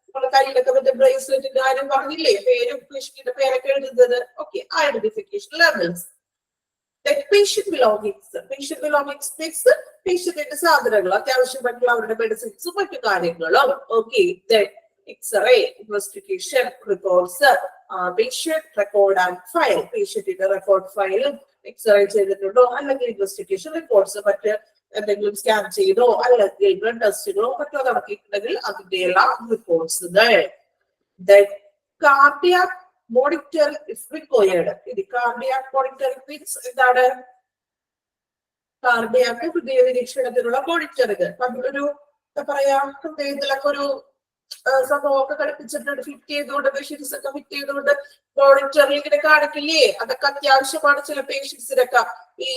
S1: നമ്മുടെ കയ്യിലൊക്കെ മറ്റേ ബ്രേസ്ലെറ്റിന്റെ കാര്യം പറഞ്ഞില്ലേ, പേരും പേഷ്യന്റിന്റെ പേരൊക്കെ എഴുതുന്നത്. Okay, identification labels. Patient belongings means പേഷ്യന്റിന്റെ സാധനങ്ങൾ, അത്യാവശ്യമായിട്ടുള്ള അവരുടെ മെഡിസിൻസും മറ്റു കാര്യങ്ങളും. Okay, x-ray, investigation reports, patient record and file, പേഷ്യന്റിന്റെ റെക്കോർഡ് ഫയലും എക്സ്റേ ചെയ്തിട്ടുണ്ടോ, അല്ലെങ്കിൽ ഇൻവെസ്റ്റിഗേഷൻ റിപ്പോർട്ട്സ് മറ്റ് എന്തെങ്കിലും സ്കാൻ ചെയ്തോ, അല്ലെങ്കിൽ ബ്ലഡ് ടെസ്റ്റുകളോ മറ്റോ നടത്തിയിട്ടുണ്ടെങ്കിൽ അതിന്റെ എല്ലാം റിപ്പോർട്ട്സുകൾ. Cardiac monitoring is required. ഇത് കാർഡിയാക് മോണിറ്ററിംഗ് മീൻസ് എന്താണ്? കാർഡിയാക് ഹൃദയ നിരീക്ഷണത്തിനുള്ള മോണിറ്ററിംഗ്. നമ്മളൊരു എന്താ പറയാ, ഹൃദയത്തിലൊക്കെ ഒരു സംഭവമൊക്കെ ഘടിപ്പിച്ചിട്ടുണ്ട്, ഫിറ്റ് ചെയ്തുകൊണ്ട് പേഷ്യൻസ് ഒക്കെ ഫിറ്റ് ചെയ്തുകൊണ്ട് മോണിറ്ററിംഗ് ഇങ്ങനെ കാണിക്കില്ലേ? അതൊക്കെ അത്യാവശ്യമാണ് ചില പേഷ്യൻസിനൊക്കെ. ഈ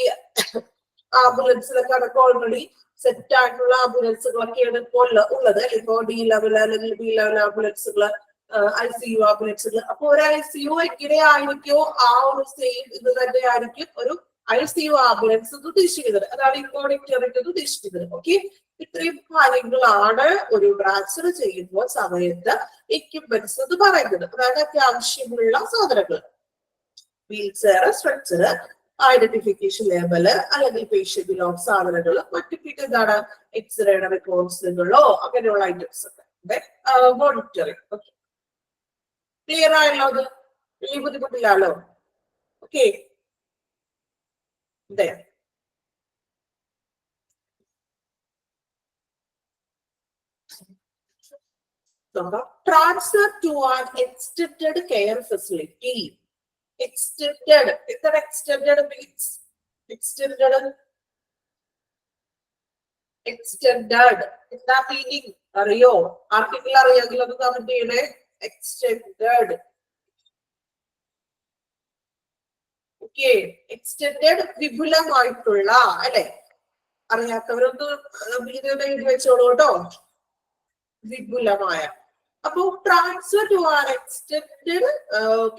S1: ആംബുലൻസിലൊക്കെ അതൊക്കെ ഓൾറെഡി സെറ്റ് ആയിട്ടുള്ള ആംബുലൻസുകളൊക്കെയാണ് ഇപ്പോൾ ഉള്ളത്. ഇപ്പോ ഡി ലെവൽ അല്ലെങ്കിൽ ബി ലെവൽ ആംബുലൻസുകള്, ICU ആംബുലൻസുകൾ. അപ്പൊ ഒരു ICU എങ്ങനെയായിരിക്കോ ആ ഒരു സെയിം ഇത് തന്നെ ആയിരിക്കും ഒരു ICU ആംബുലൻസ് ഉദ്ദേശിക്കുന്നത്. അതാണ് ഈ മോണിറ്ററിംഗ് ഉദ്ദേശിക്കുന്നത്. ഓക്കെ, ഇത്രയും കാര്യങ്ങളാണ് ഒരു ട്രാൻസ്ഫർ ചെയ്യുമ്പോൾ സമയത്ത് എക്യുപ്മെന്റ്സ് എന്ന് പറയുന്നത്. അതായത് അത്യാവശ്യമുള്ള സാധനങ്ങൾ. Wheel chair, structure, identification label, അല്ലെങ്കിൽ പേഷ്യന്റ് ബിലോങ് സാധനങ്ങൾ, മറ്റു പിന്നെ എന്താണ് എക്സ്റേയുടെ റിപ്പോർട്ട്സുകളോ അങ്ങനെയുള്ള ഐറ്റംസ് ഒക്കെ മോണിറ്ററിംഗ്. ഓക്കെ, ക്ലിയർ ആയല്ലോ? അത് വലിയ ബുദ്ധിമുട്ടില്ലല്ലോ. Okay, transfer to an extended care facility. Extended, എന്താണ് എക്സ്റ്റൻഡഡ് മീൻസ്? എക്സ്റ്റൻഡഡ് എന്താ മീനിങ് അറിയോ? ആർക്കെങ്കിലും അറിയാമെങ്കിൽ അത് കമന്റ് ചെയ്യണേ. എക്സ്റ്റൻഡഡ്. ഓക്കെ, എക്സ്റ്റൻഡഡ് വിപുലമായിട്ടുള്ള, അല്ലെ? അറിയാത്തവരൊന്ന് എഴുതി വെച്ചോളൂ കേട്ടോ. വിപുലമായ. അപ്പൊ transfer to an extended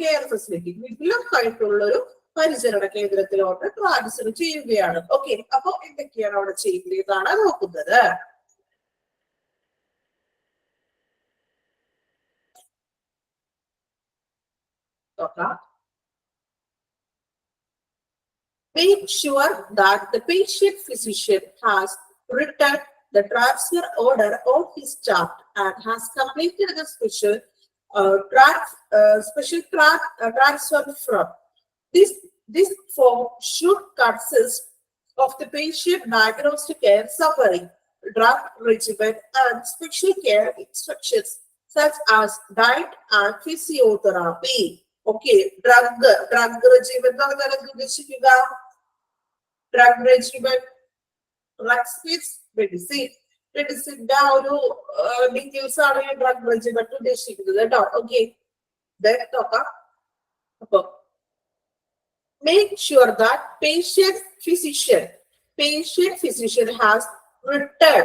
S1: care facility, വിപുലമായിട്ടുള്ള ഒരു പരിചരണ കേന്ദ്രത്തിലോട്ട് ട്രാൻസ്ഫർ ചെയ്യുകയാണ്. ഓക്കെ, അപ്പൊ എന്തൊക്കെയാണ് അവിടെ ചെയ്യുന്നതാണ് നോക്കുന്നത്. Make sure that the patient physician has written the transfer order on his chart and has completed the special transfer from. This form should consist of the patient diagnostic care summary, drug regimen, and special care instructions such as diet and physiotherapy. Okay, drug regimen എന്ന് പറഞ്ഞാൽ ഉദ്ദേശിക്കുക drug regimen, drugs means medicine. മെഡിസിന്റെ ആ ഒരു details ആണ് ഈ drug regimen ഉദ്ദേശിക്കുന്നത് കേട്ടോ. ഓക്കെ, നോക്കാം. അപ്പൊ make sure that patient physician has written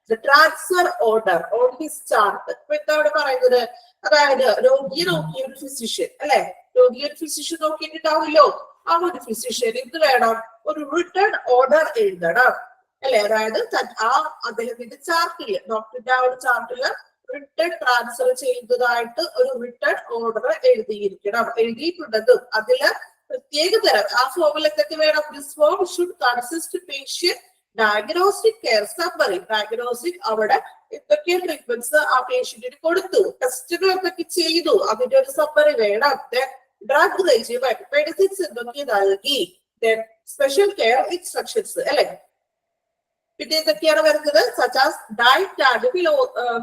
S1: the transfer order on his chart. ഇപ്പൊ എന്താണ് പറയുന്നത്? അതായത് രോഗിയെ നോക്കിയ ഒരു ഫിസിഷ്യൻ, അല്ലെ? രോഗിയെ ഫിസിഷ്യൻ നോക്കിയിട്ടുണ്ടാവില്ലോ. ആ ഒരു ഫിസിഷ്യൻ എന്ത് വേണം? ഒരു റിട്ടേൺ ഓർഡർ എഴുതണം, അല്ലെ? അതായത് ആ അദ്ദേഹത്തിന്റെ ചാർട്ടില്, ഡോക്ടറിന്റെ ആ ഒരു ചാർട്ടില് റിട്ടേൺ ട്രാൻസ്ഫർ ചെയ്യുന്നതായിട്ട് ഒരു റിട്ടേൺ ഓർഡർ എഴുതിയിട്ടുണ്ടെന്നും അതില് പ്രത്യേക തരം ആ ഫോമിൽ എന്തൊക്കെ വേണം? This form should consist patient diagnostic care summary. Diagnostic, അവിടെ എന്തൊക്കെ ട്രീറ്റ്മെന്റ്സ് ആ പേഷ്യന്റിന് കൊടുത്തു, ടെസ്റ്റുകൾ എന്തൊക്കെ ചെയ്തു, അതിന്റെ ഒരു സമ്മറി വേണം. ഡ്രഗ് റെജിമെൻ, മെഡിസിൻസ് എന്തൊക്കെ നൽകി, സ്പെഷ്യൽ കെയർ ഇൻസ്ട്രക്ഷൻസ്, അല്ലെ? പിന്നെ എന്തൊക്കെയാണ് വരുന്നത്? Such as diet and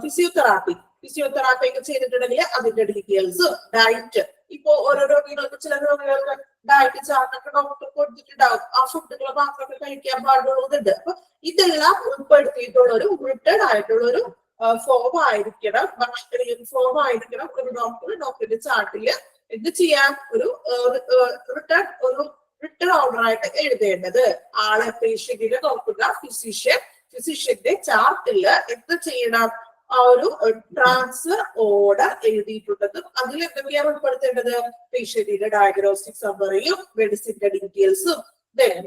S1: physiotherapy. Physiotherapy ഒക്കെ ചെയ്തിട്ടുണ്ടെങ്കിൽ അതിന്റെ ഡീറ്റെയിൽസ്, ഡയറ്റ്. ഇപ്പൊ ഓരോ രോഗികൾക്ക് ചില രോഗികൾക്ക് ഡയറ്റ് ചാർട്ടൊക്കെ ഡോക്ടർ കൊടുത്തിട്ടുണ്ടാവും. ആ ഫുഡുകൾ മാത്രമേ കഴിക്കാൻ പാടുള്ളൂന്നുണ്ട്. അപ്പൊ ഇതെല്ലാം ഉൾപ്പെടുത്തിയിട്ടുള്ള ഒരു റിട്ടേൺ ആയിട്ടുള്ള ഒരു ഫോം ആയിരിക്കണം, ഫോം ആയിരിക്കണം ഒരു ഡോക്ടറിന്റെ ചാർട്ടില് എന്ത് ചെയ്യാൻ? ഒരു റിട്ടേൺ, ഒരു റിട്ടൺ ഓർഡർ ആയിട്ട് എഴുതേണ്ടത്. ആളെ പേഷ്യന്റിനെ നോക്കുക ഫിസിഷ്യന്റെ ചാർട്ടില് എന്ത് ചെയ്യണം, ആ ഒരു ട്രാൻസ്ഫർ ഓർഡർ എഴുതിയിട്ടുണ്ടെന്നും അതിൽ എന്തൊക്കെയാണ് ഉൾപ്പെടുത്തേണ്ടത്, പേഷ്യന്റിന്റെ ഡയഗ്നോസ്റ്റിക് സമ്മറിയും മെഡിസിന്റെ ഡീറ്റെയിൽസും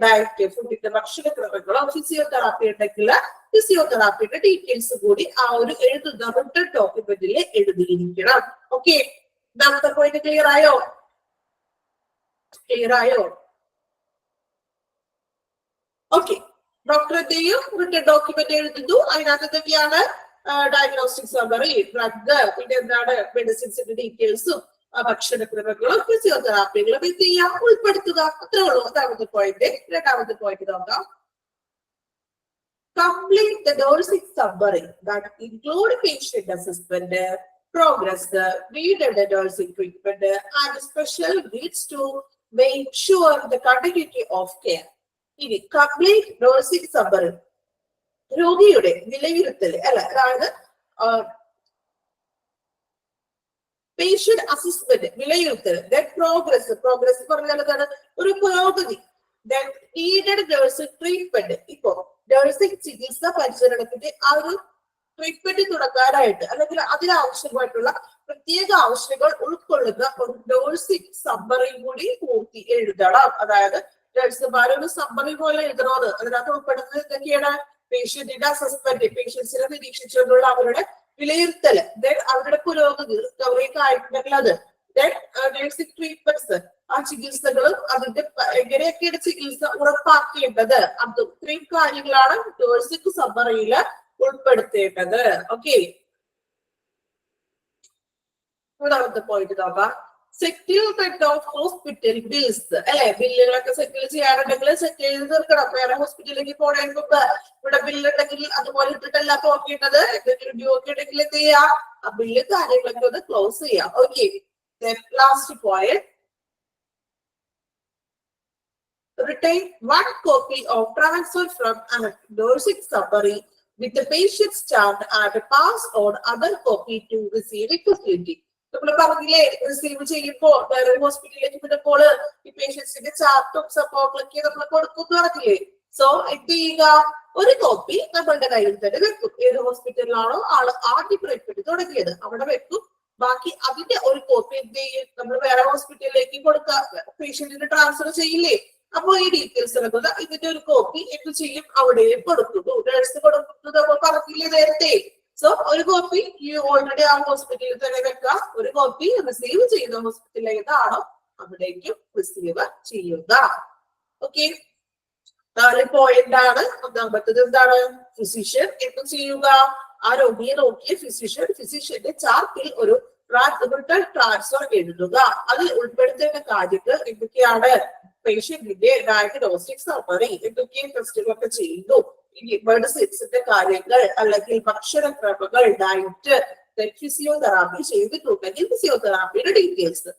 S1: ഡയറ്റ് ഫുഡിന്റെ ഭക്ഷണക്രമങ്ങളോ ഫിസിയോതെറാപ്പി ഉണ്ടെങ്കിൽ ഫിസിയോതെറാപ്പിയുടെ ഡീറ്റെയിൽസ് കൂടി ആ ഒരു എഴുതുന്ന റിട്ടൺ ഡോക്യുമെന്റിൽ എഴുതിയിരിക്കണം. ഓക്കെ, ഇന്നത്തെ പോയിന്റ് ക്ലിയർ ആയോ? ഓക്കെ, ഡോക്ടർ എന്ത് ചെയ്യും, റിട്ടൺ ഡോക്യുമെന്റ് എഴുതുന്നു. അതിനകത്ത് എന്തൊക്കെയാണ്, ഡയഗ്നോസ്റ്റിക് സമ്മറി, ഡ്രഗ്, പിന്നെ എന്താണ് മെഡിസിൻസിന്റെ ഡീറ്റെയിൽസും ഭക്ഷണക്രമങ്ങളും ഫിസിയോതെറാപ്പികളും എന്ത് ചെയ്യാം, ഉൾപ്പെടുത്തുക. അത്രേ ഉള്ളൂ. അതാമത്തെ പോയിന്റ്. രണ്ടാമത്തെ പോയിന്റ് നോക്കാം. Complete the nursing summary that include patient assessment, progress, needed nursing treatment, and special needs to make sure the continuity of care. ഇനി കംപ്ലീറ്റ് നഴ്സിംഗ് സമ്മറി, രോഗിയുടെ വിലയിരുത്തൽ അല്ലെ, അതായത് പേഷ്യന്റ് അസസ്മെന്റ് വിലയിരുത്തൽ, പ്രോഗ്രസ് പറഞ്ഞാൽ എന്താണ്, ഒരു പുരോഗതി, നീഡഡ് നഴ്സിംഗ് ട്രീറ്റ്മെന്റ്. ഇപ്പോ നഴ്സിംഗ് ചികിത്സ പരിചരണത്തിന്റെ ആ ഒരു ട്രീറ്റ്മെന്റ് തുടങ്ങാനായിട്ട് അല്ലെങ്കിൽ അതിനാവശ്യമായിട്ടുള്ള പ്രത്യേക ആവശ്യങ്ങൾ ഉൾക്കൊള്ളുന്ന ഒരു നഴ്സിംഗ് സമ്മറി കൂടി പൂർത്തി എഴുതണം. അതായത് നഴ്സുമാരൊരു സമ്മറി പോലെ എഴുതണമെന്ന്. അതിനകത്ത് ഉൾപ്പെടുന്നത് എന്തൊക്കെയാണ്, പേഷ്യന്റിന്റെ അസസ്മെന്റ്, പേഷ്യൻസിനെ നിരീക്ഷിച്ചുകൊണ്ടുള്ള അവരുടെ വിലയിരുത്തല്, അവരുടെ പുരോഗതി, റിക്കവറി ആയിട്ടുണ്ടെങ്കിൽ അത്, നഴ്സിംഗ് ട്രീറ്റ്മെന്റ്സ്, ആ ചികിത്സകളും അതിന്റെ എങ്ങനെയൊക്കെയാണ് ചികിത്സ ഉറപ്പാക്കേണ്ടത്, അത് ഇത്രയും കാര്യങ്ങളാണ് നഴ്സിംഗ് സമ്മറിയിൽ ഉൾപ്പെടുത്തേണ്ടത്. ഓക്കെ, മൂന്നാമത്തെ പോയിന്റ് നോക്കാം. സെറ്റിൽമെന്റ് ഓഫ് ഹോസ്പിറ്റൽ ബിൽസ് അല്ലെ, ബില്ലുകളൊക്കെ സെറ്റിൽ ചെയ്യാനുണ്ടെങ്കിൽ സെറ്റിൽ ചെയ്ത് തീർക്കണം. വേറെ ഹോസ്പിറ്റലിലേക്ക് പോണതിന് മുമ്പ് ഇവിടെ ബില്ലുണ്ടെങ്കിൽ അതുപോലെ ഇട്ടിട്ടല്ല നോക്കേണ്ടത്. എന്തെങ്കിലും ഡ്യൂ ഒക്കെ ഉണ്ടെങ്കിൽ എന്ത് ചെയ്യാം, ആ ബില്ല് കാര്യങ്ങളൊക്കെ ഒന്ന് ക്ലോസ് ചെയ്യാം. Okay, last point. Retain one copy of transfer from a nursing summary with the patient's chart and pass on other copy to receiving facility. നമ്മൾ പറഞ്ഞില്ലേ, റിസീവ് ചെയ്യുമ്പോൾ വേറെ ഹോസ്പിറ്റലിലേക്ക് വിടുമ്പോൾ ഈ പേഷ്യൻസിന്റെ ചാർട്ടും സംഭവങ്ങളൊക്കെ നമ്മൾ കൊടുക്കും പറഞ്ഞില്ലേ. സോ എന്ത് ചെയ്യുക, ഒരു കോപ്പി നമ്മളുടെ കയ്യിൽ തന്നെ വെക്കും. ഏത് ഹോസ്പിറ്റലിലാണോ ആള് ആദ്യം ട്രീറ്റ്മെന്റ് തുടങ്ങിയത് അവിടെ വെക്കും. ബാക്കി അതിന്റെ ഒരു കോപ്പി എന്ത് ചെയ്യും, നമ്മൾ വേറെ ഹോസ്പിറ്റലിലേക്ക് കൊടുക്കുക, പേഷ്യന്റിന് ട്രാൻസ്ഫർ ചെയ്യില്ലേ. അപ്പൊ ഈ ഡീറ്റെയിൽസ് എടുക്കുക, ഇതിന്റെ ഒരു കോപ്പി എന്ത് ചെയ്യും, അവിടെയും കൊടുക്കുന്നു. നഴ്സ് കൊടുക്കുന്നത് നമ്മൾ പറഞ്ഞില്ലേ നേരത്തെ. സോ ഒരു കോപ്പി ഈ ഓൾറെഡി ആ ഹോസ്പിറ്റലിൽ തന്നെ വെക്കുക, ഒരു കോപ്പി റിസീവ് ചെയ്യുന്ന ഹോസ്പിറ്റലിൽ ഏതാണോ അവിടേക്കും റിസീവ് ചെയ്യുക. ഓക്കെ, 4 പോയിന്റ് ആണ്. ഒന്നാമത്തത് എന്താണ്, ഫിസിഷ്യൻ എന്ത് ചെയ്യുക, ആ രോഗിയെ നോക്കിയ ഫിസിഷ്യന്റെ ചാർട്ടിൽ ഒരു റിട്ടൺ ട്രാൻസ്ഫർ എഴുതുക. അതിൽ ഉൾപ്പെടുത്തേണ്ട കാര്യങ്ങൾ എന്തൊക്കെയാണ്, പേഷ്യന്റിന്റെ ഡയഗ്നോസ്റ്റിക് സമ്മറി, എന്തൊക്കെ ടെസ്റ്റുകളൊക്കെ ചെയ്യുന്നു, ഇനി മെഡിസിൻസിന്റെ കാര്യങ്ങൾ അല്ലെങ്കിൽ ഭക്ഷണക്രമങ്ങൾ, ഡയറ്റ്, ഫിസിയോതെറാപ്പി ചെയ്തിട്ടുണ്ടെങ്കിൽ ഫിസിയോതെറാപ്പിയുടെ ഡീറ്റെയിൽസ്.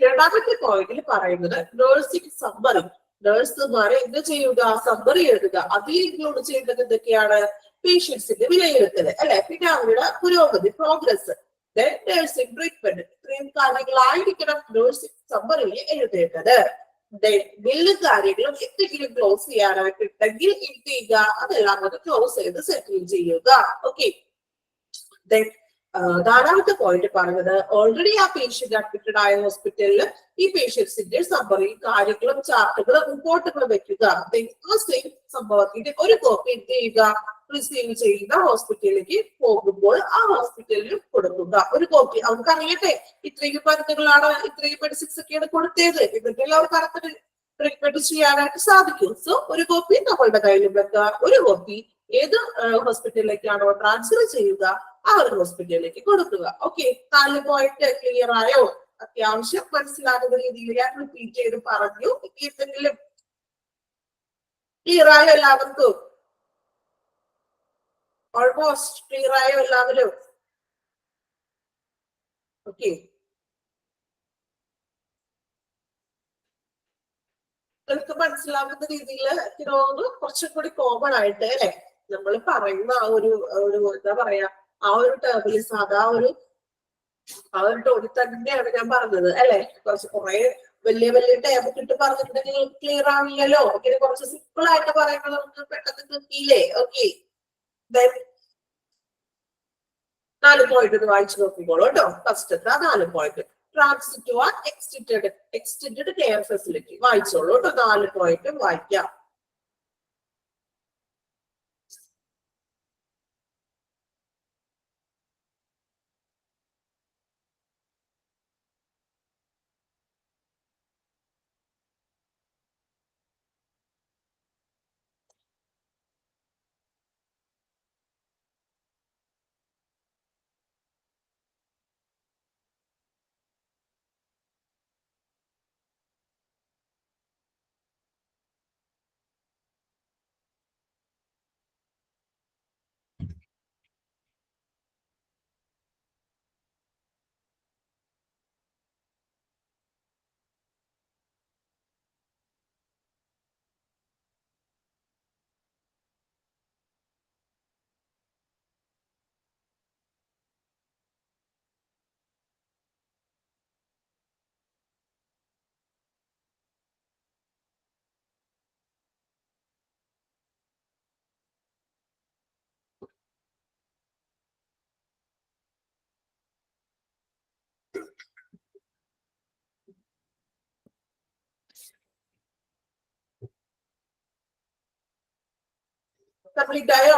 S1: രണ്ടാമത്തെ പോയിന്റിൽ പറയുന്നത് നഴ്സിംഗ് സമ്മറി, നഴ്സുമാരെ എന്ത് ചെയ്യുക, സമ്മറി എഴുതുക. അതിൽ ഇൻക്ലൂഡ് ചെയ്യുന്നത് എന്തൊക്കെയാണ്, പേഷ്യൻസിന്റെ വിലയിരുത്തൽ അല്ലെ, പിന്നെ അവരുടെ പുരോഗതി, പ്രോഗ്രസ്, നഴ്സിംഗ് ട്രീറ്റ്മെന്റ്. ഇത്രയും കാര്യങ്ങളായിരിക്കണം നഴ്സിംഗ് സമ്മറിയിൽ എഴുതേണ്ടത്. ബില്ല് കാര്യങ്ങളും എന്തെങ്കിലും ക്ലോസ് ചെയ്യാനായിട്ടുണ്ടെങ്കിൽ എന്ത് ചെയ്യുക, അതെല്ലാം അത് ക്ലോസ് ചെയ്ത് സെറ്റിൽ ചെയ്യുക. ഓക്കെ, നാലാമത്തെ പോയിന്റ് പറഞ്ഞത്, ഓൾറെഡി ആ പേഷ്യന്റ് അഡ്മിറ്റഡ് ആയ ഹോസ്പിറ്റലിൽ ഈ പേഷ്യൻസിന്റെ സമ്മറി, കാര്യങ്ങളും ചാർട്ടുകളും റിപ്പോർട്ടുകളും വെക്കുക. ആ സെയിം സംഭവത്തിന്റെ ഒരു കോപ്പി എന്ത് ചെയ്യുക, റിസീവ് ചെയ്യുന്ന ഹോസ്പിറ്റലിലേക്ക് പോകുമ്പോൾ ആ ഹോസ്പിറ്റലിൽ കൊടുക്കുക. ഒരു കോപ്പി അവർക്ക് അറിയട്ടെ, ഇത്രയും മരുന്നുകളാണ്, ഇത്രയും മെഡിസിൻസ് ഒക്കെയാണ് കൊടുത്തത്, എന്നിട്ട് അവർക്ക് അടുത്ത ട്രീറ്റ്മെന്റ് ചെയ്യാനായിട്ട് സാധിക്കും. സോ ഒരു കോപ്പി നമ്മളുടെ കയ്യിൽ വെക്കുക, ഒരു കോപ്പി ഏത് ഹോസ്പിറ്റലിലേക്കാണോ ട്രാൻസ്ഫർ ചെയ്യുക ആ ഒരു ഹോസ്പിറ്റലിലേക്ക് കൊടുക്കുക. ഓക്കെ, 4 പോയിന്റ് ക്ലിയർ ആയോ? അത്യാവശ്യം മനസ്സിലാകുന്ന രീതിയിൽ ഞാൻ റിപ്പീറ്റ് ചെയ്ത് പറഞ്ഞു. എന്തെങ്കിലും ക്ലിയർ ആയോ എല്ലാവർക്കും? ഓൾമോസ്റ്റ് ക്ലിയർ ആയോ എല്ലാവരും? ഓക്കെ, നിങ്ങൾക്ക് മനസ്സിലാവുന്ന രീതിയിൽ കുറച്ചും കൂടി കോമൺ ആയിട്ട് അല്ലെ നമ്മൾ പറയുന്ന ആ ഒരു എന്താ പറയാ, ആ ഒരു ടേബിളിൽ സാധാ ആ ഒരു ടോണിൽ തന്നെയാണ് ഞാൻ പറഞ്ഞത് അല്ലെ. കുറെ വലിയ വലിയ ടേബ് ഇട്ട് പറഞ്ഞിട്ടുണ്ടെങ്കിൽ ക്ലിയർ ആവില്ലല്ലോ. ഇങ്ങനെ കുറച്ച് സിമ്പിൾ ആയിട്ട് പറയുമ്പോൾ നമുക്ക് പെട്ടെന്ന് കിട്ടിയില്ലേ? ഓക്കെ, 4 പോയിന്റ് വായിച്ചു നോക്കിക്കോളൂ കേട്ടോ. First 4 point. Transit to an extended care facility വായിച്ചോളൂ കേട്ടോ. 4 പോയിന്റ് വായിക്കാം. കംപ്ലീറ്റ് ആയോ?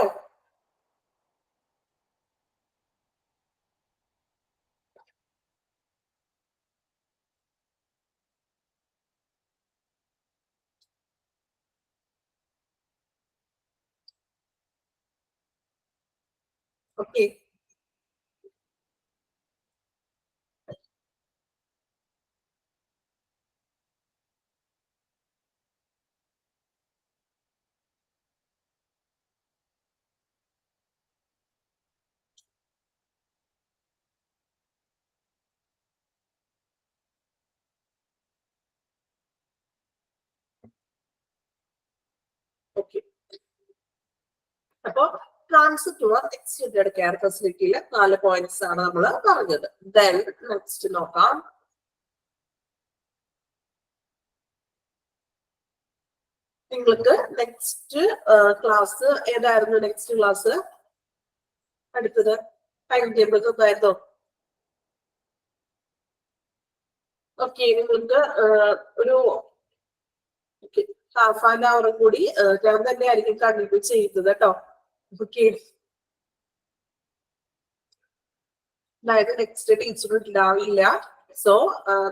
S1: Okay, okay. അപ്പൊ ട്രാൻസിറ്റ് ടു എക്സ്റ്റെൻഡഡ് കെയർ ഫെസിലിറ്റിയിലെ 4 പോയിന്റ്സ് ആണ് നമ്മൾ പറഞ്ഞത്. ദെൻ നെക്സ്റ്റ് നോക്കാം. നിങ്ങൾക്ക് നെക്സ്റ്റ് ക്ലാസ് ഏതായിരുന്നു? നെക്സ്റ്റ് ക്ലാസ് അടുത്തത് ടൈം ടേബിൾ എന്തായിരുന്നു? ഓക്കെ, നിങ്ങൾക്ക് ഒരു ഹാഫ് ആൻ അവർ കൂടി ഞാൻ തന്നെ ആയിരിക്കും കണ്ടിന്യൂ ചെയ്യുന്നത് കേട്ടോ. ഓക്കെ, അതായത് നെക്സ്റ്റ് ടീച്ചർ ഉണ്ടാവില്ല. സോ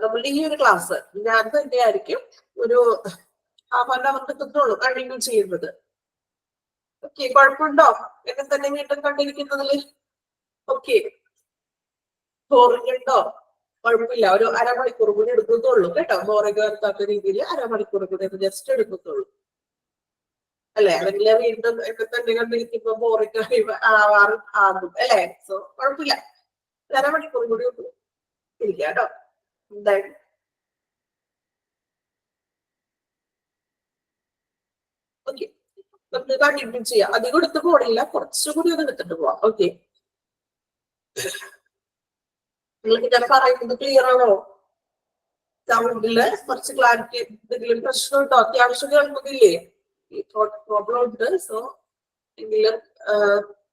S1: നമ്മളുടെ ഈ ഒരു ക്ലാസ് ഞാൻ തന്നെ ആയിരിക്കും ഒരു ഹാഫ് ആൻ അവർ കിട്ടുന്നുള്ളൂ കണ്ടിന്യൂ ചെയ്യുന്നത്. ഓക്കെ, കുഴപ്പമുണ്ടോ എന്നെ തന്നെ വീണ്ടും കണ്ടിരിക്കുന്നതിൽ? ഓക്കെ, ബോറിംഗ് ഉണ്ടോ? കുഴപ്പമില്ല, ഒരു അരമണിക്കൂർ കൂടി എടുക്കുന്നുള്ളൂ കേട്ടോ. ബോറിംഗ് വരുത്താത്ത രീതിയിൽ അരമണിക്കൂർ കൂടി ജസ്റ്റ് എടുക്കുന്നുള്ളൂ അല്ലെ? അല്ലെങ്കിൽ വീണ്ടും എന്നെ തന്നെ കണ്ടിരിക്കുമ്പോ ബോറിംഗ് ആകും അല്ലെ? സോ കുഴപ്പമില്ല, അരമണിക്കൂർ കൂടി ഇരിക്കുക കേട്ടോ. എന്തായാലും ഓക്കെ, നമുക്ക് കണ്ടിന്യൂ ചെയ്യാം. അധികം എടുത്ത് പോണില്ല, കുറച്ചുകൂടി ഒന്ന് എടുത്തിട്ട് പോവാം. ഓക്കെ, നിങ്ങൾക്ക് ഞാൻ പറയുന്നത് ക്ലിയർ ആണോ? സൗണ്ടില് കുറച്ച് ക്ലാരിറ്റി എന്തെങ്കിലും പ്രശ്നം ഉണ്ടോ? അത്യാവശ്യം കേൾക്കുന്നില്ലേ? ഈ പ്രോബ്ലം ഉണ്ട്. സോ എങ്കിലും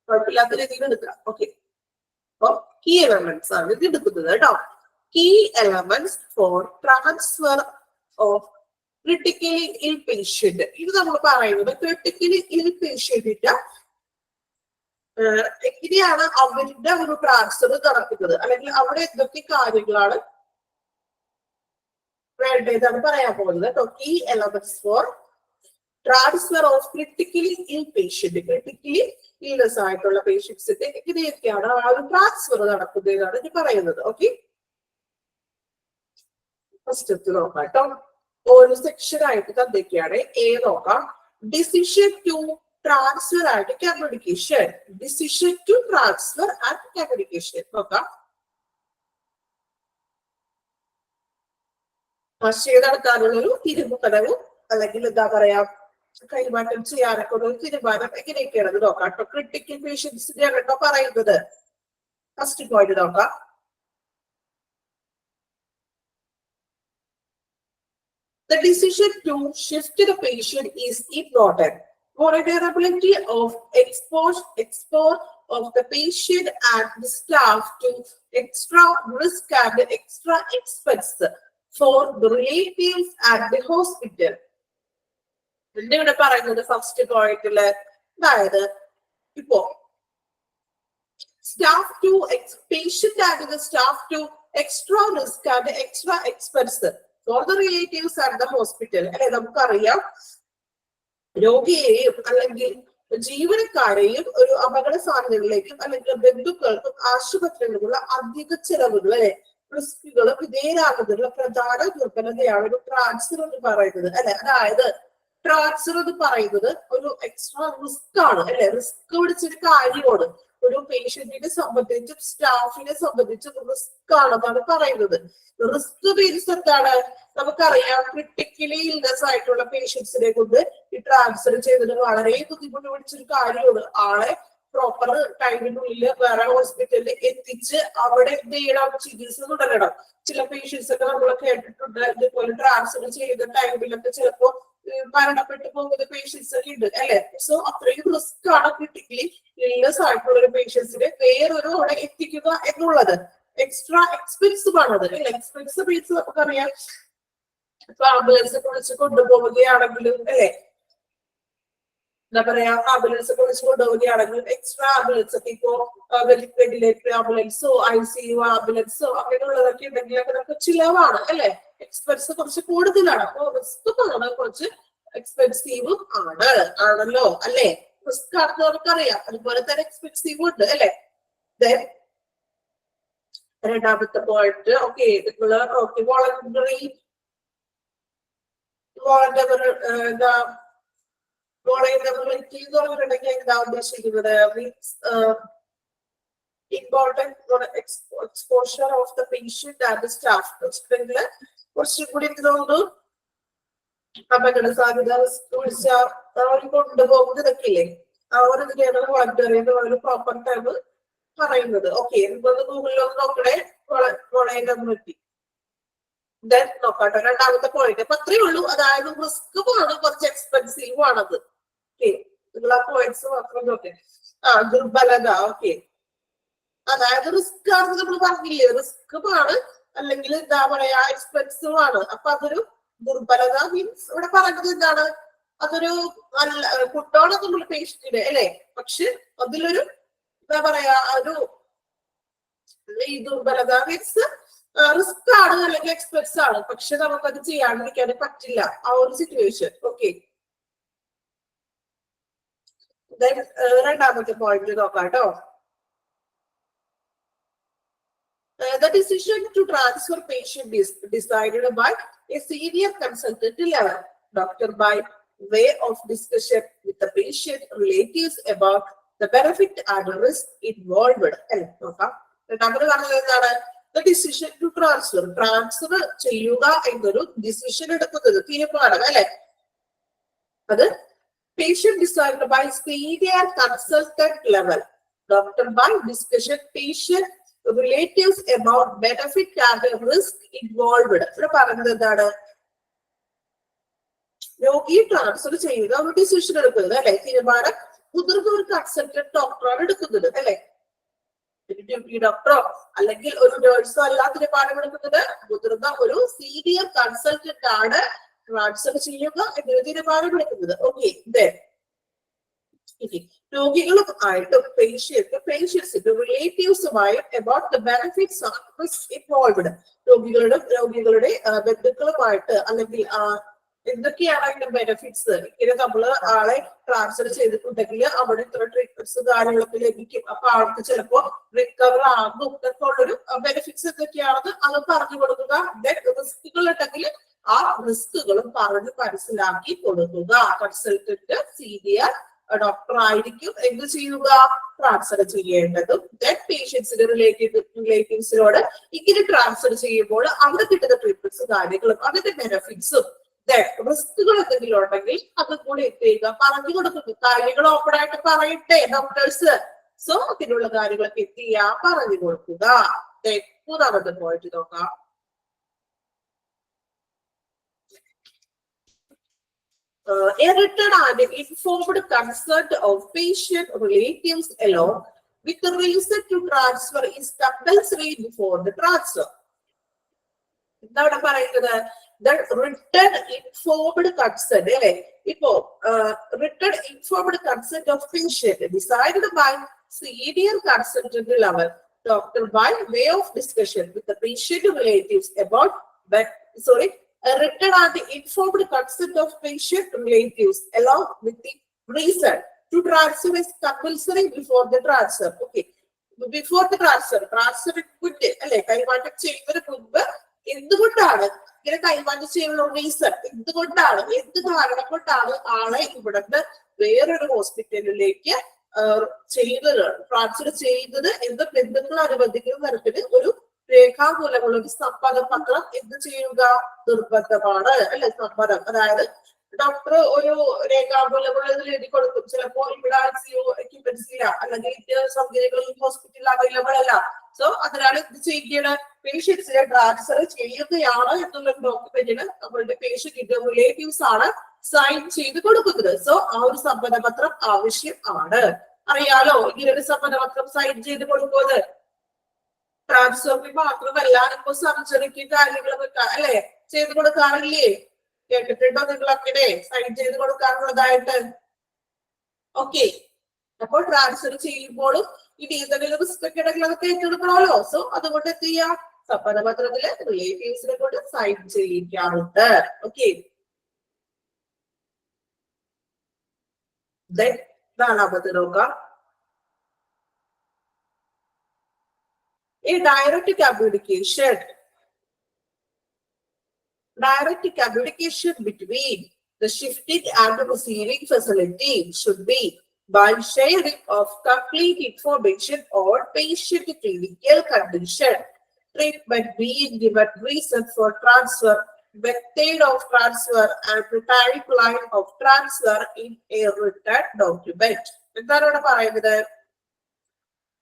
S1: കുഴപ്പമില്ലാത്ത രീതിയിൽ എടുക്കാം. ഓക്കെ, അപ്പൊ കീ എലമെന്റ്സ് ആണ് ഇത് എടുക്കുന്നത് കേട്ടോ. Key elements for transfer of critically ill patient. ഇത് നമ്മൾ പറയുന്നത് ക്രിട്ടിക്കലി ഇൽ പേഷ്യന്റിന്റെ എങ്ങനെയാണ് അവരുടെ ഒരു ട്രാൻസ്ഫർ നടക്കുന്നത്, അല്ലെങ്കിൽ അവിടെ എന്തൊക്കെ കാര്യങ്ങളാണ് വേണ്ടതാണ് പറയാൻ പോകുന്നത് കേട്ടോ. Key elements for transfer of critically ill patient. Critically illness ആയിട്ടുള്ള പേഷ്യൻസിന്റെ എങ്ങനെയൊക്കെയാണ് ആ ഒരു ട്രാൻസ്ഫർ നടക്കുന്നതാണ് ഇത് പറയുന്നത്. ഓക്കെ, ഫസ്റ്റ് നോക്കാം കേട്ടോ. ഒരു സെക്ഷൻ ആയിട്ട് തന്നൊക്കെയാണ്. നോക്കാം. Decision to transfer and communication. Decision to transfer and communication നോക്കാം. ആശയം നടത്താനുള്ള ഒരു തീരുമാനവും അല്ലെങ്കിൽ എന്താ പറയാ കൈമാറ്റം ചെയ്യാനൊക്കെ ഒരു തീരുമാനം എങ്ങനെയൊക്കെയാണെന്ന് നോക്കാം കേട്ടോ. ക്രിട്ടിക്കൽ പേഷ്യൻസിന്റെ ആണോ പറയുന്നത്. ഫസ്റ്റ് പോയിന്റ് നോക്കാം. The decision to shift the patient is important. Vulnerability of expose of the patient and the staff to extra risk and extra expense for the relatives at the hospital. ഇവിടെ പറയുന്നത് first പോയിന്റില് അതായത് ഇപ്പോ staff to patient and the staff to extra risk and extra expense for the relatives at the hospital. അല്ലെ നമുക്കറിയാം രോഗിയെയും അല്ലെങ്കിൽ ജീവനക്കാരെയും ഒരു അപകട സാധ്യതകളിലേക്കും അല്ലെങ്കിൽ ബന്ധുക്കൾക്കും ആശുപത്രികളിലുള്ള അധിക ചെലവുകൾ അല്ലെ റിസ്കുകൾ വിധേയരാകുന്നതിനുള്ള പ്രധാന ദുർബലതയാണ് ഒരു ട്രാൻസ്ഫർ എന്ന് പറയുന്നത് അല്ലെ. അതായത് ട്രാൻസ്ഫർ എന്ന് പറയുന്നത് ഒരു എക്സ്ട്രാ റിസ്ക് ആണ് അല്ലെ. റിസ്ക് പിടിച്ചൊരു കാര്യമാണ്. ഒരു പേഷ്യന്റിനെ സംബന്ധിച്ചും സ്റ്റാഫിനെ സംബന്ധിച്ചും റിസ്ക് ആണെന്നാണ് പറയുന്നത്. റിസ്ക് മീൻസ് എന്താണ്? നമുക്കറിയാം ക്രിട്ടിക്കലി ഇൽനെസ് ആയിട്ടുള്ള പേഷ്യൻസിനെ കൊണ്ട് ഈ ട്രാൻസ്ഫർ ചെയ്തത് വളരെ ബുദ്ധിമുട്ട് പിടിച്ചൊരു കാര്യമാണ്. ആളെ പ്രോപ്പർ ടൈമിനുള്ളിൽ വേറെ ഹോസ്പിറ്റലിൽ എത്തിച്ച് അവിടെ എന്ത് ചെയ്യണം? ചികിത്സ തുടരണം. ചില പേഷ്യൻസ് ഒക്കെ നമ്മൾ കേട്ടിട്ടുണ്ട് ഇതുപോലെ ട്രാൻസ്ഫർ ചെയ്ത ടൈമിലൊക്കെ ചിലപ്പോ മരണപ്പെട്ടു പോകുന്ന പേഷ്യൻസ് ഒക്കെ ഉണ്ട് അല്ലെ. സോ അത്രയും റിസ്ക് ആണ് ക്രിട്ടിക്കലി ഇൽനെസ് ആയിട്ടുള്ള ഒരു പേഷ്യൻസിനെ വേറൊരു അവിടെ എത്തിക്കുക എന്നുള്ളത്. എക്സ്ട്രാ എക്സ്പെൻസീവ് ആണത് അല്ലെ. എക്സ്പെൻസ് മീൻസ് നമുക്കറിയാം ഇപ്പൊ ആംബുലൻസ് വിളിച്ച് കൊണ്ടുപോവുകയാണെങ്കിലും അല്ലെ, എന്താ പറയാ, ആംബുലൻസ് വിളിച്ച് കൊണ്ടുപോവുകയാണെങ്കിലും എക്സ്ട്രാ ആംബുലൻസ് ഒക്കെ ഇപ്പോ വെന്റിലേറ്റർ ആംബുലൻസോ ICU ആംബുലൻസോ അങ്ങനെയുള്ളതൊക്കെ ഉണ്ടെങ്കിലൊക്കെ നമുക്ക് ചിലവാണ് അല്ലെ. എക്സ്പെൻസ് കുറച്ച് കൂടുതലാണ്. അപ്പൊ റിസ്ക് ആണ്, കുറച്ച് എക്സ്പെൻസീവും ആണല്ലോ അല്ലെ. റിസ്ക് ആണെന്ന് നമുക്കറിയാം. അതുപോലെ തന്നെ എക്സ്പെൻസീവ് ഉണ്ട് അല്ലെ. രണ്ടാമത്തെ പോയിന്റ് ഓക്കെ നിങ്ങള് വോളണ്ടറി വോളണ്ടറിറ്റി എന്ന് പറഞ്ഞിട്ടുണ്ടെങ്കിൽ എന്താ ഉദ്ദേശിക്കുന്നത്? Means important exposure of the patient and staff. വെച്ചിട്ടുണ്ടെങ്കിൽ കുറച്ചും കൂടി എനിക്ക് തോന്നുന്നു അപകട സാധ്യത പിടിച്ച അവർ കൊണ്ടുപോകുന്നതൊക്കെ ഇല്ലേ, ആ ഒരു ഇതിനെയാണ് വോളണ്ടറി എന്ന് ഒരു പ്രോപ്പർ ടൈം പറയുന്നത്. ഓക്കെ, ഗൂഗിളിലൊന്ന് നോക്കണേ വോളണ്ടറിറ്റി. നോക്കാട്ടോ രണ്ടാമത്തെ പോയിന്റ്. അപ്പൊ അത്രേ ഉള്ളൂ. അതായത് റിസ്ക് ആണ്, കുറച്ച് എക്സ്പെൻസീവ് ആണത്. ഓക്കെ, നിങ്ങൾ ആ പോയിന്റ്സ് മാത്രം നോക്കേ. ദുർബലത. ഓക്കെ, അതായത് റിസ്ക് ആണെന്ന് നമ്മൾ പറഞ്ഞില്ലേ. റിസ്ക് ആണ് അല്ലെങ്കിൽ എന്താ പറയാ എക്സ്പെൻസീവ് ആണ്. അപ്പൊ അതൊരു ദുർബലത മീൻസ് ഇവിടെ പറയുന്നത് എന്താണ്? അതൊരു നല്ല കുട്ടോളം നമ്മൾ പേഷ്യന്റിന് അല്ലെ. പക്ഷെ അതിലൊരു എന്താ പറയാ ഒരു ഈ ദുർബലത മീൻസ് റിസ്ക് ആണ് അല്ലെങ്കിൽ എക്സ്പെൻസ് ആണ്, പക്ഷെ നമുക്കത് ചെയ്യാണ്ടിരിക്കാൻ പറ്റില്ല ആ ഒരു സിറ്റുവേഷൻ. ഓക്കെ, രണ്ടാമത്തെ പോയിന്റ് നോക്കാം കേട്ടോ. The decision to transfer patient is decided by a senior consultant level doctor by way of discussion with the patient relatives about the benefit and risk involved. നോക്കാം. രണ്ടാമത് പറഞ്ഞത് എന്താണ്? The decision to ട്രാൻസ്ഫർ ചെയ്യുക എന്നൊരു decision എടുക്കുന്നത് തീരുമാനം അല്ലെ. അത് patient decided by senior consultant level doctor by discussion patient relatives about benefit and risk involved. ഇവിടെ പറയുന്നത് എന്താണ്? രോഗി ട്രാൻസ്ഫർ ചെയ്യുക ഒരു ഡിസിഷൻ എടുക്കുന്നത് അല്ലെ. തീരുമാനം മുതിർന്ന ഒരു കൺസൾട്ടന്റ് ഡോക്ടറാണ് എടുക്കുന്നത് അല്ലെ. ഡ്യൂട്ടി ഡോക്ടറോ അല്ലെങ്കിൽ ഒരു നേഴ്സോ അല്ല തീരുമാനമെടുക്കുന്നത്. മുതിർന്ന ഒരു സീനിയർ കൺസൾട്ടന്റ് ആണ് ട്രാൻസ്ഫർ ചെയ്യുക എന്നൊരു തീരുമാനമെടുക്കുന്നത്. ഓക്കെ, രോഗികളുമായിട്ടും പേഷ്യൻസിന്റെ റിലേറ്റീവ്സുമായും about the benefits of risk involved. രോഗികളുടെ ബന്ധുക്കളുമായിട്ട് അല്ലെങ്കിൽ എന്തൊക്കെയാണ് അതിന്റെ ബെനിഫിറ്റ്സ്. ഇങ്ങനെ നമ്മള് ആളെ ട്രാൻസ്ഫർ ചെയ്തിട്ടുണ്ടെങ്കിൽ അവിടെ ഇത്ര ട്രീറ്റ്മെന്റ്സ് കാര്യങ്ങളൊക്കെ ലഭിക്കും. അപ്പൊ ആൾക്ക് ചിലപ്പോ റിക്കവർ ആകും എന്നൊക്കെ ഉള്ളൊരു ബെനിഫിറ്റ്സ് എന്തൊക്കെയാണെന്ന് അത് പറഞ്ഞു കൊടുക്കുക. റിസ്കുകൾ ഉണ്ടെങ്കിൽ ആ റിസ്കുകളും പറഞ്ഞ് മനസ്സിലാക്കി കൊടുക്കുക. കൺസൾട്ടന്റ് സീനിയർ ഡോക്ടർ ആയിരിക്കും എന്ത് ചെയ്യുക? ട്രാൻസ്ഫർ ചെയ്യേണ്ടതും. പേഷ്യൻസിന്റെ റിലേറ്റീവ്സിനോട് ഇങ്ങനെ ട്രാൻസ്ഫർ ചെയ്യുമ്പോൾ അവിടെ കിട്ടുന്ന ട്രീറ്റ്മെന്റ്സും കാര്യങ്ങളും അതിന്റെ ബെനിഫിറ്റ്സും റിസ്കുകൾ എന്തെങ്കിലും ഉണ്ടെങ്കിൽ അതും കൂടി എത്തിക്കുക, പറഞ്ഞു കൊടുക്കുന്നു. കാര്യങ്ങൾ ഓപ്പൺ ആയിട്ട് പറയട്ടെ ഡോക്ടേഴ്സ്. സോ അതിനുള്ള കാര്യങ്ങളൊക്കെ എത്തിയാ പറഞ്ഞു കൊടുക്കുക. മൂന്നാമത്തെ പോയിന്റ് നോക്കാം. a written and informed consent of patient relatives along with the reason to transfer is compulsory before the transfer. എന്താണ് പറയുന്നത്? The written informed consent അല്ലെ? ഇപ്പോ written informed consent of patient decided by senior consultant level doctor by way of discussion with the patient relatives about a written and informed consent of patient relatives along with the reason to transfer is compulsory before the transfer. Okay, before the transfer മുന്നേ അല്ലെ കൈമാറ്റം ചെയ്യുന്നതിന് മുൻപ് എന്തുകൊണ്ടാണ് ഇങ്ങനെ കൈമാറ്റം ചെയ്യാനുള്ള reason എന്തുകൊണ്ടാണ്, എന്ത് കാരണം കൊണ്ടാണ് ആളെ ഇവിടുന്ന് വേറൊരു ഹോസ്പിറ്റലിലേക്ക് ട്രാൻസ്ഫർ ചെയ്യുന്നത് എന്ന് ബന്ധുക്കൾ അനുബന്ധിക്കുന്ന തരത്തിൽ ഒരു രേഖാമൂലമുള്ള ഒരു സമ്മതപത്രം എന്ത് ചെയ്യുക നിർബന്ധമാണ് അല്ലെ? സമ്മതം, അതായത് ഡോക്ടർ ഒരു രേഖാമൂലമുള്ളതിൽ എഴുതി കൊടുക്കും. ചിലപ്പോൾ ഇവിടെ എക്യുപ്മെന്റ്സ് ഇല്ല, അല്ലെങ്കിൽ ഇന്ത്യ സൗകര്യങ്ങൾ ഹോസ്പിറ്റലിൽ അവൈലബിൾ അല്ല. സോ അതിനാണ് എന്ത് ചെയ്യുകയാണ്, പേഷ്യൻസിനെ ട്രാൻസ്ഫർ ചെയ്യുകയാണ് എന്നുള്ള ഡോക്യുമെന്റിന് നമ്മളുടെ പേഷ്യന്റിന്റെ റിലേറ്റീവ്സ് ആണ് സൈൻ ചെയ്ത് കൊടുക്കുന്നത്. സോ ആ ഒരു സമ്മതപത്രം ആവശ്യമാണ്. അറിയാലോ ഇങ്ങനെ ഒരു സമ്മതപത്രം സൈൻ ചെയ്ത് കൊടുക്കുന്നത് ട്രാൻസ്ഫറിന് മാത്രമല്ല, ഇപ്പൊ സർജറിക്ക് കാര്യങ്ങളൊക്കെ അല്ലെ ചെയ്ത് കൊടുക്കാറില്ലേ? കേട്ടിട്ടുണ്ടോ നിങ്ങൾ അങ്ങനെ സൈൻ ചെയ്ത് കൊടുക്കാറുള്ളതായിട്ട്? ഓക്കെ, അപ്പോൾ ട്രാൻസ്ഫർ ചെയ്യുമ്പോഴും ഇനി എന്തെങ്കിലും റിസ്ക് അതൊക്കെ ഏറ്റെടുക്കണമല്ലോ. സോ അതുകൊണ്ട് എന്ത് ചെയ്യാം, സമ്മതപത്രത്തില് റിലേറ്റീവ്സിനെ കൊണ്ട് സൈൻ ചെയ്യിക്കാറുണ്ട്. ഓക്കെ, നാലാമത് നോക്കാം. A direct communication between the shifting and receiving facility should be by sharing of complete information on patient clinical condition, treatment being given, reason for transfer, method of transfer, and the timeline of transfer in a written document. എന്താണ് ഇവിടെ പറയുന്നത്?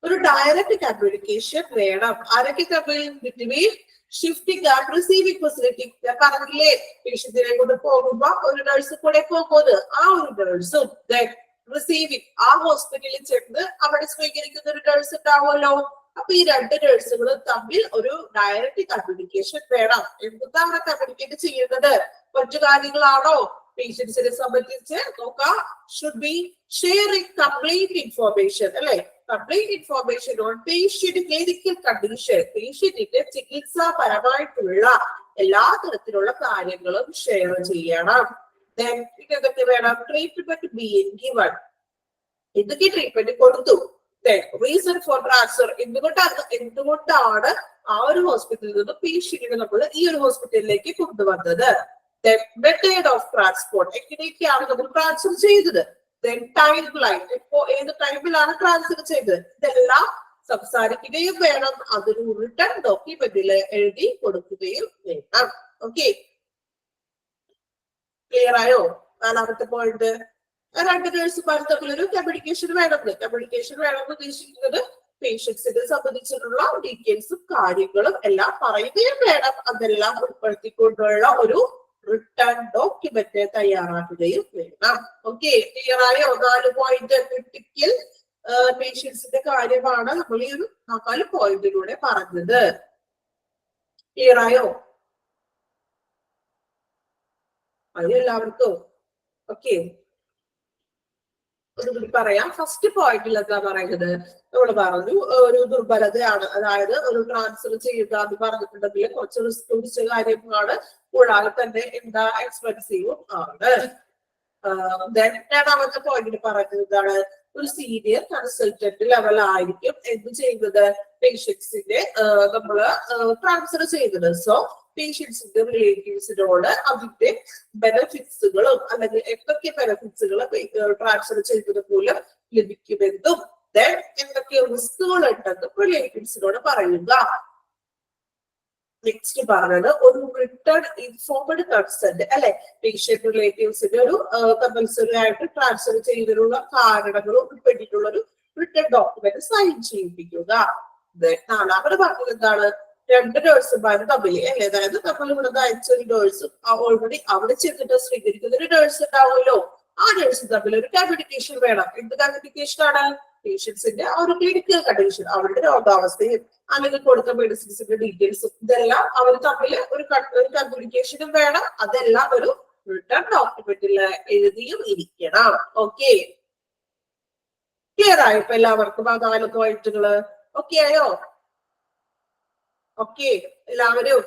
S1: ഒരു direct communication വേണം. ആരൊക്കെ between shifting and receiving facility. ഞാൻ പറഞ്ഞില്ലേ പേഷ്യന്റിനെ കൊണ്ട് പോകുമ്പോ ഒരു നഴ്സ് കൂടെ പോകുന്നത്, ആ ഒരു നഴ്സും റിസീവിംഗ് ആ ഹോസ്പിറ്റലിൽ ചെന്ന് അവിടെ സ്വീകരിക്കുന്ന ഒരു നഴ്സ് ഉണ്ടാവുമല്ലോ. അപ്പൊ ഈ രണ്ട് നഴ്സുകളും തമ്മിൽ ഒരു ഡയറക്റ്റ് കമ്മ്യൂണിക്കേഷൻ വേണം. എന്താണ് കമ്മ്യൂണിക്കേറ്റ് ചെയ്യുന്നത്? മറ്റു കാര്യങ്ങളാണോ? പേഷ്യൻസിനെ സംബന്ധിച്ച് നോക്കാം. Should be sharing complete information അല്ലെ? Complete information on patient clinical condition. പേഷ്യന്റിന്റെ ചികിത്സാപരമായിട്ടുള്ള എല്ലാ തരത്തിലുള്ള കാര്യങ്ങളും ഷെയർ ചെയ്യണം. ഇതൊക്കെ വേണം. ട്രീറ്റ്മെന്റ് ബീയിങ് ഗിവൺ, എന്തൊക്കെ ട്രീറ്റ്മെന്റ് കൊടുത്തു. റീസൺ ഫോർ ട്രാൻസ്ഫർ, എന്തുകൊണ്ടാണ് ആ ഒരു ഹോസ്പിറ്റലിൽ നിന്ന് പേഷ്യന്റിനെ നമ്മൾ ഈ ഒരു ഹോസ്പിറ്റലിലേക്ക് കൊണ്ടുവന്നത്. മെത്തേഡ് ഓഫ് ട്രാൻസ്പോർട്ട്, എങ്ങനെയൊക്കെയാണ് നമ്മൾ ട്രാൻസ്ഫർ ചെയ്തത്. ടൈം ലൈൻ, ഇപ്പോ ഏത് ടൈമിലാണ് ട്രാൻസ്ഫർ ചെയ്തത്, ഇതെല്ലാം സംസാരിക്കുകയും വേണം. അതൊരു റിട്ടൺ ഡോക്യുമെന്റിൽ എഴുതി കൊടുക്കുകയും വേണം. ഓക്കെ, ക്ലിയർ ആയോ? നാലാമത്തെ പോയിന്റ്, രണ്ട് നഴ്സുമാർ തമ്മിലൊരു കമ്മ്യൂണിക്കേഷൻ വേണമെന്ന്. കമ്മ്യൂണിക്കേഷൻ വേണമെന്ന് ഉദ്ദേശിക്കുന്നത് പേഷ്യൻസിനെ സംബന്ധിച്ചിട്ടുള്ള ഡീറ്റെയിൽസും കാര്യങ്ങളും എല്ലാം പറയുകയും വേണം. അതെല്ലാം ഉൾപ്പെടുത്തിക്കൊണ്ടുള്ള ഒരു റിട്ടേൺ ഡോക്യുമെന്റ് തയ്യാറാക്കുകയും വേണം. ഓക്കെ, ക്ലിയർ ആയോ? 4 പോയിന്റ് ക്രിട്ടിക്കൽ പേഷ്യൻസിന്റെ കാര്യമാണ് നമ്മൾ ഈ ഒരു 4 പോയിന്റിലൂടെ പറഞ്ഞത്. ക്ലിയർ ആയോ? അത് എല്ലാവർക്കും ഓക്കെ. ഒന്നുകൂടി പറയാം. ഫസ്റ്റ് പോയിന്റിൽ എന്താ പറയുന്നത്? നമ്മൾ പറഞ്ഞു ഒരു ദുർബലതയാണ്, അതായത് ഒരു ട്രാൻസ്ഫർ ചെയ്യുക എന്ന് പറഞ്ഞിട്ടുണ്ടെങ്കിൽ കുറച്ച് റിസ്ക് പിടിച്ച കാര്യമാണ്, കൂടാതെ തന്നെ എന്താ എക്സ്പെൻസീവും ആണ്. രണ്ടാമത്തെ പോയിന്റിൽ പറയുന്നത് എന്താണ്? ഒരു സീനിയർ കൺസൾട്ടന്റ് ലെവൽ ആയിരിക്കും എന്ത് ചെയ്യുന്നത്? പേഷ്യൻസിന്റെ നമ്മള് ട്രാൻസ്ഫർ ചെയ്യുന്നത്. സോ പേഷ്യൻസിന്റെ റിലേറ്റീവ്സിനോട് അതിന്റെ ബെനഫിറ്റ്സുകളും അല്ലെങ്കിൽ എന്തൊക്കെ ബെനഫിറ്റ്സുകൾ ട്രാൻസ്ഫർ ചെയ്തത് മൂലം ലഭിക്കുമെന്നും എന്തൊക്കെ റിസ്കുകൾ ഉണ്ടെന്നും റിലേറ്റീവ്സിനോട് പറയുക. നെക്സ്റ്റ് പറഞ്ഞത് ഒരു റിട്ടേൺ ഇൻഫോർമഡ് കൺസെന്റ് അല്ലെ? പേഷ്യന്റ് റിലേറ്റീവ്സിന്റെ ഒരു കമ്പൽസറി ആയിട്ട് ട്രാൻസ്ഫർ ചെയ്തതിനുള്ള കാരണങ്ങളും ഉൾപ്പെട്ടിട്ടുള്ള ഒരു റിട്ടേൺ ഡോക്യുമെന്റ് സൈൻ ചെയ്യിപ്പിക്കുക. നാലാമത് പറഞ്ഞത് എന്താണ്? രണ്ട് ഡേഴ്സുമാരും തമ്മിൽ അല്ലേ, അതായത് നമ്മൾ ഇവിടെ അയച്ചൊരു ഡേഴ്സും ഓൾറെഡി അവിടെ ചെന്നിട്ട് സ്വീകരിക്കുന്ന ഒരു ഡേഴ്സ് ഉണ്ടാവുമല്ലോ, ആ ഡേഴ്സ് തമ്മിൽ ഒരു കമ്മ്യൂണിക്കേഷൻ വേണം. എന്ത് കമ്മ്യൂണിക്കേഷൻ ആണ്? പേഷ്യൻസിന്റെ ആ ഒരു ക്ലിനിക്കൽ കണ്ടീഷൻ, അവരുടെ രോഗാവസ്ഥയും അല്ലെങ്കിൽ കൊടുത്ത മെഡിസിൻസിന്റെ ഡീറ്റെയിൽസും ഇതെല്ലാം അവർ തമ്മിൽ ഒരു കമ്മ്യൂണിക്കേഷനും വേണം. അതെല്ലാം ഒരു റിട്ടേൺ ഡോക്യുമെന്റിൽ എഴുതിയും ഇരിക്കണം. ഓക്കെ, ക്ലിയർ ആയോ ഇപ്പൊ എല്ലാവർക്കും? ആ 4 പോയിന്റുകള് ഓക്കെ ആയോ? ഓക്കെ എല്ലാവരും?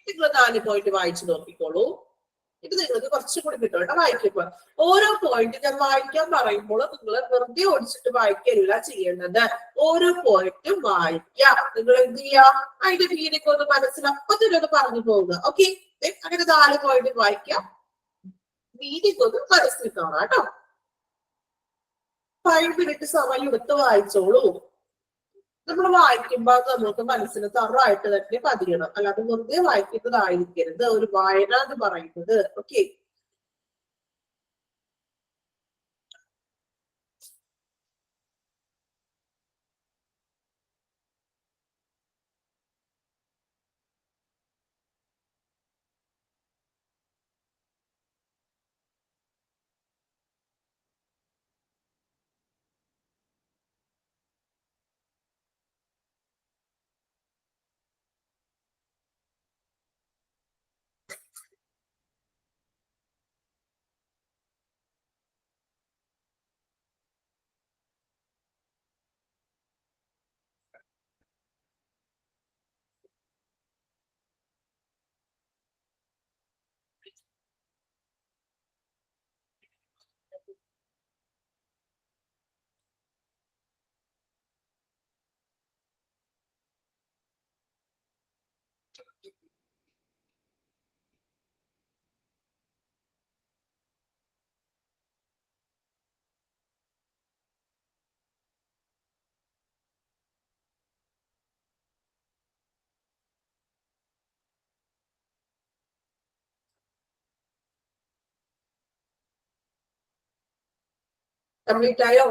S1: നിങ്ങൾ 4 പോയിന്റ് വായിച്ചു നോക്കിക്കോളൂ. ഇത് നിങ്ങൾക്ക് കുറച്ചും കൂടി കിട്ടും വായിക്കുമ്പോൾ. ഓരോ പോയിന്റ് ഞാൻ വായിക്കാൻ പറയുമ്പോൾ നിങ്ങൾ വെറുതെ ഓടിച്ചിട്ട് വായിക്കല്ല ചെയ്യേണ്ടത്, ഓരോ പോയിന്റും വായിക്കാം. നിങ്ങൾ എന്ത് ചെയ്യാ, അതിന്റെ മീനിങ് ഒന്ന് മനസ്സിലപ്പത്തിനൊന്ന് പറഞ്ഞു പോവുക. ഓക്കെ, അങ്ങനെ 4 പോയിന്റ് വായിക്കാം, മീനിങ് ഒന്ന് മനസ്സിൽ കാണാം കേട്ടോ. 5 മിനിറ്റ് സമയം എടുത്ത് വായിച്ചോളൂ. നമ്മൾ വായിക്കുമ്പോൾ നമുക്ക് മനസ്സിന് തറവായിട്ട് തന്നെ പതിയണം, അല്ലാതെ വെറുതെ വായിക്കുന്നതായിരിക്കരുത് ഒരു വായന എന്ന് പറയുന്നത്. ഓക്കെ, കംപ്ലീറ്റ് ആയോ?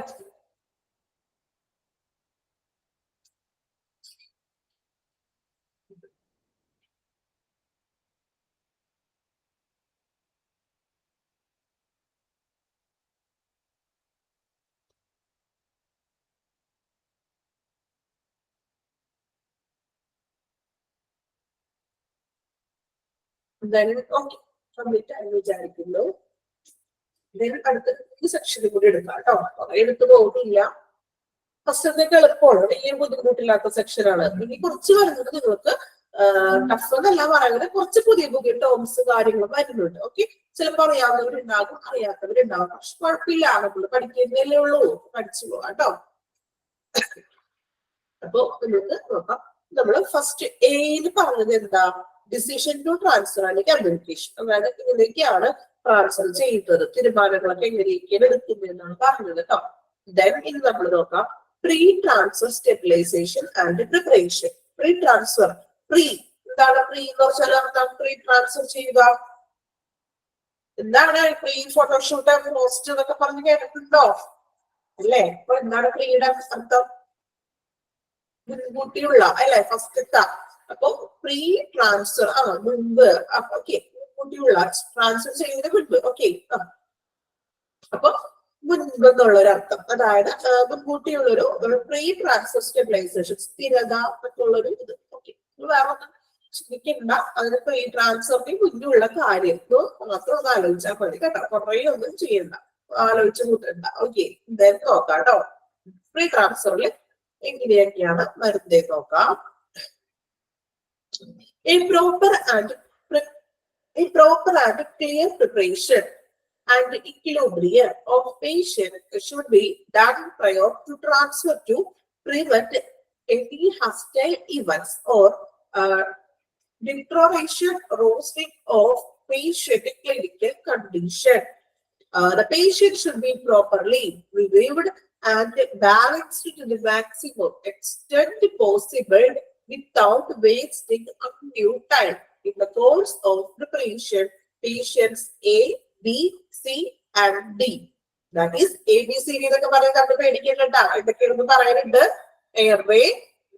S1: കംപ്ലീറ്റ് ആയി വിചാരിക്കുന്നു. അടുത്ത സെക്ഷനിൽ കൂടി എടുക്കാം കേട്ടോ, എടുത്തു പോകില്ല. ഫസ്റ്റത്തേക്ക് എളുപ്പമാണ്, വലിയ ബുദ്ധിമുട്ടില്ലാത്ത സെക്ഷനാണ്. ഇനി കുറച്ച് വരുന്നത് നിങ്ങൾക്ക് ടഫ് എന്നല്ല പറയുന്നത്, കുറച്ച് പുതിയ പുതിയ ടേംസ് കാര്യങ്ങളും വരുന്നുണ്ട്. ഓക്കെ, ചിലപ്പോൾ അറിയാവുന്നവരുണ്ടാകും, അറിയാത്തവരുണ്ടാകും. പക്ഷെ കുഴപ്പമില്ല, നമ്മൾ പഠിക്കുന്നതല്ലേ ഉള്ളൂ, പഠിച്ചു പോകാം കേട്ടോ. അപ്പൊ നമുക്ക് നോക്കാം. നമ്മൾ ഫസ്റ്റ് എന്ന് പറഞ്ഞത് എന്താ? ഡിസിഷൻ ടു ട്രാൻസ്ഫർ അല്ലെങ്കിൽ കമ്മ്യൂണിക്കേഷൻ. അതായത് ഇതിലേക്കാണ് ട്രാൻസ്ഫർ ചെയ്യുന്നത്, തീരുമാനങ്ങളൊക്കെ എങ്ങനെയൊക്കെയാണ് എടുക്കുന്നതെന്നാണ് പറഞ്ഞത് കേട്ടോ. ദെൻ ഇനി നമ്മൾ നോക്കാം pre transfer stabilisation and preparation. Pre transfer, pre എന്താണ്? പ്രീ എന്ന് വെച്ചാൽ എന്താണ്? പ്രീ ട്രാൻസ്ഫർ ചെയ്യുക. എന്താണ് പ്രീ? ഫോട്ടോഷൂട്ട്, പോസ്റ്റ് എന്നൊക്കെ പറഞ്ഞ് കേട്ടിട്ടുണ്ടോ? അല്ലേ? അപ്പൊ എന്താണ് പ്രീയുടെ അർത്ഥം? മുൻകൂട്ടിയുള്ള അല്ലെ, ഫസ്റ്റത്തെ. അപ്പൊ പ്രീ ട്രാൻസ്ഫർ മുൻപ്. ഓക്കെ, മുൻകൂട്ടിയുള്ള ട്രാൻസ്ഫർ ചെയ്യുന്നതിന് മുൻപ്. ഓക്കെ, അപ്പൊ മുൻപ് എന്നുള്ള ഒരു അർത്ഥം, അതായത് മുൻകൂട്ടിയുള്ളൊരു പ്രീ ട്രാൻസ്ഫർ സ്റ്റെബിലൈസേഷൻ, സ്ഥിരത എന്നൊക്കെയുള്ളൊരു ഇത്. ഓക്കെ, വേറെ ഒന്നും ചിന്തിക്കണ്ട, അതിന് പ്രീ ട്രാൻസ്ഫറിന് മുന്നുള്ള കാര്യം മാത്രം ഒന്ന് ആലോചിച്ചാൽ മതി കേട്ടോ. കുറേ ഒന്നും ചെയ്യണ്ട, ആലോചിച്ച് കൂട്ടണ്ട. ഓക്കെ, എന്തായാലും നോക്കാം കേട്ടോ. പ്രീ ട്രാൻസ്ഫറിൽ എങ്ങനെയൊക്കെയാണ് വരുന്നത് നോക്കാം. A proper and clear preparation and equilibrium of patient should be done prior to transfer to prevent any hostile events or deterioration roasting of patient clinical condition. The patient should be properly reviewed and balanced to the maximum extent possible without wasting undue time. In the course of preparation, patients A, B, C, and D That is ABCD എന്നൊക്കെ പറയാൻ നമ്മൾ പേടിക്കണ്ട. ഇതൊക്കെയൊന്ന് പറയാനുണ്ട്. Airway,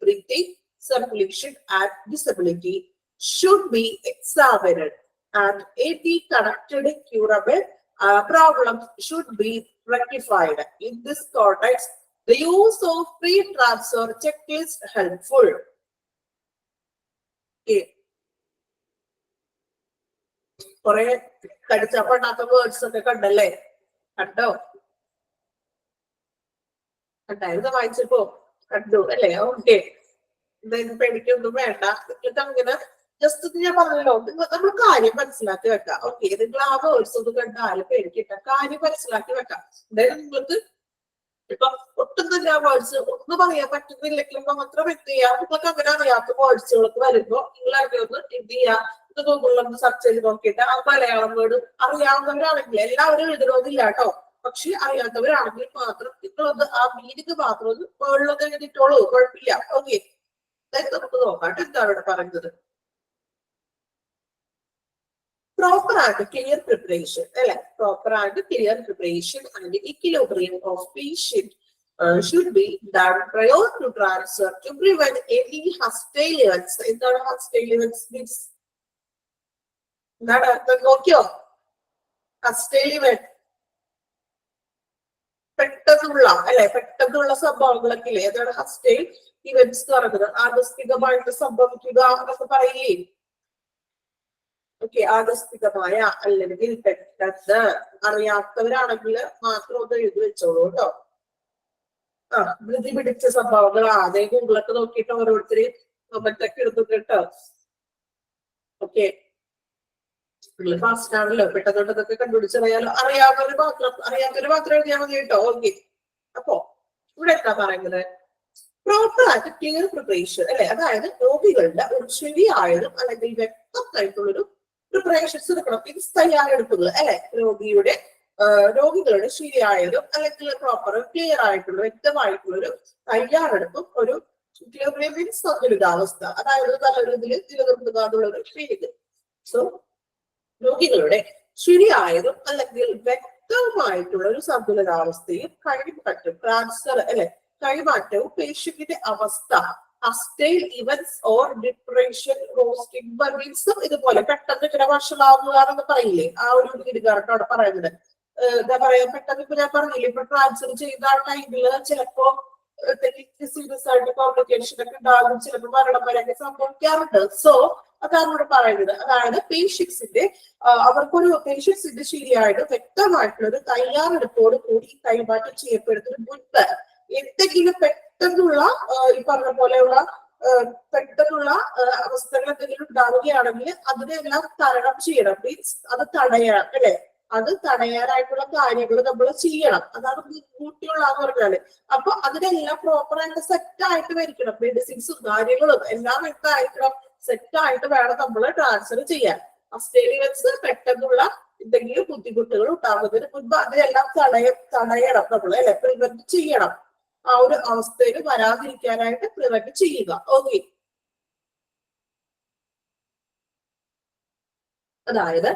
S1: breathing, circulation and disability should be examined and any connected curable problems should be rectified. In this context, the use of pre-transfer checklist helpful. Okay. കുറെ കടിച്ചപ്പെടാത്ത words ഒക്കെ കണ്ടല്ലേ? കണ്ടോ? കണ്ടായിരുന്നു, വായിച്ചപ്പോ കണ്ടു അല്ലേ? ഓക്കെ, എന്തായാലും പേടിക്കൊന്നും വേണ്ട. നിങ്ങൾക്ക് അങ്ങനെ ജസ്റ്റ് ഞാൻ പറഞ്ഞല്ലോ, നമ്മൾ കാര്യം മനസ്സിലാക്കി വെക്കാം. ഓക്കെ, നിങ്ങൾ ആ വേർഡ്സ് ഒന്ന് കണ്ടാലും പേടിക്കണ്ട, കാര്യം മനസ്സിലാക്കി വെക്കാം. എന്തായാലും നിങ്ങൾക്ക് ഇപ്പൊ ഒട്ടും തന്നെ ആ വേർഡ്സ് ഒന്നും പറയാൻ പറ്റുന്നില്ലെങ്കിലും മാത്രം എന്ത് ചെയ്യാം, നിങ്ങൾക്ക് അങ്ങനെ അറിയാത്ത വേർഡ്സുകളൊക്കെ വരുമ്പോ നിങ്ങൾ അറിയൊന്ന് എന്ത് ചെയ്യാം, ഇത് ഗൂഗിളിലൊന്ന് സെർച്ച് ചെയ്ത് നോക്കിയിട്ട് ആ മലയാളം വേർഡ് അറിയാവുന്നവരാണെങ്കിൽ, എല്ലാവരും എഴുതണമെന്നില്ല കേട്ടോ, പക്ഷെ അറിയാത്തവരാണെങ്കിൽ മാത്രം നിങ്ങളൊന്ന് ആ മീനിങ് മാത്രം ഒന്ന് വേർഡിലൊക്കെ എഴുതിട്ടോളൂ, കുഴപ്പമില്ല. ഓക്കെ, നമുക്ക് നോക്കാം എന്താണ് ഇവിടെ പറയുന്നത്. Proper and clear preparation, proper and clear preparation and equilibrium of patient should be done prior to transfer to prevent any hostile events. എന്താണ് hostile events means? എന്താണ് അർത്ഥം നോക്കിയോ? hostile event പെട്ടെന്നുള്ള സംഭവങ്ങളൊക്കെ ഇല്ലേ, അതാണ് hostile events എന്ന് പറയുന്നത്. ആകസ്മികമായിട്ട് സംഭവിക്കുക എന്നൊക്കെ പറയില്ലേ? ഓക്കെ, ആകസ്മികമായ അല്ലെങ്കിൽ പെട്ടെന്ന്, അറിയാത്തവരാണെങ്കിൽ മാത്രം ഒന്ന് എഴുതി വെച്ചോളൂ കേട്ടോ. ധൃതി പിടിച്ച സംഭവങ്ങൾ അതേ ഗൂഗിളൊക്കെ നോക്കിയിട്ട് ഓരോരുത്തര് കമന്റൊക്കെ ഇടുന്നു കേട്ടോ. ഓക്കെ, നിങ്ങൾ ഫാസ്റ്റ് ആണല്ലോ, പെട്ടെന്നൊക്കെ കണ്ടുപിടിച്ചറിയാലോ. അറിയാത്തവര് മാത്രം എഴുതിയാൽ മതി കേട്ടോ. ഓക്കെ, അപ്പോ ഇവിടെ എന്താ പറയുന്നത്? പ്രോപ്പർ ആയിട്ട് ക്ലിയർ പ്രിപ്പറേഷൻ അതായത് രോഗികളുടെ ഒരു ശരിയായതും അല്ലെങ്കിൽ വ്യക്തമായിട്ടുള്ളൊരു പ്രിപ്പറേഷൻസ് എടുക്കണം. മീൻസ് തയ്യാറെടുപ്പുകൾ രോഗികളുടെ ശരിയായതും അല്ലെങ്കിൽ പ്രോപ്പർ ക്ലിയർ ആയിട്ടുള്ള വ്യക്തമായിട്ടുള്ളൊരു തയ്യാറെടുപ്പും ഒരു മീൻസ് സന്തുലിതാവസ്ഥ, അതായത് നല്ലൊരു ഇതിൽ നിലനിർത്തുക എന്നുള്ളൊരു ഫീലിംഗ്. സോ രോഗികളുടെ ശരിയായതും അല്ലെങ്കിൽ വ്യക്തമായിട്ടുള്ള ഒരു സന്തുലിതാവസ്ഥയും കഴിവുപറ്റും ട്രാൻസ്ഫർ കൈമാറ്റവും പേഷ്യന്റിന്റെ അവസ്ഥ, hostile events or depression, stigma means ഇതുപോലെ പെട്ടെന്ന് ഇങ്ങനെ വഷളാവുക എന്ന് പറയില്ലേ, ആ ഒരു രീതിക്കാരട്ടോ അവിടെ പറയുന്നത്. എന്താ പറയാ, പെട്ടെന്ന് ഇപ്പൊ ഞാൻ പറഞ്ഞില്ലേ, ഇപ്പൊ ട്രാൻസ്ഫർ ചെയ്ത ആ ടൈമില് ചിലപ്പോ സീരിയസ് ആയിട്ട് കോംപ്ലിക്കേഷൻ ഒക്കെ ഉണ്ടാകും, ചിലപ്പോൾ മരണം വരെയൊക്കെ സംഭവിക്കാറുണ്ട്. സോ അതാണ് ഇവിടെ പറയുന്നത്. അതായത് പേഷ്യൻസിന്റെ ശരിയായിട്ട് വ്യക്തമായിട്ടുള്ള ഒരു തയ്യാറെടുപ്പോട് കൂടി കൈമാറ്റം ചെയ്യപ്പെടുന്നതിന് മുൻപ് എന്തെങ്കിലും പെട്ടെന്നുള്ള ഈ പറഞ്ഞ പോലെയുള്ള പെട്ടെന്നുള്ള അവസ്ഥകൾ എന്തെങ്കിലും ഉണ്ടാവുകയാണെങ്കിൽ അതിനെല്ലാം തരണം ചെയ്യണം. മീൻസ് അത് തടയണം അത് തടയാനായിട്ടുള്ള കാര്യങ്ങൾ നമ്മൾ ചെയ്യണം. അതാണ് മുൻകൂട്ടിയുള്ളതെന്ന് പറഞ്ഞാല്. അപ്പൊ അതിനെല്ലാം പ്രോപ്പറായിട്ട് സെറ്റ് ആയിട്ട് വരിക്കണം. മെഡിസിൻസും കാര്യങ്ങളും എല്ലാം എന്തായിരിക്കണം, സെറ്റ് ആയിട്ട് വേണം നമ്മൾ ട്രാൻസ്ഫർ ചെയ്യാൻ. ഹോസ്റ്റലിയൻസ് പെട്ടെന്നുള്ള എന്തെങ്കിലും ബുദ്ധിമുട്ടുകൾ ഉണ്ടാകുന്നതിന് മുൻപ് അതിനെല്ലാം തടയണം നമ്മൾ പ്രിവെന്റ് ചെയ്യണം. ആ ഒരു അവസ്ഥയിൽ വരാതിരിക്കാനായിട്ട് പ്രിവെന്റ് ചെയ്യുക. ഓക്കെ, അതായത്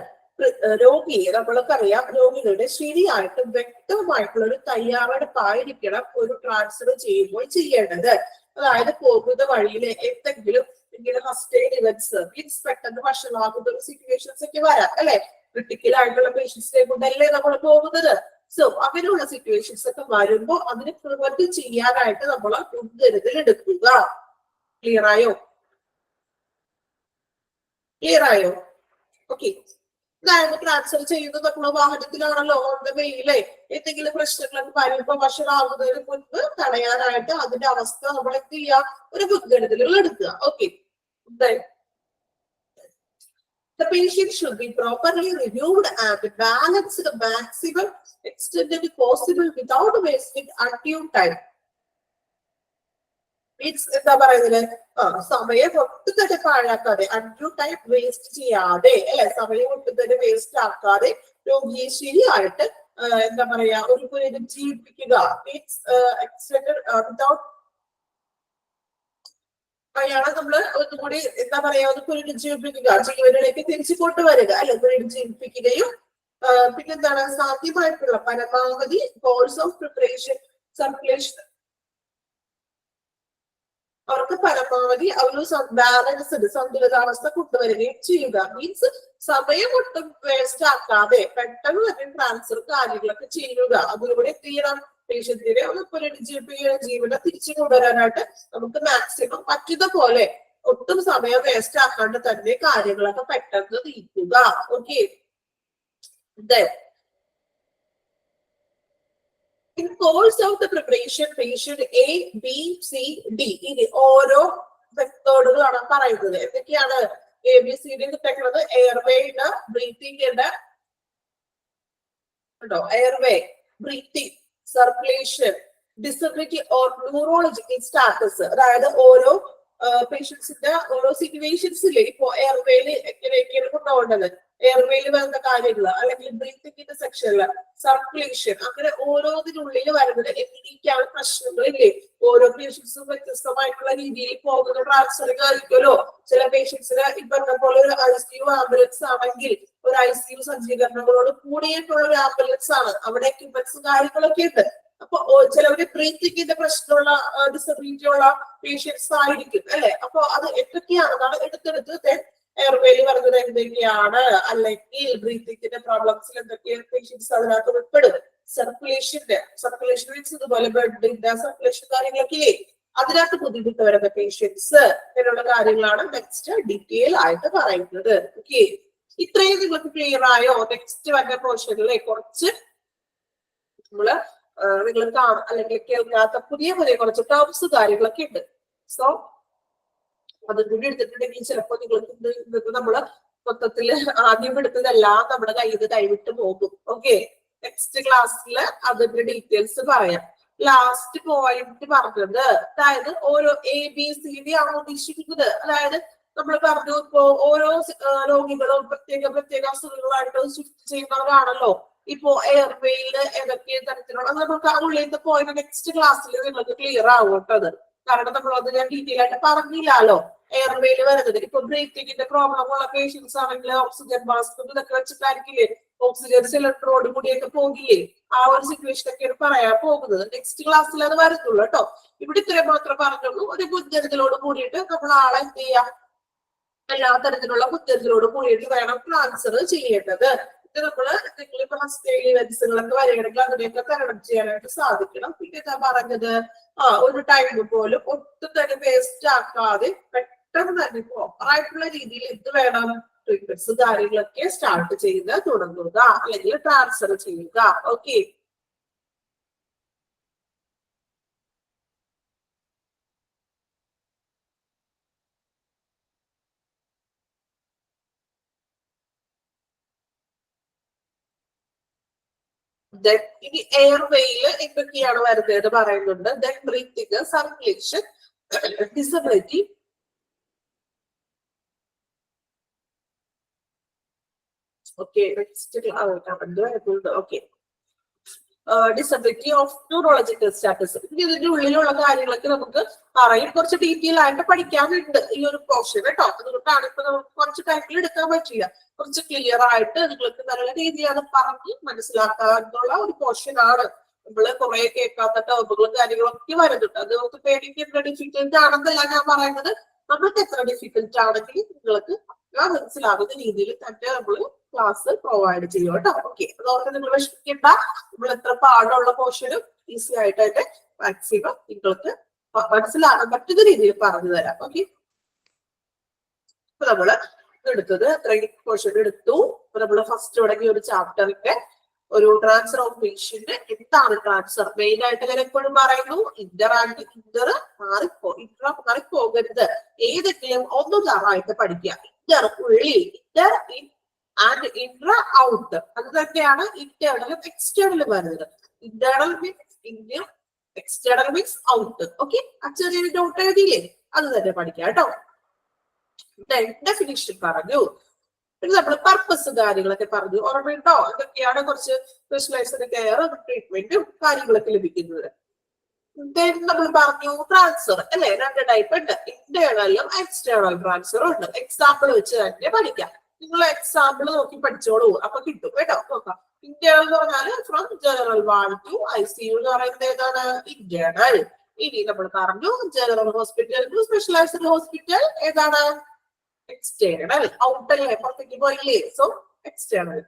S1: രോഗിയെ നമ്മൾക്കറിയാം, രോഗികളുടെ ശരിയായിട്ട് വ്യക്തമായിട്ടുള്ള ഒരു തയ്യാറെടുപ്പായിരിക്കണം ഒരു ട്രാൻസ്ഫർ ചെയ്യുമ്പോൾ ചെയ്യേണ്ടത്. അതായത് പോകുന്ന വഴിയിൽ എന്തെങ്കിലും ഇങ്ങനെ ഹോസ്റ്റൈൽ ഇവന്റ്സ് മീൻസ് പെട്ടെന്ന് വഷളാകുന്ന ഒരു സിറ്റുവേഷൻസ് ഒക്കെ വരാം ക്രിട്ടിക്കൽ ആയിട്ടുള്ള പേഷ്യൻസിനെ കൊണ്ടല്ലേ നമ്മൾ പോകുന്നത്. സോ അങ്ങനെയുള്ള സിറ്റുവേഷൻസ് ഒക്കെ വരുമ്പോൾ അതിനെ പ്രിവെന്റ് ചെയ്യാനായിട്ട് നമ്മൾ മുൻകരുതൽ എടുക്കുക. ക്ലിയർ ആയോ? ഓക്കെ, അതായത് ട്രാൻസ്ഫർ ചെയ്യുന്നത് നമ്മൾ വാഹനത്തിലാണല്ലോ, ഓൺ ദ വേയിലെ എന്തെങ്കിലും പ്രശ്നങ്ങളൊക്കെ വരുമ്പോൾ വഷളാകുന്നതിന് മുൻപ് തടയാനായിട്ട് അതിന്റെ അവസ്ഥ നമ്മൾ എന്ത് ചെയ്യുക, ഒരു മുൻകരുതലുകൾ എടുക്കുക. Okay, the patient should be properly reviewed and balanced the maximum extent possible without wasting undue time. Means എന്താ പറയുന്നത്, സമയം ഒട്ടും തന്നെ പാഴാക്കാതെ, അൺഡ്യൂ ടൈം വേസ്റ്റ് ചെയ്യാതെ സമയം ഒട്ടും തന്നെ വേസ്റ്റ് ആക്കാതെ രോഗിയെ ശരിയായിട്ട് എന്താ പറയാ ഒരു പുനരുജ്ജീവിപ്പിക്കുക. മീൻസ് എക്സ്റ്റൻഡ് വിതൗട്ട് അയാളെ നമ്മള് ഒന്നുകൂടി എന്താ പറയാ ഒന്ന് പുനരുജ്ജീവിപ്പിക്കുക, ജീവനിലേക്ക് തിരിച്ചു കൊണ്ടുവരിക പുനരുജ്ജീവിപ്പിക്കുകയും പിന്നെന്താണ് സാധ്യമായിട്ടുള്ള പരമാവധി കോഴ്സ് ഓഫ് പ്രിപ്പറേഷൻ സർക്കുലേഷൻ അവർക്ക് പരമാവധി ഒരു ബാലൻസ്ഡ് സന്തുലിതാവസ്ഥ കൊണ്ടുവരികയും ചെയ്യുക. മീൻസ് സമയം ഒട്ടും വേസ്റ്റ് ആക്കാതെ പെട്ടെന്ന് തന്നെ ട്രാൻസ്ഫർ കാര്യങ്ങളൊക്കെ ചെയ്യുക. അതിലൂടെ എന്ത് ചെയ്യണം, പേഷ്യന്റിനെ ഒന്ന് ജീവനെ തിരിച്ചു കൊണ്ടുവരാനായിട്ട് നമുക്ക് മാക്സിമം പറ്റുന്ന പോലെ ഒട്ടും സമയം വേസ്റ്റ് ആക്കാണ്ട് തന്നെ കാര്യങ്ങളൊക്കെ പെട്ടെന്ന് നീക്കുക. Okay, in course of the preparation patient A, B, C, D ഇനി ഓരോ മെത്തേഡുകളാണ് പറയുന്നത്. എന്തൊക്കെയാണ് ABCD കിട്ടുന്നത്? എയർവേയുടെ ബ്രീത്തിങ്ങിന്റെ കേട്ടോ, airway, breathing, circulation, disability or neurological status. അതായത് ഓരോ പേഷ്യൻസിന്റെ ഓരോ സിറ്റുവേഷൻസിലെ ഇപ്പോ എയർവേയിൽ എങ്ങനെയൊക്കെയാണ് കൊണ്ടുപോകേണ്ടത്, എയർവേയിൽ വരുന്ന കാര്യങ്ങൾ, അല്ലെങ്കിൽ ബ്രീത്തിങ്ങിന്റെ സെക്ഷനില് സർക്കുലേഷൻ, അങ്ങനെ ഓരോന്നിനുള്ളിൽ വരുന്നത് എങ്ങനെയൊക്കെയാണ് പ്രശ്നങ്ങളില്ലേ. ഓരോ പേഷ്യൻസും വ്യത്യസ്തമായിട്ടുള്ള രീതിയിൽ പോകുന്ന ട്രാൻസ്ഫറിങ് ആയിരിക്കുമല്ലോ. ചില പേഷ്യൻസിന് ഇപ്പൊ പോലെ ഒരു ICU ആംബുലൻസ് ആണെങ്കിൽ ഒരു ICU സജ്ജീകരണങ്ങളോട് കൂടിയിട്ടുള്ള ഒരു ആംബുലൻസ് ആണ്, അവിടെ എക്യുപ്മെന്റ്സ് കാര്യങ്ങളൊക്കെ ഉണ്ട്. അപ്പൊ ചിലവര് ബ്രീത്തിങ്ങിന്റെ പ്രശ്നമുള്ള ഡിസബിലിറ്റി ഉള്ള പേഷ്യൻസ് ആയിരിക്കും അല്ലെ. അപ്പൊ അത് എന്തൊക്കെയാണെന്നാണ് എടുത്തെടുത്ത് എയർവേയിൽ വരുന്നത് എന്തൊക്കെയാണ്, അല്ലെങ്കിൽ ബ്രീത്തിങ്ങിന്റെ പ്രോബ്ലംസിൽ എന്തൊക്കെയാണ് പേഷ്യൻസ് അതിനകത്ത് ഉൾപ്പെടും. സർക്കുലേഷൻ മീൻസ് ഇതുപോലെ ബ്ലഡിന്റെ സർക്കുലേഷൻ കാര്യങ്ങളൊക്കെ അതിനകത്ത് ബുദ്ധിമുട്ട് വരുന്ന പേഷ്യൻസ് എന്നുള്ള കാര്യങ്ങളാണ് നെക്സ്റ്റ് ഡീറ്റെയിൽ ആയിട്ട് പറയുന്നത്. ഓക്കെ, ഇത്രയും നിങ്ങൾക്ക് ക്ലിയർ ആയോ? നെക്സ്റ്റ് വരുന്ന പോർഷനിലെ കുറച്ച് നമ്മള് നിങ്ങൾ കാണാം അല്ലെങ്കിൽ കേൾക്കാത്ത പുതിയ കുറച്ച് ടേംസ് കാര്യങ്ങളൊക്കെ ഉണ്ട്. സോ അതും കൂടി എടുത്തിട്ടുണ്ടെങ്കിൽ ചിലപ്പോൾ നിങ്ങൾക്ക് നമ്മള് മൊത്തത്തില് ആദ്യം എടുത്തതെല്ലാം നമ്മുടെ കയ്യിൽ നിന്ന് കൈവിട്ട് പോകും. ഓക്കെ, നെക്സ്റ്റ് ക്ലാസ്സിൽ അതിന്റെ ഡീറ്റെയിൽസ് പറയാം. ലാസ്റ്റ് പോയിന്റ് പറഞ്ഞത്, അതായത് ഓരോ ABCD ആണ് ഉദ്ദേശിക്കുന്നത്. അതായത് നമ്മൾ പറഞ്ഞു ഇപ്പോ ഓരോ രോഗികളും പ്രത്യേക അസുഖങ്ങളായിട്ട് ഷിഫ്റ്റ് ചെയ്യുന്നവരാണല്ലോ. ഇപ്പോ എയർവേയിൽ ഏതൊക്കെ തരത്തിലുള്ള നമുക്ക് ഉള്ളിലത്തെ പോയിന്റ് നെക്സ്റ്റ് ക്ലാസ്സിൽ നിങ്ങൾക്ക് ക്ലിയർ ആവും കേട്ടത്. കാരണം നമ്മളത് ഞാൻ ഡീറ്റെയിൽ ആയിട്ട് പറഞ്ഞില്ലല്ലോ. എയർവേയിൽ വരുന്നത് ഇപ്പൊ ബ്രീത്തിങ്ങിന്റെ പ്രോബ്ലം ഉള്ള പേഷ്യൻസ് ആണെങ്കിൽ ഓക്സിജൻ മാസ്ക് ഇതൊക്കെ വെച്ചിട്ടായിരിക്കില്ലേ ഓക്സിജൻ സിലിണ്ടറോട് കൂടിയൊക്കെ പോകില്ലേ. ആ ഒരു സിറ്റുവേഷൻ ഒക്കെയാണ് പറയാൻ പോകുന്നത്. നെക്സ്റ്റ് ക്ലാസ്സിൽ അത് വരുന്നുള്ളൂ കേട്ടോ. ഇവിടെ ഇത്രയും മാത്രം പറഞ്ഞുള്ളൂ. ഒരു മുൻകരുതലോട് കൂടിയിട്ട് നമ്മൾ ആളെ എന്ത് ചെയ്യാം, എല്ലാ തരത്തിലുള്ള മുൻകരുതലോട് കൂടിയിട്ട് വേണം ട്രാൻസ്ഫർ ചെയ്യേണ്ടത്. നമ്മള് നിങ്ങളിപ്പോ ഹോസ്റ്റേലി ഇവന്റ്സുകളൊക്കെ വരികയാണെങ്കിൽ അതിനെയൊക്കെ തരണം ചെയ്യാനായിട്ട് സാധിക്കണം. പിന്നെ ഞാൻ പറഞ്ഞത് ഒരു ടൈം പോലും ഒട്ടും തന്നെ വേസ്റ്റ് ആക്കാതെ പെട്ടെന്ന് തന്നെ പ്രോപ്പർ ആയിട്ടുള്ള രീതിയിൽ എന്ത് വേണം, ട്രീറ്റ്മെന്റ്സ് കാര്യങ്ങളൊക്കെ സ്റ്റാർട്ട് ചെയ്ത് തുടങ്ങുക അല്ലെങ്കിൽ ട്രാൻസ്ഫർ ചെയ്യുക. ഓക്കെ, ഇനി എയർവേയിൽ എന്തൊക്കെയാണ് വരുന്നത് പറയുന്നുണ്ട്. Then breathing, circulation, disability, okay okay disability of neurological status. ഇതിന്റെ ഉള്ളിലുള്ള കാര്യങ്ങളൊക്കെ നമുക്ക് പറയും. കുറച്ച് ഡീറ്റെയിൽ ആയിട്ട് പഠിക്കാനുണ്ട് ഈ ഒരു പോർഷൻ കേട്ടോ. അതുകൊണ്ടാണ് ഇപ്പൊ നമുക്ക് കുറച്ച് ടൈമിൽ എടുക്കാൻ പറ്റില്ല. കുറച്ച് ക്ലിയർ ആയിട്ട് നിങ്ങൾക്ക് നല്ല രീതിയിൽ അത് പറഞ്ഞ് മനസ്സിലാക്കാനുള്ള ഒരു പോർഷൻ ആണ്. നമ്മള് കുറെ കേൾക്കാത്ത ടേമുകളും കാര്യങ്ങളൊക്കെ വരുന്നുണ്ട്. അത് നമുക്ക് പേടിക്കേണ്ട ഡിഫിക്കൽട്ട് ആണെന്നല്ല ഞാൻ പറയുന്നത്. നമ്മൾക്ക് എത്ര ഡിഫിക്കൽട്ട് ആണെങ്കിലും നിങ്ങൾക്ക് മനസ്സിലാകുന്ന രീതിയിൽ തന്നെ നമ്മൾ ക്ലാസ് പ്രൊവൈഡ് ചെയ്യും കേട്ടോ. ഓക്കെ, അതോടെ നിങ്ങൾ വിഷമിക്കേണ്ട. നമ്മൾ എത്ര പാടുള്ള പോർഷനും ഈസി ആയിട്ട് തന്നെ മാക്സിമം നിങ്ങൾക്ക് മനസ്സിലാകാൻ പറ്റുന്ന രീതിയിൽ പറഞ്ഞു തരാം. ഓക്കെ, ഇപ്പൊ നമ്മള് എടുത്തത് ട്രെയിനിങ് പോർഷൻ എടുത്തു. അപ്പൊ നമ്മള് ഫസ്റ്റ് തുടങ്ങിയ ഒരു ചാപ്റ്ററിന്റെ ഒരു ട്രാൻസ്ഫർ ഓഫ് പേഷ്യന്റ്. എന്താണ് ട്രാൻസ്ഫർ? മെയിൻ ആയിട്ട് ഞാൻ എപ്പോഴും പറയുന്നു, ഇന്റർ ആൻഡ് ഇന്റർ മാറിപ്പോകരുത്. ഏതെങ്കിലും ഒന്ന് തറായിട്ട് പഠിക്കുക. ഇന്റർ ഉള്ളിൽ, Inter in and Inter out. അത് തന്നെയാണ് ഇന്റേണലും എക്സ്റ്റേണലും വരുന്നത്. Internal means in, external means out. Okay, ആ ചെറിയ നോട്ട് എഴുതിയില്ലേ, അത് തന്നെ പഠിക്കുക കേട്ടോ. ഡെഫിനിഷൻ പറഞ്ഞു. പിന്നെ നമ്മൾ പർപ്പസ് കാര്യങ്ങളൊക്കെ പറഞ്ഞു. ഓർമ്മയുണ്ടോ? ഇതൊക്കെയാണ് കുറച്ച് സ്പെഷ്യലൈസ്ഡ് കെയർ ട്രീറ്റ്മെന്റും കാര്യങ്ങളൊക്കെ ലഭിക്കുന്നത്. നമ്മൾ പറഞ്ഞു ട്രാൻസ്ഫർ അല്ലെ, രണ്ട് ടൈപ്പ് ഉണ്ട്, ഇന്റേണലും എക്സ്റ്റേണൽ ട്രാൻസ്ഫറും ഉണ്ട്. എക്സാമ്പിൾ വെച്ച് തന്നെ പഠിക്കാം. നിങ്ങൾ എക്സാമ്പിൾ നോക്കി പഠിച്ചോളൂ, അപ്പൊ കിട്ടും കേട്ടോ. നോക്കാം. ഇന്റേണൽ എന്ന് പറഞ്ഞാൽ from general ward to ICU എന്ന് പറയുന്നത് ഏതാണ്? ഇന്റേണൽ. ഇനി നമ്മൾ പറഞ്ഞു general hospital to specialised hospital ഏതാണ്? എക്സ്റ്റേണൽ. ഔട്ടല്ലേ, പുറത്തേക്ക് പോയില്ലേ, so external.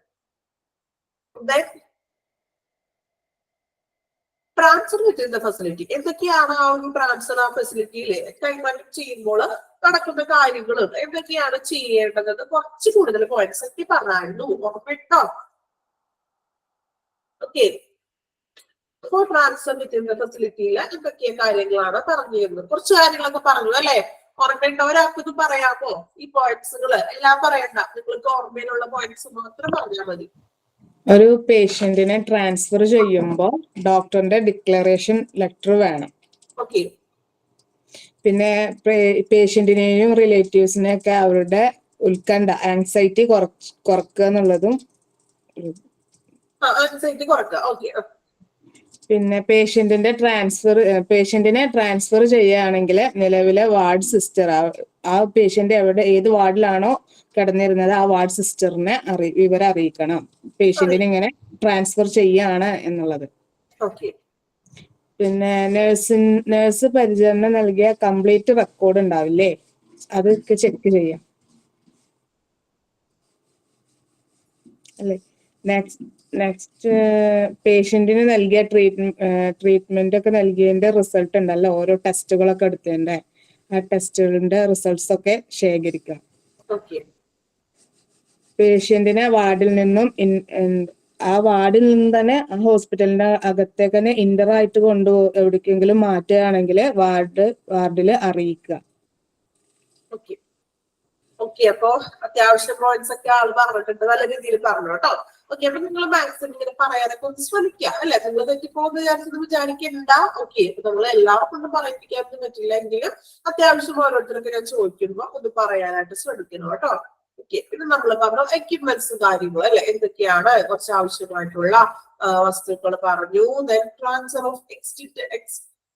S1: Transfer within the facility. എന്തൊക്കെയാണ് ആ ഒരു ട്രാൻസ്ഫർ ആ ഫെസിലിറ്റിയിൽ കൈമാറ്റം ചെയ്യുമ്പോൾ നടക്കുന്ന കാര്യങ്ങൾ, എന്തൊക്കെയാണ് ചെയ്യേണ്ടത്? കുറച്ച് കൂടുതൽ പോയിന്റ്സ് ഒക്കെ പറഞ്ഞായിരുന്നു, ഉറപ്പിട്ടോ? ഓക്കെ. അപ്പോൾ ട്രാൻസ്ഫർ വിത്തിൻ ദ ഫെസിലിറ്റിയിൽ എന്തൊക്കെ കാര്യങ്ങളാണ് പറഞ്ഞിരുന്നത്? കുറച്ച് കാര്യങ്ങളൊക്കെ പറഞ്ഞു അല്ലെ? ഓർമ്മയുണ്ടോ? ഒരാൾക്കൊന്നും പറയാമോ ഈ പോയിന്റ്സുകൾ? എല്ലാം പറയണ്ട, നിങ്ങൾക്ക് ഓർമ്മയിലുള്ള പോയിന്റ്സ് മാത്രം പറഞ്ഞാൽ മതി.
S2: ഒരു പേഷ്യന്റിനെ ട്രാൻസ്ഫർ ചെയ്യുമ്പോൾ ഡോക്ടറിന്റെ ഡിക്ലറേഷൻ ലെറ്റർ വേണം.
S1: ഓക്കെ.
S2: പിന്നെ പേഷ്യന്റിനെയും റിലേറ്റീവ്സിനെയൊക്കെ അവരുടെ ഉത്കണ്ഠ, ആൻസൈറ്റി കുറക്കുക എന്നുള്ളതും.
S1: ആൻസൈറ്റി കുറക്കുക. ഓക്കെ.
S2: പിന്നെ പേഷ്യന്റിനെ ട്രാൻസ്ഫർ ചെയ്യുകയാണെങ്കിൽ നിലവിലെ വാർഡ് സിസ്റ്റർ, ആ പേഷ്യന്റ് ഏത് വാർഡിലാണോ കിടന്നിരുന്നത് ആ വാർഡ് സിസ്റ്ററിനെ വിവരം അറിയിക്കണം പേഷ്യന്റിനെ ഇങ്ങനെ ട്രാൻസ്ഫർ ചെയ്യാണ് എന്നുള്ളത്. പിന്നെ നേഴ്സ് പരിചരണം നൽകിയ കംപ്ലീറ്റ് റെക്കോർഡ് ഉണ്ടാവില്ലേ, അതൊക്കെ ചെക്ക് ചെയ്യാം അല്ലേ. നെക്സ്റ്റ് പേഷ്യന്റിന് നൽകിയ ട്രീറ്റ്മെന്റ് ഒക്കെ നൽകിയതിന്റെ റിസൾട്ട് ഉണ്ടല്ലോ, ഓരോ ടെസ്റ്റുകളൊക്കെ എടുത്തതിന്റെ ആ ടെസ്റ്റുകളുടെ റിസൾട്ട്സ് ഒക്കെ ശേഖരിക്കാം. പേഷ്യന്റിനെ വാർഡിൽ നിന്നും ആ വാർഡിൽ നിന്ന് തന്നെ ആ ഹോസ്പിറ്റലിന്റെ അകത്തേക്ക് തന്നെ ഇന്റർ ആയിട്ട് എവിടേക്കെങ്കിലും മാറ്റുകയാണെങ്കിൽ വാർഡിൽ അറിയിക്കുക.
S1: ഓക്കെ. അപ്പൊ അത്യാവശ്യം പോയിന്റ്സ് ഒക്കെ ആൾ പറഞ്ഞിട്ടുണ്ട്, നല്ല രീതിയിൽ പറഞ്ഞു കേട്ടോ. ഓക്കെ. അപ്പൊ നിങ്ങൾ മാക്സിമം ഇങ്ങനെ പറയാനൊക്കെ ഒന്ന് ശ്രമിക്കുക അല്ലെ. നിങ്ങൾ തെറ്റിപ്പോകുന്ന വിചാരിക്കണ്ട. ഓക്കെ. അപ്പൊ നമ്മൾ എല്ലാവർക്കും ഒന്നും പറയിപ്പിക്കാനൊന്നും പറ്റില്ല, എങ്കിലും അത്യാവശ്യം ഓരോരുത്തരൊക്കെ ഞാൻ ചോദിക്കുമ്പോ ഒന്ന് പറയാനായിട്ട് ശ്രമിക്കണം കേട്ടോ. ഓക്കെ. പിന്നെ നമ്മൾ പറഞ്ഞു എക്യുപ്മെന്റ്സ് കാര്യങ്ങൾ അല്ലെ, എന്തൊക്കെയാണ് കുറച്ച് ആവശ്യമായിട്ടുള്ള വസ്തുക്കൾ പറഞ്ഞു. Transfer of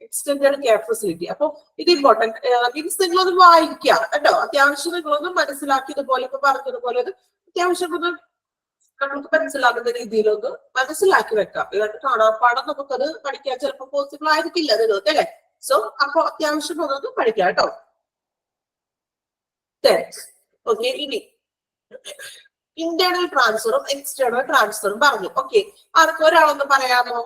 S1: extended care facility. അപ്പൊ ഇത് ഇമ്പോർട്ടന്റ് മീൻസ് നിങ്ങളൊന്ന് വായിക്കുക കേട്ടോ. അത്യാവശ്യം നിങ്ങളൊന്ന് മനസ്സിലാക്കിയതുപോലെ ഇപ്പൊ പറഞ്ഞതുപോലെ അത് അത്യാവശ്യം ഒന്ന് നമുക്ക് മനസ്സിലാകുന്ന രീതിയിലൊന്ന് മനസ്സിലാക്കി വെക്കാം. ഇതൊക്കെ കാണാപ്പാടം നമുക്കത് പഠിക്കാൻ ചിലപ്പോൾ പോസിബിൾ ആയിരിക്കില്ല നിങ്ങൾക്ക് അല്ലെ. സോ അപ്പൊ അത്യാവശ്യം അതൊന്ന് പഠിക്കാം കേട്ടോ. ഓക്കെ. ഇനി ഇന്റേണൽ ട്രാൻസ്ഫറും എക്സ്റ്റേണൽ ട്രാൻസ്ഫറും പറഞ്ഞു. ഓക്കെ. ആർക്കും ഒരാളൊന്ന് പറയാമോ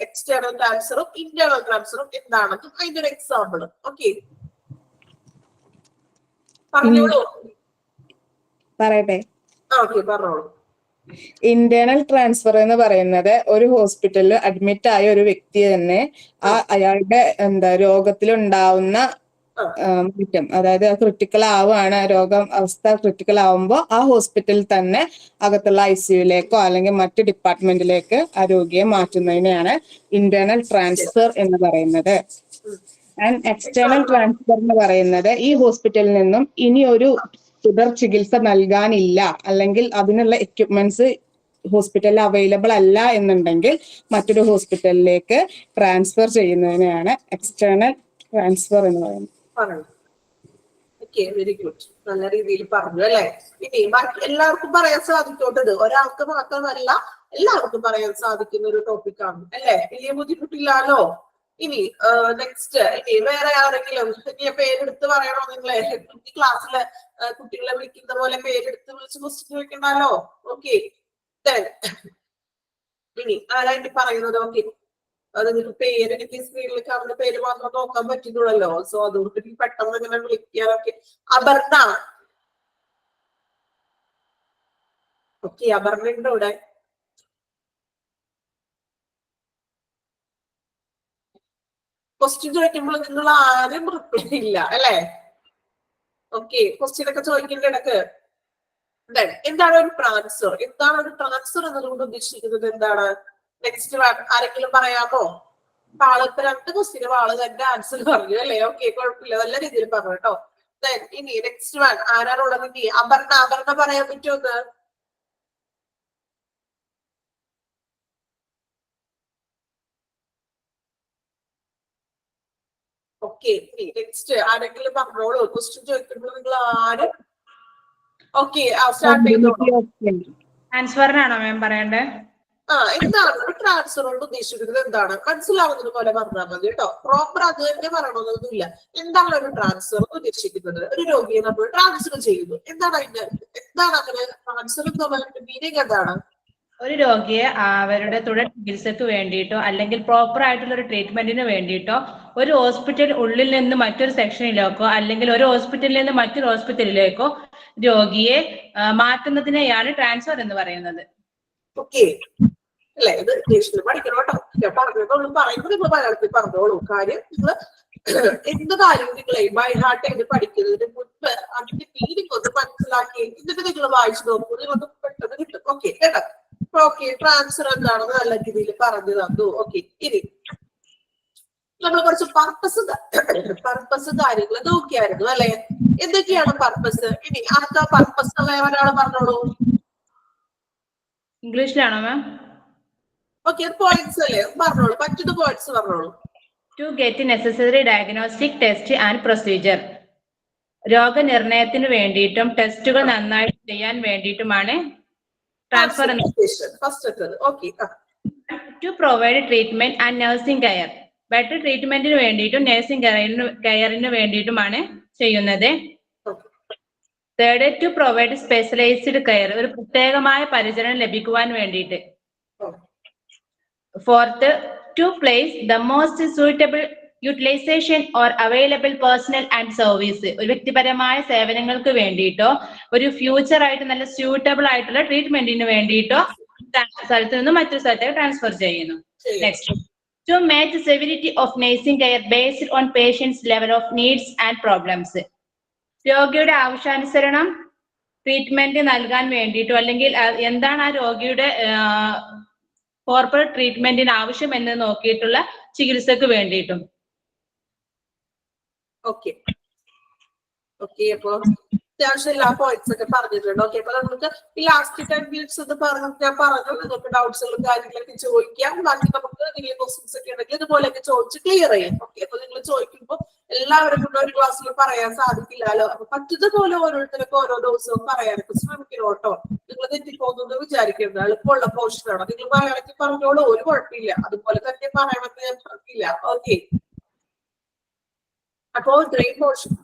S1: എക്സ്റ്റേണൽ ട്രാൻസ്ഫറും ഇന്റേണൽ ട്രാൻസ്ഫറും എന്താണെന്നും അതിന്റെ ഒരു എക്സാമ്പിൾ? ഓക്കെ, പറഞ്ഞോളൂ.
S2: പറയട്ടെ.
S1: ഓക്കെ, പറഞ്ഞോളൂ.
S2: ഇന്റേണൽ ട്രാൻസ്ഫർ എന്ന് പറയുന്നത് ഒരു ഹോസ്പിറ്റലിൽ അഡ്മിറ്റ് ആയ ഒരു വ്യക്തി തന്നെ അയാളുടെ രോഗത്തിലുണ്ടാവുന്ന മാറ്റം, അതായത് ക്രിട്ടിക്കൽ ആവുകയാണ്, അവസ്ഥ ക്രിട്ടിക്കൽ ആവുമ്പോൾ ആ ഹോസ്പിറ്റലിൽ തന്നെ അകത്തുള്ള ICUയിലേക്കോ അല്ലെങ്കിൽ മറ്റ് ഡിപ്പാർട്ട്മെന്റിലേക്ക് ആ രോഗിയെ മാറ്റുന്നതിനെയാണ് ഇന്റേണൽ ട്രാൻസ്ഫർ എന്ന് പറയുന്നത്. ആൻഡ് എക്സ്റ്റേണൽ ട്രാൻസ്ഫർ എന്ന് പറയുന്നത് ഈ ഹോസ്പിറ്റലിൽ നിന്നും ഇനി ഒരു തുടർ ചികിത്സ നൽകാനില്ല അല്ലെങ്കിൽ അതിനുള്ള എക്യുപ്മെന്റ്സ് ഹോസ്പിറ്റലിൽ അവൈലബിൾ അല്ല എന്നുണ്ടെങ്കിൽ മറ്റൊരു ഹോസ്പിറ്റലിലേക്ക് ട്രാൻസ്ഫർ ചെയ്യുന്നതിനെയാണ് എക്സ്റ്റേണൽ ട്രാൻസ്ഫർ എന്ന് പറയുന്നത്.
S1: Very good. നല്ല രീതിയിൽ പറഞ്ഞു അല്ലെ. ഇനി ബാക്കി എല്ലാവർക്കും പറയാൻ സാധിക്കോട്ടത്, ഒരാൾക്ക് മാത്രമല്ല എല്ലാവർക്കും പറയാൻ സാധിക്കുന്ന ഒരു ടോപ്പിക്കാണ് അല്ലെ. വലിയ ബുദ്ധിമുട്ടില്ലാലോ. ഇനി നെക്സ്റ്റ്, ഇനി വേറെ ആരെങ്കിലും ഇനി പേരെടുത്ത് പറയണോ? നിങ്ങളെ ക്ലാസ്സിലെ കുട്ടികളെ വിളിക്കുന്ന പോലെ പേരെടുത്ത് വിളിച്ച് ക്വസ്റ്റ്യൻ ചോദിക്കണ്ടല്ലോ. ഓക്കെ. ഇനി ആരായിട്ട് പറയുന്നത്? ഓക്കെ, അത് നിങ്ങൾക്ക് പേര് എനിക്ക് സ്ക്രീനിൽ കാണുന്ന പേര് മാത്രം നോക്കാൻ പറ്റുന്നുള്ളല്ലോ. സോ അതുകൊണ്ട് എനിക്ക് പെട്ടെന്ന് ഇങ്ങനെ വിളിക്കാനൊക്കെ. അപർണ. ഓക്കെ, അപർണ ഉണ്ടോ ഇവിടെ? ക്വസ്റ്റ്യൻ ചോദിക്കുമ്പോൾ നിങ്ങൾ ആരും റിപ്ലൈ ഇല്ല അല്ലെ. ഓക്കെ, ക്വസ്റ്റ്യൻ ഒക്കെ ചോദിക്കേണ്ട ഇടക്ക് എന്താണ് ഒരു ട്രാൻസ്ഫർ? എന്താണ് ഒരു ട്രാൻസ്ഫർ എന്നതുകൊണ്ട് ഉദ്ദേശിക്കുന്നത്? എന്താണ്? നെക്സ്റ്റ് ആരെങ്കിലും പറയാമോ? ആളിപ്പോ 2 ക്വസ്റ്റ്യനും ആള് തന്നെ ആൻസർ പറഞ്ഞു അല്ലേ. ഓക്കെ, കുഴപ്പമില്ല, നല്ല രീതിയിൽ പറഞ്ഞു കേട്ടോ. ഇനി നെക്സ്റ്റ് വൺ ആരാണുള്ളത്? ഇനി അപർണ പറയാൻ പറ്റുമോ? ഓക്കെ, നെക്സ്റ്റ് ആരെങ്കിലും പറഞ്ഞോളൂ. ക്വസ്റ്റ്യൻ ചോദിക്കുമ്പോൾ നിങ്ങൾ ആരും ഓക്കെ സ്റ്റാർട്ട് ചെയ്തോളൂ.
S3: ട്രാൻസ്ഫറിനാണോ മാം പറയണ്ടേ?
S1: എന്താണ് ട്രാൻസ്ഫർ കൊണ്ട് ഉദ്ദേശിക്കുന്നത്? എന്താണ് മനസ്സിലാവുന്നത് പോലെ പറഞ്ഞാൽ മതി കേട്ടോ. പ്രോപ്പർ അത് തന്നെ പറയണമെന്നൊന്നുമില്ല. എന്താണ് ഒരു ട്രാൻസ്ഫർ ഉദ്ദേശിക്കുന്നത്? ഒരു രോഗിയെ നമ്മൾ ട്രാൻസ്ഫർ ചെയ്യുന്നു, എന്താണ് അങ്ങനെ ട്രാൻസ്ഫർ മീനിങ് എന്താണ്?
S3: ഒരു രോഗിയെ അവരുടെ തുടർ ചികിത്സക്ക് വേണ്ടിയിട്ടോ അല്ലെങ്കിൽ പ്രോപ്പർ ആയിട്ടുള്ള ഒരു ട്രീറ്റ്മെന്റിന് വേണ്ടിയിട്ടോ ഒരു ഹോസ്പിറ്റൽ ഉള്ളിൽ നിന്ന് മറ്റൊരു സെക്ഷനിലേക്കോ അല്ലെങ്കിൽ ഒരു ഹോസ്പിറ്റലിൽ നിന്ന് മറ്റൊരു ഹോസ്പിറ്റലിലേക്കോ രോഗിയെ മാറ്റുന്നതിനെയാണ് ട്രാൻസ്ഫർ എന്ന് പറയുന്നത്.
S1: ഓക്കെ അല്ലെ? ഇത് ഇംഗ്ലീഷിൽ പഠിക്കണം കേട്ടോ. ഞാൻ പറഞ്ഞോളൂ, പറയുമ്പോൾ നിങ്ങൾ മലയാളത്തിൽ പറഞ്ഞോളൂ. കാര്യം നിങ്ങൾ എന്ത് കാര്യം നിങ്ങളെ ബൈ ഹാർട്ട് ചെയ്ത് പഠിക്കുന്നതിന് മുൻപ് അതിന്റെ മീനിങ് ഒന്ന് മനസ്സിലാക്കി എന്നിട്ട് നിങ്ങൾ വായിച്ചു നോക്കൂ, നിങ്ങൾക്ക് പെട്ടെന്ന് കിട്ടും. ഓക്കെ കേട്ടോ? ഓക്കെ, ട്രാൻസ്ഫർ എന്താണെന്ന് നല്ല രീതിയിൽ പറഞ്ഞു തന്നു. ഓക്കെ, ഇനി നമ്മൾ കുറച്ച് പർപ്പസ് കാര്യങ്ങൾ നോക്കിയായിരുന്നു അല്ലെ? എന്തൊക്കെയാണ് പർപ്പസ്? ഇനി അടുത്ത പർപ്പസ് ഒരാൾ പറഞ്ഞോളൂ.
S3: ഇംഗ്ലീഷിലാണോ മാം?
S1: ഓക്കെ, പോയിന്റ്സ് അല്ലേ? പറഞ്ഞോളൂ, പറ്റുന്ന പോയിന്റ്സ് പറഞ്ഞോളൂ.
S3: To get necessary diagnostic test and procedure. രോഗനിർണയത്തിന് വേണ്ടിയിട്ടും ടെസ്റ്റുകൾ നന്നായി ചെയ്യാൻ വേണ്ടിയിട്ടുമാണ് transfer. To provide treatment and nursing care. Better ട്രീറ്റ്മെന്റിന് വേണ്ടിയിട്ടും നഴ്സിംഗ് കെയറിന് വേണ്ടിയിട്ടുമാണ് ചെയ്യുന്നത്. Third, to provide specialised care. ഒരു പ്രത്യേകമായ പരിചരണം ലഭിക്കുവാൻ വേണ്ടിയിട്ട്. Fourth, to place the most suitable utilisation or available personnel and service. ഒരു വ്യക്തിപരമായ സേവനങ്ങൾക്ക് വേണ്ടിയിട്ടോ ഒരു ഫ്യൂച്ചർ ആയിട്ട് നല്ല സ്യൂട്ടബിൾ ആയിട്ടുള്ള ട്രീറ്റ്മെന്റിന് വേണ്ടിയിട്ടോ സ്ഥലത്ത് നിന്ന് മറ്റൊരു സ്ഥലത്തേക്ക് ട്രാൻസ്ഫർ ചെയ്യുന്നു. Next, to match severity of nursing care based on patients level of needs and problems. രോഗിയുടെ ആവശ്യാനുസരണം ട്രീറ്റ്മെന്റ് നൽകാൻ വേണ്ടിയിട്ടോ അല്ലെങ്കിൽ എന്താണ് ആ രോഗിയുടെ കോർപ്പറേറ്റ് ട്രീറ്റ്മെന്റിന് ആവശ്യം എന്ന് നോക്കിയിട്ടുള്ള ചികിത്സക്ക് വേണ്ടിയിട്ടും.
S1: ഓക്കെ അപ്പൊ അത്യാവശ്യം എല്ലാ പോയിന്റ്സ് ഒക്കെ പറഞ്ഞിട്ടുണ്ട്. ഓക്കെ, അപ്പൊ നമുക്ക് ഈ ലാസ്റ്റ് 10 മിനിറ്റ്സ് എന്ന് ഞാൻ പറഞ്ഞു നിങ്ങൾക്ക് ഡൗട്ട്സുകളും കാര്യങ്ങളൊക്കെ ചോദിക്കാം. ബാക്കി നമുക്ക് എന്തെങ്കിലും ക്വസ്റ്റ്യൻസ് ഒക്കെ ഉണ്ടെങ്കിൽ ഇതുപോലെയൊക്കെ ചോദിച്ച് ക്ലിയർ ചെയ്യാം. ഓക്കെ, അപ്പൊ നിങ്ങൾ ചോദിക്കുമ്പോൾ എല്ലാവരും കൊണ്ട് ഒരു ക്ലാസ്സിൽ പറയാൻ സാധിക്കില്ലല്ലോ. അപ്പൊ പറ്റുന്നതുപോലെ ഓരോരുത്തർക്കും ഓരോ ദിവസവും പറയാനൊക്കെ ശ്രമിക്കണം കേട്ടോ. നിങ്ങൾ തെറ്റിപ്പോകുന്നു വിചാരിക്കുന്നത് എളുപ്പമുള്ള പോർഷനാണ്. നിങ്ങൾ മലയാളത്തിൽ പറഞ്ഞോളൂ, ഒരു കുഴപ്പമില്ല. അതുപോലെ തന്നെ പറയണമെന്ന് ഞാൻ പറഞ്ഞില്ല. ഓക്കെ, അപ്പോ ഇത്രയും പോർഷൻ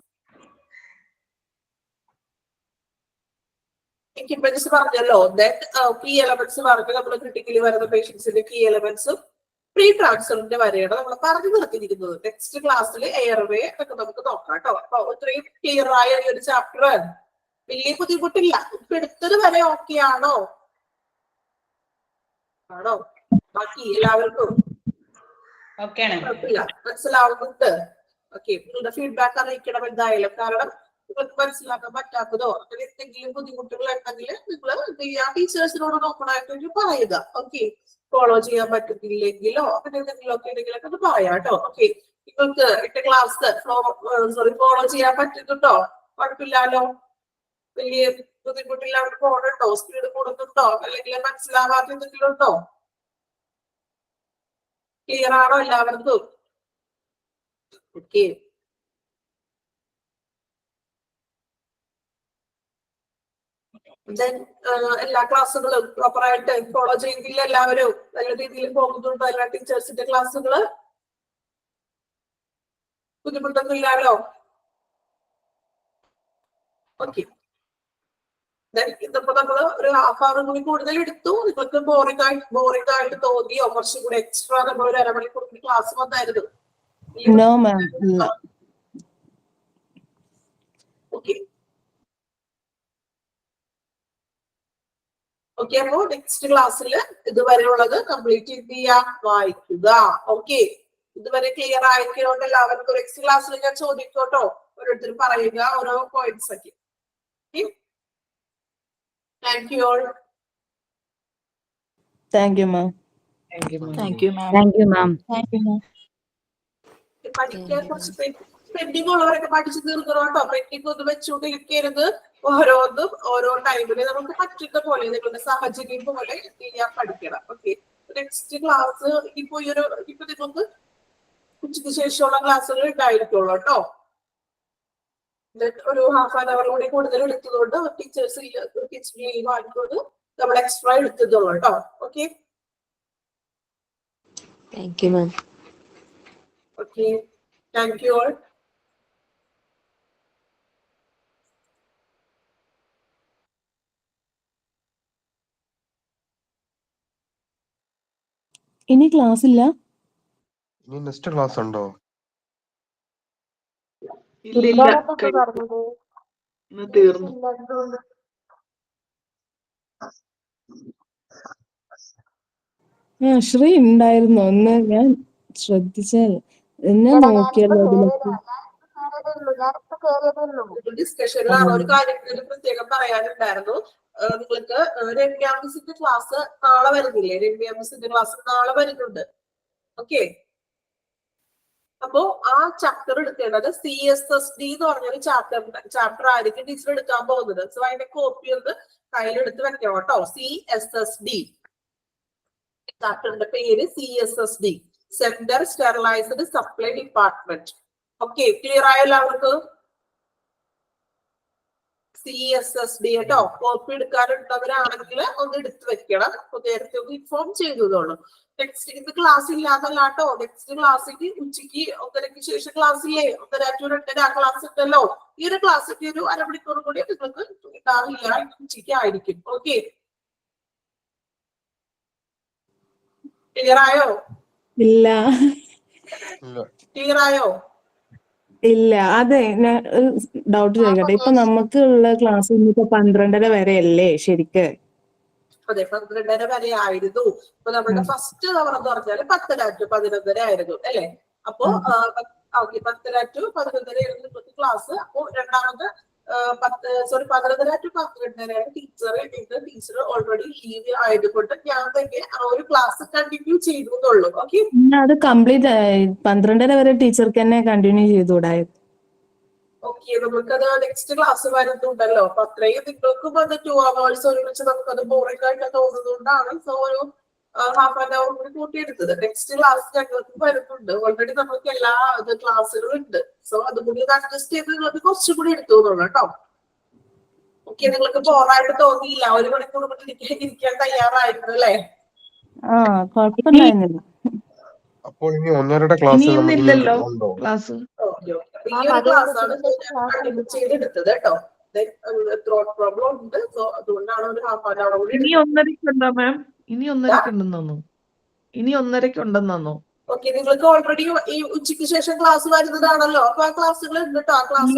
S1: എക്യുപ്മെന്റ്സ് പറഞ്ഞല്ലോ. കീ എലമെന്റ്സ് പറഞ്ഞു. നമ്മൾ ക്രിട്ടിക്കലി വരുന്ന പേഷ്യൻസിന്റെ കീ എലമെന്റ്സും പ്രീ ട്രാൻസ്ഫറിന്റെ വരെയാണ് നമ്മൾ പറഞ്ഞു നിർത്തിയിരിക്കുന്നത്. നെക്സ്റ്റ് ക്ലാസ്സിൽ എയർവേ ഒക്കെ നമുക്ക് നോക്കാം കേട്ടോ. അപ്പൊ ഇത്രയും ക്ലിയർ ആയ ഒരു ചാപ്റ്റർ വലിയ ബുദ്ധിമുട്ടില്ല. ഇപ്പൊ എടുത്തത് വരെ ഓക്കെ ആണോ? ബാക്കി എല്ലാവർക്കും കുഴപ്പമില്ല, മനസ്സിലാവുന്നുണ്ട്? ഓക്കെ, നിങ്ങളുടെ ഫീഡ്ബാക്ക് അറിയിക്കണം എന്തായാലും. കാരണം നിങ്ങൾക്ക് മനസ്സിലാക്കാൻ പറ്റാത്തതോ അങ്ങനെ എന്തെങ്കിലും ബുദ്ധിമുട്ടുകൾ ഉണ്ടെങ്കിൽ നിങ്ങൾ ടീച്ചേഴ്സിനോട് നോക്കണമായിട്ട് പറയുക. ഓക്കെ, ഫോളോ ചെയ്യാൻ പറ്റുന്നില്ലെങ്കിലോ അങ്ങനെ എന്തെങ്കിലും ഒക്കെ ഉണ്ടെങ്കിലൊക്കെ അത് പറയാം കേട്ടോ. ഓക്കെ, നിങ്ങൾക്ക് എന്റെ ക്ലാസ് ഫോളോ ചെയ്യാൻ പറ്റുന്നുണ്ടോ? കുഴപ്പമില്ലല്ലോ? വലിയ ബുദ്ധിമുട്ടില്ലാണ്ട് പോകണുണ്ടോ? സ്പീഡ് കൂടുന്നുണ്ടോ? അല്ലെങ്കിൽ മനസ്സിലാവാത്ത എന്തെങ്കിലും ഉണ്ടോ? ക്ലിയർ ആണോ എല്ലാവർക്കും? ഓക്കെ, എല്ലാ ക്ലാസ്സുകളും പ്രോപ്പർ ആയിട്ട് ഫോളോ ചെയ്യുന്നില്ല എല്ലാവരും? നല്ല രീതിയിൽ പോകുന്നുണ്ടോ എല്ലാ ടീച്ചേഴ്സിന്റെ ക്ലാസ്സുകള്? ബുദ്ധിമുട്ടൊന്നും ഇല്ലല്ലോ? ഓക്കെ, ഇന്നിപ്പോ നമ്മള് ഒരു ഹാഫ് അവർ കൂടി കൂടുതൽ എടുത്തു. നിങ്ങൾക്ക് ബോറിംഗ് ആയിട്ട് തോന്നിയോ? കുറച്ചും കൂടെ എക്സ്ട്രാ നമ്മൾ ഒരു അരമണിക്കൂർ ക്ലാസ് വന്നായിരുന്നു. ഓക്കെ ഓക്കെ, അപ്പോ നെക്സ്റ്റ് ക്ലാസ്സിൽ ഇതുവരെയുള്ളത് കംപ്ലീറ്റ് ചെയ്യാൻ വായിക്കുക. ഓക്കെ, ഇതുവരെ ക്ലിയർ ആയിക്കൊണ്ട് എല്ലാവർക്കും നെക്സ്റ്റ് ക്ലാസ്സിൽ ഞാൻ ചോദിക്കോട്ടോ. ഓരോരുത്തരും പറയുക ഓരോ പോയിന്റ്സ് ഒക്കെ. Thank you all.
S2: Thank you ma'am.
S1: പഠിക്കാൻ കുറച്ച് പെൻഡിങ് ഉള്ളവരൊക്കെ പഠിച്ചു തീർക്കണം കേട്ടോ. പെൻഡിങ് ഒന്നും വെച്ചുകൊണ്ടിരിക്കരുത്. ഓരോന്നും ഓരോ ടൈമില് നമുക്ക് പറ്റുന്ന പോലെ നിങ്ങളുടെ സാഹചര്യം പോലെ ചെയ്യാൻ പഠിക്കണം. ഓക്കെ, നെക്സ്റ്റ് ക്ലാസ് ഇപ്പൊ നിങ്ങൾക്ക് ഉച്ചയ്ക്ക് ശേഷമുള്ള ക്ലാസ്സുകൾ ഉണ്ടായിരിക്കുള്ളൂ കേട്ടോ. ഒരു ഹാഫ് ആൻ അവർ കൂടി കൂടുതൽ എടുത്തതുകൊണ്ട് ടീച്ചേഴ്സ് ലീവ് ആയിക്കൊണ്ട് നമ്മൾ എക്സ്ട്രാ എടുത്തതുള്ളൂ കേട്ടോ. Okay
S4: Thank you, ma'am.
S1: Okay, thank you all.
S2: ഇനി ക്ലാസ് ഇല്ല?
S5: ഇനി നെക്സ്റ്റ് ക്ലാസ് ഉണ്ടോ?
S6: ഇല്ലില്ല, ഇന്ന് തീർന്നു.
S2: ശ്രീ ഉണ്ടായിരുന്നു, ഒന്ന് ഞാൻ ശ്രദ്ധിച്ചാൽ ഞാൻ നോക്കിയല്ലോ അതിലൊക്കെ.
S1: ഡിസ്കഷനിലാണ് ഒരു കാര്യം പ്രത്യേകം പറയാനുണ്ടായിരുന്നു. നിങ്ങൾക്ക് രമ്യ മിസ്സിന്റെ ക്ലാസ് നാളെ വരുന്നില്ലേ? രമ്യ മിസ്സിന്റെ ക്ലാസ് നാളെ വരുന്നുണ്ട്. ഓക്കെ, അപ്പോ ആ ചാപ്റ്റർ എടുക്കേണ്ടത് CSSD എന്ന് പറഞ്ഞൊരു ചാപ്റ്റർ ആയിരിക്കും ടീച്ചർ എടുക്കാൻ പോകുന്നത്. സോ അതിന്റെ കോപ്പി ഒന്ന് കയ്യിലെടുത്ത് വെക്കണം കേട്ടോ. CSSD ചാപ്റ്ററിന്റെ പേര് CSSD, centre sterilised supply department. Okay, clear ആയോ എല്ലാവർക്കും? CSSD കേട്ടോ. കോപ്പി എടുക്കാനുള്ളവരാണെങ്കിൽ ഒന്ന് എടുത്തു വെക്കണം. നേരത്തെ ഒന്ന് ഇൻഫോം ചെയ്തോളൂ. നെക്സ്റ്റ് ഇത് ക്ലാസ് ഇല്ലാതല്ലാട്ടോ. നെക്സ്റ്റ് ക്ലാസ്സിക്ക് ഉച്ചയ്ക്ക് 1:30 ശേഷം ക്ലാസ് ഇല്ലേ? 1:30 to 2:30 ക്ലാസ് ഉണ്ടല്ലോ. ഈ ഒരു ക്ലാസ്സിക്ക് ഒരു അരമണിക്കൂർ കൂടി നിങ്ങൾക്ക് ഉണ്ടാവില്ല, ഉച്ചയ്ക്ക് ആയിരിക്കും. ഓക്കെ, ക്ലിയർ ആയോ?
S2: ഇല്ല
S1: ക്ലിയർ ആയോ?
S2: ഇല്ല, അതെ, ഞാൻ ഡൗട്ട് ചോദിക്കട്ടെ. ഇപ്പൊ നമുക്ക് ഉള്ള ക്ലാസ് ഇന്നിപ്പോ 12:30 വരെ അല്ലേ ശരിക്ക്?
S1: അതെ, 12:30 വരെ ആയിരുന്നു. ഇപ്പൊ നമ്മുടെ ഫസ്റ്റ് അവർ എന്ന് പറഞ്ഞാല് 10:30 to 11:30 ആയിരുന്നു അല്ലെ? അപ്പോ 10:30 to 11:30 ആയിരുന്നു ഇന്നത്തെ ക്ലാസ്. അപ്പോ രണ്ടാമത് 11:30 to 12:30 ടീച്ചർ ഓൾറെഡി ലീവ് ആയതുകൊണ്ട് ഞാൻ തന്നെ ആ ഒരു ക്ലാസ് കണ്ടിന്യൂ ചെയ്തു എന്നുള്ളൂ. ഓക്കെ,
S2: അത് കംപ്ലീറ്റ് 12:30 വരെ ടീച്ചർക്ക് തന്നെ കണ്ടിന്യൂ ചെയ്തുകൂടായിരുന്നു?
S1: ഓക്കെ, നമുക്കത് നെക്സ്റ്റ് ക്ലാസ് വരുന്നുണ്ടല്ലോ. അപ്പൊ അത്രയും നിങ്ങൾക്കും അത് 2 hours ഒരുമിച്ച് നമുക്കത് ബോറിംഗ് ആയിട്ട് തോന്നുന്നതുകൊണ്ടാണ് സോ ഒരു ഹാഫ് ആൻ അവർ കൂടി കൂട്ടിയെടുത്തത്. നെക്സ്റ്റ് ക്ലാസ് ഞങ്ങൾക്ക് വരുന്നുണ്ട്. ഓൾറെഡി നമുക്ക് എല്ലാ ക്ലാസ്സുകളും ഉണ്ട്. സോ അതുകൂടി അഡ്ജസ്റ്റ് ചെയ്ത് നിങ്ങൾക്ക് കുറച്ചും കൂടി എടുത്തു തോന്നുന്നു കേട്ടോ. ഓക്കെ, നിങ്ങൾക്ക് ബോറായിട്ട് തോന്നിയില്ല? 1 മണിക്കൂർ കൊണ്ട് ഇരിക്കാൻ തയ്യാറായിരുന്നു അല്ലേ?
S2: കുഴപ്പമുണ്ടായിരുന്നില്ല.
S5: അപ്പോൾ ഇനി 1:30 ക്ലാസ്
S6: ഇനിയൊന്നില്ലല്ലോ ക്ലാസ്.
S1: ഓക്കെ, ഈ ഒരു ക്ലാസ് ആണ് കണ്ടിന്യൂ ചെയ്തെടുത്തത് കേട്ടോ. ത്രോട്ട് പ്രോബ്ലം ഉണ്ട്. സോ അതുകൊണ്ടാണ് ഒരു ഹാഫ് ആൻ അവർ കൂടി
S6: ഇനി 1:30 ഉണ്ടോ മാം? ഇനി 1:30 ഉണ്ടെന്നോ? ഇനി 1:30 ഉണ്ടെന്നോ?
S1: ഓക്കെ, നിങ്ങൾക്ക് ഓൾറെഡി ഈ ഉച്ചയ്ക്ക് ശേഷം ക്ലാസ് വരുന്നതാണല്ലോ. അപ്പൊ ആ ക്ലാസ്സുകൾ ഉണ്ട് കേട്ടോ. ആ ക്ലാസ്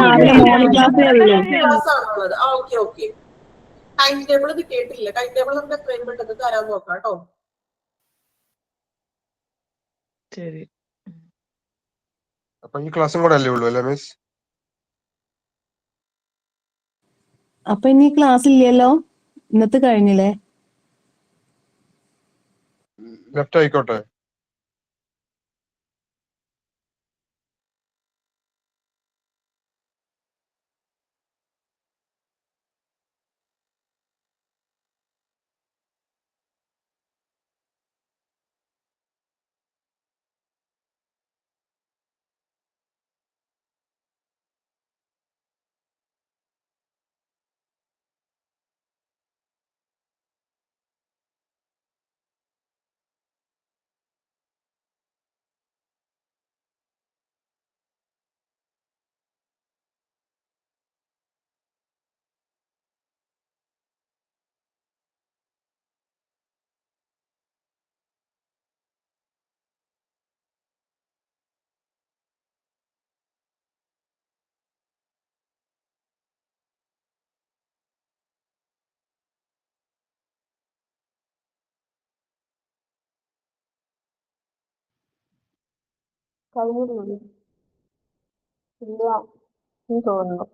S2: രാവിലെ മോർണിംഗ് ക്ലാസ്സേ ഉള്ളൂ.
S1: ക്ലാസ് ആണുള്ളത്. ഓക്കെ ഓക്കെ, ടൈം ടേബിൾ ഇത് കേട്ടില്ല. ടൈം ടേബിൾ നമുക്ക് എത്രയും പെട്ടെന്ന് തരാൻ നോക്കാം കേട്ടോ.
S6: ശരി,
S5: അപ്പൊ ഈ ക്ലാസ്സും കൂടെ അല്ലേ ഉള്ളൂ അല്ലേ മിസ്?
S2: അപ്പൊ ഇനി ക്ലാസ് ഇല്ലല്ലോ, ഇന്നത്തെ കഴിഞ്ഞില്ലേ?
S5: ലെഫ്റ്റ് ആയിക്കോട്ടെ.
S7: കഴിഞ്ഞില്ലേ? ഇല്ല, തോന്നുന്നു.